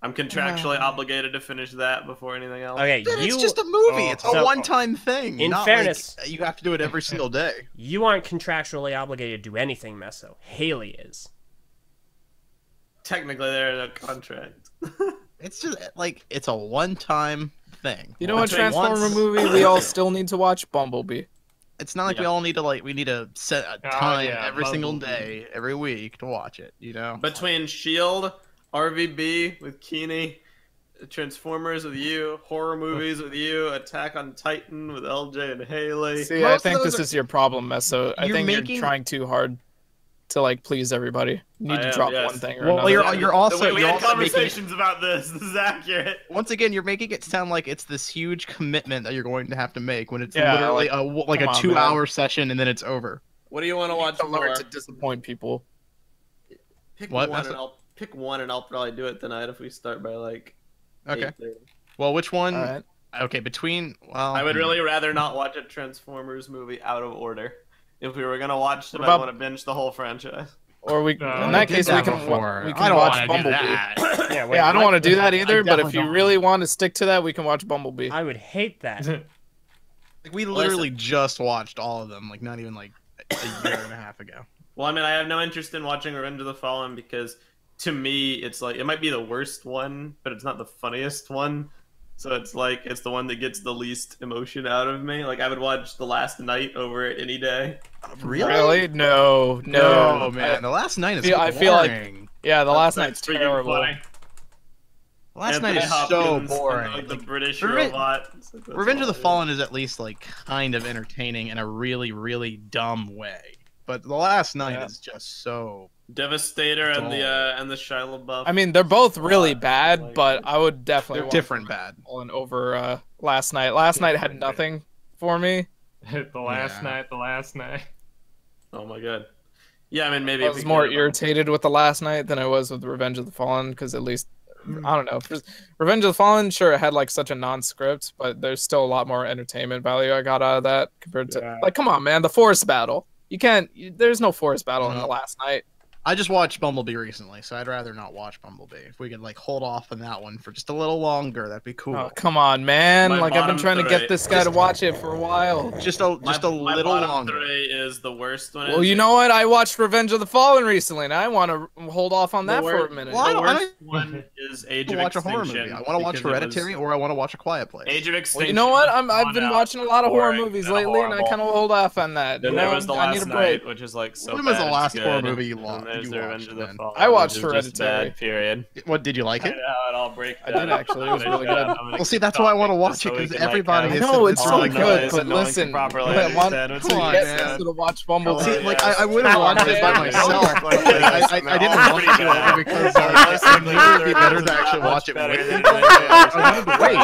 Speaker 2: I'm contractually obligated to finish that before anything else.
Speaker 4: Okay,
Speaker 3: Dude,
Speaker 4: you
Speaker 3: it's just a movie.
Speaker 5: Oh,
Speaker 3: It's a
Speaker 4: so-
Speaker 3: one-time thing.
Speaker 4: In
Speaker 3: Not
Speaker 4: fairness-
Speaker 3: like you have to do it every single day.
Speaker 4: you aren't contractually obligated to do anything, Meso. Haley is.
Speaker 2: Technically, they're in a contract.
Speaker 3: It's just like it's a one-time thing.
Speaker 1: You know what
Speaker 2: Once-
Speaker 1: Transformer movie we all still need to watch? Bumblebee.
Speaker 3: It's not like we
Speaker 2: Yeah.
Speaker 3: all need to we need to set a
Speaker 5: Oh,
Speaker 3: time
Speaker 5: yeah,
Speaker 3: every single
Speaker 5: Bumblebee.
Speaker 3: day, every week to watch it. You know.
Speaker 2: Between S.H.I.E.L.D., RVB with Keeney, Transformers with you, horror movies with you, Attack on Titan with LJ and Haley.
Speaker 1: See,
Speaker 3: Most
Speaker 1: I
Speaker 3: of
Speaker 1: think
Speaker 3: those
Speaker 1: this
Speaker 3: are-
Speaker 1: is your problem, Meso. I
Speaker 3: You're
Speaker 1: think
Speaker 3: making-
Speaker 1: you're trying too hard to like please everybody. You need
Speaker 2: I
Speaker 1: to
Speaker 2: am,
Speaker 1: drop
Speaker 2: yes.
Speaker 1: one thing or
Speaker 3: Well,
Speaker 1: another.
Speaker 3: you're also
Speaker 2: we
Speaker 3: you're
Speaker 2: had
Speaker 3: also making it,
Speaker 2: conversations about this. This is accurate.
Speaker 3: once again you're making it sound like it's this huge commitment that you're going to have to make when it's
Speaker 1: Yeah,
Speaker 3: literally
Speaker 1: like,
Speaker 3: a
Speaker 1: come on,
Speaker 3: 2-hour session and then it's over.
Speaker 2: What do you want to watch
Speaker 1: to learn
Speaker 2: more?
Speaker 1: to disappoint people.
Speaker 2: Pick
Speaker 3: What?
Speaker 2: one, and I'll probably do it tonight if we start by like.
Speaker 3: Okay.
Speaker 2: 8:30.
Speaker 3: Well, which one?
Speaker 1: All right.
Speaker 3: Okay, between
Speaker 2: I would really rather not watch a Transformers movie out of order. If we were gonna watch them,
Speaker 1: What
Speaker 2: I
Speaker 1: about-
Speaker 2: want to binge the whole franchise.
Speaker 1: Or we,
Speaker 5: No,
Speaker 1: in that
Speaker 3: did
Speaker 1: case,
Speaker 3: that
Speaker 1: we can
Speaker 3: before.
Speaker 1: we
Speaker 3: I
Speaker 1: can
Speaker 3: don't
Speaker 1: watch
Speaker 3: wanna do
Speaker 1: Bumblebee.
Speaker 3: that.
Speaker 4: Yeah, wait,
Speaker 1: Yeah, I don't
Speaker 4: what?
Speaker 1: want to do that either. But if
Speaker 3: definitely
Speaker 1: you
Speaker 3: don't.
Speaker 1: really want to stick to that, we can watch Bumblebee.
Speaker 4: I would hate that.
Speaker 3: Like, we literally just watched all of them, like not even like a year and a half ago.
Speaker 2: Well, I mean, I have no interest in watching Revenge of the Fallen because, to me, it's like it might be the worst one, but it's not the funniest one. So it's like it's the one that gets the least emotion out of me. Like I would watch The Last Night over it any day.
Speaker 1: Really? No,
Speaker 3: No, man. The last night is
Speaker 1: I feel like-
Speaker 3: boring.
Speaker 1: Yeah, the last
Speaker 2: That's
Speaker 1: night's
Speaker 2: freaking
Speaker 1: terrible.
Speaker 2: funny.
Speaker 3: Last night
Speaker 2: Anthony
Speaker 3: is so
Speaker 2: Hopkins,
Speaker 3: boring.
Speaker 2: Like the
Speaker 3: Like,
Speaker 2: British
Speaker 3: Revenge-
Speaker 2: robot. It's like, that's
Speaker 3: Revenge of
Speaker 2: all
Speaker 3: the
Speaker 2: it is.
Speaker 3: Fallen is at least like kind of entertaining in a really, really dumb way. But the last night
Speaker 1: Yeah.
Speaker 3: is just so.
Speaker 2: Devastator and the
Speaker 3: Dull.
Speaker 2: Shia LaBeouf.
Speaker 1: I mean, they're both really
Speaker 2: God,
Speaker 1: bad,
Speaker 2: like-
Speaker 1: but I would definitely
Speaker 3: They're
Speaker 1: watch
Speaker 3: different bad.
Speaker 1: Fallen over last night. Last night had nothing for me.
Speaker 5: the last
Speaker 3: Yeah.
Speaker 5: night.
Speaker 2: oh my god. Yeah, I mean maybe
Speaker 1: I
Speaker 2: if
Speaker 1: was
Speaker 2: we
Speaker 1: more
Speaker 2: get-
Speaker 1: irritated with the last night than I was with Revenge of the Fallen because at least I don't know. Revenge of the Fallen, sure, it had like such a non-script, but there's still a lot more entertainment value I got out of that compared to
Speaker 5: Yeah.
Speaker 1: like, come on, man, the forest battle. You can't. There's no forest battle in
Speaker 3: No.
Speaker 1: the last night.
Speaker 3: I just watched Bumblebee recently, so I'd rather not watch Bumblebee. If we could like hold off on that one for just a little longer, that'd be cool.
Speaker 1: Oh, come on, man!
Speaker 2: My
Speaker 1: Like I've been
Speaker 2: bottom
Speaker 1: trying to
Speaker 2: three.
Speaker 1: get this guy to watch it for a while.
Speaker 3: Just a
Speaker 2: my
Speaker 3: little
Speaker 2: bottom
Speaker 3: longer.
Speaker 2: 3 is the worst one.
Speaker 1: Well, you know what? I watched Revenge of the Fallen recently, and I want to hold off on
Speaker 2: The
Speaker 1: that for
Speaker 2: worst-
Speaker 1: a minute.
Speaker 3: Well, I
Speaker 2: The
Speaker 3: don't- I
Speaker 2: worst one is Age
Speaker 3: To
Speaker 2: of
Speaker 3: watch a horror
Speaker 2: Extinction.
Speaker 3: movie. I want to watch
Speaker 2: because it was-
Speaker 3: Hereditary, or I want to watch A Quiet Place.
Speaker 2: Age of Extinction.
Speaker 1: Well, you know what?
Speaker 2: was
Speaker 1: I've been
Speaker 2: drawn
Speaker 1: watching a
Speaker 2: out,
Speaker 1: lot of horror
Speaker 2: boring,
Speaker 1: movies
Speaker 2: and
Speaker 1: lately, and I
Speaker 2: horrible.
Speaker 1: kind of hold off on that.
Speaker 2: Then
Speaker 1: You
Speaker 2: there
Speaker 1: know?
Speaker 2: was The
Speaker 1: I need
Speaker 2: Last
Speaker 1: a break.
Speaker 2: Night, which is like so
Speaker 3: When was the
Speaker 2: bad,
Speaker 3: last
Speaker 2: it's
Speaker 3: horror
Speaker 2: good.
Speaker 3: movie you
Speaker 2: And there's
Speaker 3: you
Speaker 2: the Revenge
Speaker 3: watched,
Speaker 2: of the
Speaker 3: man?
Speaker 2: Fallen.
Speaker 1: I watched
Speaker 2: which is just
Speaker 1: Hereditary.
Speaker 2: bad, period.
Speaker 3: What did you like
Speaker 2: I
Speaker 3: it?
Speaker 2: know how it all breaks
Speaker 1: I
Speaker 2: down.
Speaker 1: did actually. It was really good.
Speaker 3: Well, see, that's why I want to watch it because everybody is.
Speaker 1: No, it's
Speaker 3: really
Speaker 1: so good, but
Speaker 2: No one can
Speaker 1: listen,
Speaker 2: properly
Speaker 1: I want-
Speaker 2: understand what's
Speaker 3: come on,
Speaker 2: being
Speaker 3: man.
Speaker 2: said.
Speaker 1: to watch Bumblebee.
Speaker 3: See, like I would have watched it by myself. Like, I didn't want to because I knew it would be better to actually watch it with people. I wanted to wait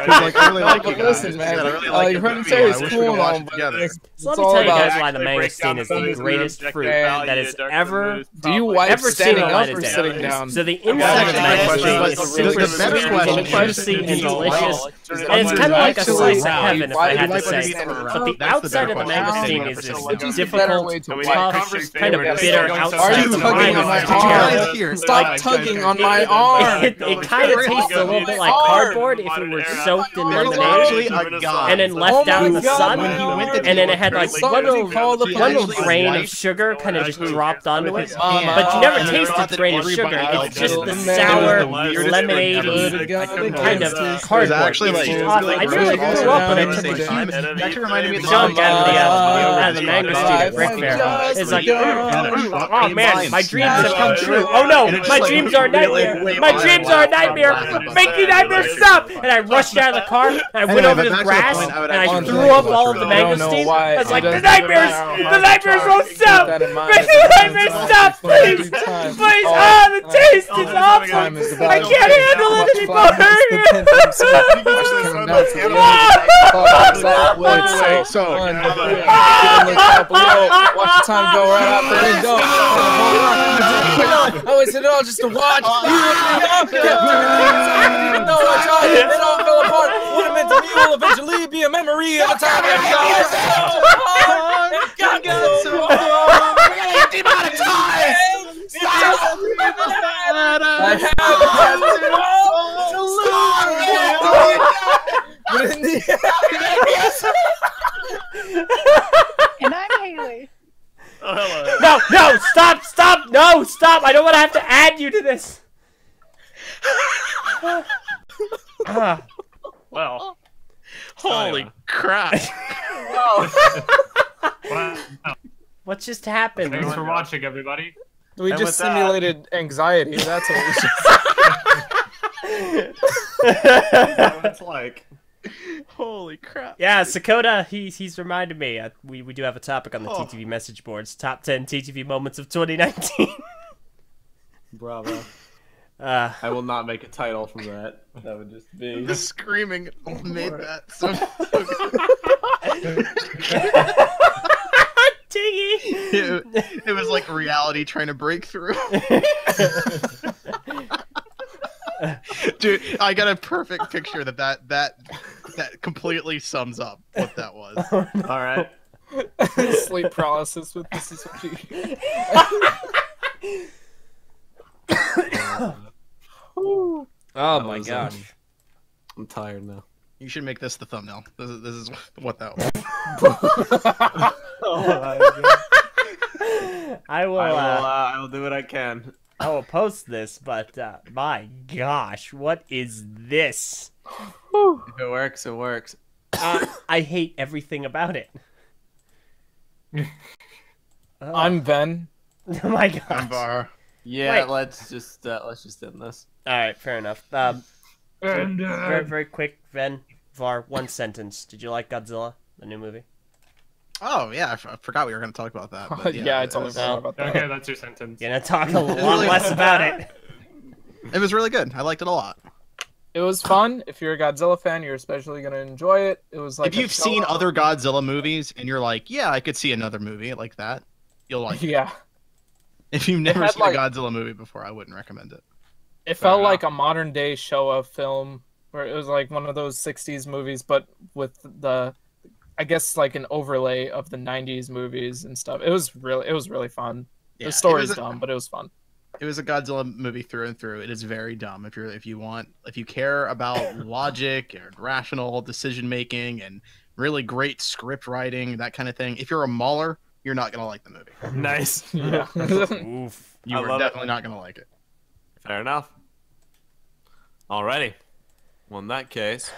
Speaker 3: because like I really like you guys.
Speaker 1: Listen, man,
Speaker 3: I really
Speaker 1: like
Speaker 3: like
Speaker 1: Hereditary is
Speaker 3: I wish we
Speaker 1: cool
Speaker 3: could
Speaker 1: and
Speaker 3: watch
Speaker 1: all,
Speaker 3: it
Speaker 1: but
Speaker 3: together.
Speaker 1: it's
Speaker 4: So let
Speaker 1: all
Speaker 4: me tell you
Speaker 1: about-
Speaker 4: guys why the mangosteen is the greatest fruit that has ever.
Speaker 1: Do you wipe
Speaker 4: Ever seen
Speaker 1: standing
Speaker 4: the
Speaker 1: up
Speaker 4: light
Speaker 1: or
Speaker 4: of day.
Speaker 1: sitting down?
Speaker 4: So the inside of the mangosteen
Speaker 3: But
Speaker 4: is
Speaker 3: the
Speaker 4: super
Speaker 3: better
Speaker 4: sweet
Speaker 3: question
Speaker 4: and
Speaker 3: is,
Speaker 4: juicy and delicious. And it's kind of like a
Speaker 1: Actually,
Speaker 4: slice of heaven, if
Speaker 1: why
Speaker 4: I
Speaker 1: do
Speaker 4: had
Speaker 1: you
Speaker 4: to
Speaker 1: wipe
Speaker 4: say.
Speaker 1: underneath
Speaker 4: But the
Speaker 3: That's the
Speaker 4: outside
Speaker 3: better
Speaker 4: of the
Speaker 3: question.
Speaker 4: mangosteen
Speaker 3: Yeah,
Speaker 4: is
Speaker 3: for
Speaker 4: this
Speaker 3: sure.
Speaker 1: Which is the better
Speaker 4: difficult,
Speaker 1: way to
Speaker 2: Can we
Speaker 1: watch.
Speaker 4: tough, kind of
Speaker 1: Yes.
Speaker 4: bitter
Speaker 2: Are
Speaker 4: outside
Speaker 1: you
Speaker 4: of the
Speaker 1: tugging on my
Speaker 4: mangosteen.
Speaker 1: arm? Stop tugging on my arm.
Speaker 4: It kind of tastes a little bit like cardboard if it were soaked in
Speaker 3: There's
Speaker 4: lemonade
Speaker 3: actually a guy
Speaker 4: and then left out in the sun.
Speaker 3: when he went to
Speaker 4: And then it had like one little
Speaker 1: He
Speaker 4: grain
Speaker 3: actually
Speaker 4: of sugar kind of just dropped onto it.
Speaker 1: Mama.
Speaker 4: But you never
Speaker 3: And
Speaker 4: taste
Speaker 3: thought
Speaker 4: the
Speaker 3: that
Speaker 4: grain of
Speaker 3: everybody
Speaker 4: sugar.
Speaker 3: liked
Speaker 4: It's just
Speaker 3: it.
Speaker 4: the
Speaker 3: It was
Speaker 4: sour,
Speaker 3: the weirdest
Speaker 4: lemonade
Speaker 3: thing ever.
Speaker 4: kind of
Speaker 3: It was
Speaker 4: cardboard.
Speaker 3: actually like
Speaker 4: It's awful. I nearly threw up when I took a huge
Speaker 3: It actually reminded me of the
Speaker 4: chunk out of the mangosteen at
Speaker 1: Mama.
Speaker 4: Brick Fair. It's like,
Speaker 1: Mama.
Speaker 4: oh man, my dreams have come true. Oh no, my dreams are a nightmare. My dreams are a nightmare. Make the nightmare stop! And I rushed out of the car, and I went over to the grass, and I threw up all of the mangosteen. I was like, the nightmares won't stop! Make the nightmares stop, please! Please! Ah, the taste is awful! I can't handle it anymore!
Speaker 3: So,
Speaker 1: watch the time go right out the window. I wasted it all just to watch. Even though I tried, it all fell apart. What it meant to me will eventually be a memory of a time that got so far.
Speaker 6: And I'm Haley.
Speaker 4: No, stop! No, stop! I don't want to have to add you to this.
Speaker 5: Well,
Speaker 3: holy crap!
Speaker 5: wow.
Speaker 4: What just happened?
Speaker 5: Thanks for watching, everybody.
Speaker 1: We
Speaker 2: And
Speaker 1: just
Speaker 2: with that-
Speaker 1: simulated anxiety. That's what we should
Speaker 2: That's what it's like.
Speaker 3: Holy crap!
Speaker 4: Yeah, Sakota, he's reminded me. We do have a topic on the TTV message boards. Top 10 TTV moments of 2019.
Speaker 2: Bravo. I will not make a title from that. That would just be.
Speaker 3: The screaming made that so
Speaker 4: Tiggy!
Speaker 3: it was like reality trying to break through. Dude, I got a perfect picture that completely sums up what that was.
Speaker 2: All right.
Speaker 1: sleep paralysis with this is what you.
Speaker 4: Oh my gosh.
Speaker 2: I'm tired now.
Speaker 3: You should make this the thumbnail. This is what that was.
Speaker 4: I will
Speaker 2: I will do what I can.
Speaker 4: I will post this, but my gosh, what is this?
Speaker 2: If it works, it works.
Speaker 4: I hate everything about it.
Speaker 1: I'm Ben.
Speaker 4: Oh my gosh.
Speaker 3: Var.
Speaker 2: Yeah,
Speaker 4: Wait.
Speaker 2: let's just end this.
Speaker 4: All right, fair enough. Very, very quick, Ven, Var, one sentence. Did you like Godzilla, the new movie?
Speaker 3: Oh yeah, I forgot we were going to talk about that. But
Speaker 1: Yeah, I
Speaker 3: it
Speaker 1: totally
Speaker 3: was-
Speaker 1: forgot about that.
Speaker 5: Okay, that's your sentence.
Speaker 4: You're gonna talk a lot less about it.
Speaker 3: It was really good. I liked it a lot.
Speaker 1: It was fun. If you're a Godzilla fan, you're especially gonna enjoy it. It was like
Speaker 3: If you've seen other Godzilla movies and you're like, yeah, I could see another movie like that, you'll like it.
Speaker 1: Yeah,
Speaker 3: If you've never
Speaker 1: had,
Speaker 3: seen
Speaker 1: like-
Speaker 3: a Godzilla movie before, I wouldn't recommend it.
Speaker 1: it
Speaker 5: Fair
Speaker 1: felt
Speaker 5: enough.
Speaker 1: like a modern day Showa film where it was like one of those '60s movies, but with the, I guess like an overlay of the '90s movies and stuff. It was really fun.
Speaker 3: Yeah,
Speaker 1: The story's
Speaker 3: it was
Speaker 1: dumb, but it was fun.
Speaker 3: It was a Godzilla movie through and through. It is very dumb. If you care about logic and rational decision making and really great script writing, that kind of thing. If you're a mauler, you're not gonna like the movie.
Speaker 2: Nice.
Speaker 1: Yeah.
Speaker 4: Oof.
Speaker 3: You
Speaker 2: I
Speaker 3: are
Speaker 2: love it.
Speaker 3: definitely not gonna like it.
Speaker 2: Fair enough. Alrighty. Well, in that case,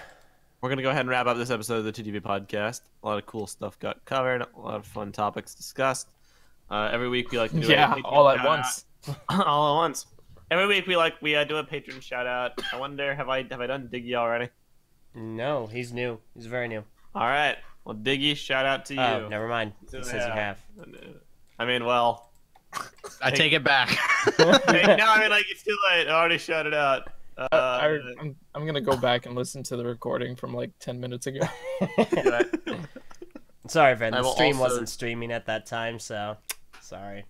Speaker 2: we're going to go ahead and wrap up this episode of the TTV Podcast. A lot of cool stuff got covered, a lot of fun topics discussed. Every week we like to do
Speaker 1: Yeah,
Speaker 2: a
Speaker 1: all at
Speaker 2: shout
Speaker 1: once.
Speaker 2: out. All at once. Every week we do a patron shout out. I wonder, have I done Diggy already?
Speaker 4: No, he's new. He's very new.
Speaker 2: All right. Well, Diggy, shout out to you.
Speaker 4: Oh, never mind. He says you have.
Speaker 2: I mean, well.
Speaker 3: I take it back.
Speaker 2: No, I mean, like, it's too late. I already shouted out.
Speaker 1: I'm gonna go back and listen to the recording from like 10 minutes ago.
Speaker 4: Sorry, Vin.
Speaker 2: I
Speaker 4: The
Speaker 2: will
Speaker 4: stream
Speaker 2: also-
Speaker 4: wasn't streaming at that time, so sorry.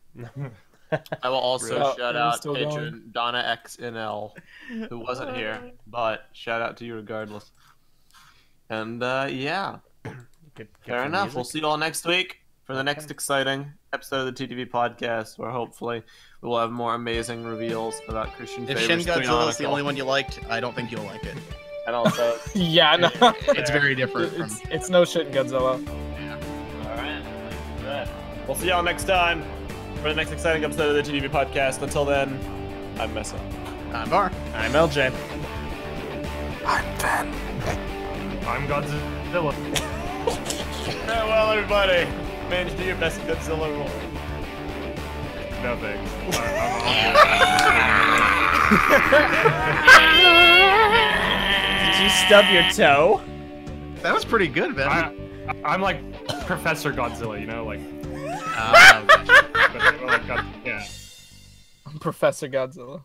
Speaker 2: I will also
Speaker 1: Really?
Speaker 2: shout
Speaker 1: It was
Speaker 2: out
Speaker 1: still
Speaker 2: patron
Speaker 1: going?
Speaker 2: Donna XNL, who wasn't here, but shout out to you regardless. And yeah,
Speaker 4: Good
Speaker 2: fair
Speaker 4: for
Speaker 2: enough.
Speaker 4: music.
Speaker 2: We'll see you all next week for the next exciting episode of the TTV Podcast, where hopefully we will have more amazing reveals about Christian
Speaker 3: If Shin
Speaker 2: favorites.
Speaker 3: Godzilla is the only one you liked, I don't think you'll like it.
Speaker 2: And also,
Speaker 1: Yeah, no.
Speaker 3: It's very different from.
Speaker 1: It's no shit, Godzilla.
Speaker 2: alright. We'll see y'all next time for the next exciting episode of the TTV Podcast. Until then, I'm Messa.
Speaker 3: I'm Bar.
Speaker 4: I'm LJ.
Speaker 5: I'm Godzilla.
Speaker 2: Farewell, everybody. Manage to do your best Godzilla role.
Speaker 5: No thanks.
Speaker 4: Did you stub your toe?
Speaker 3: That was pretty good, Ben.
Speaker 5: I'm like Professor Godzilla, you know, like,
Speaker 3: Um,
Speaker 5: but, like yeah.
Speaker 1: I'm Professor Godzilla.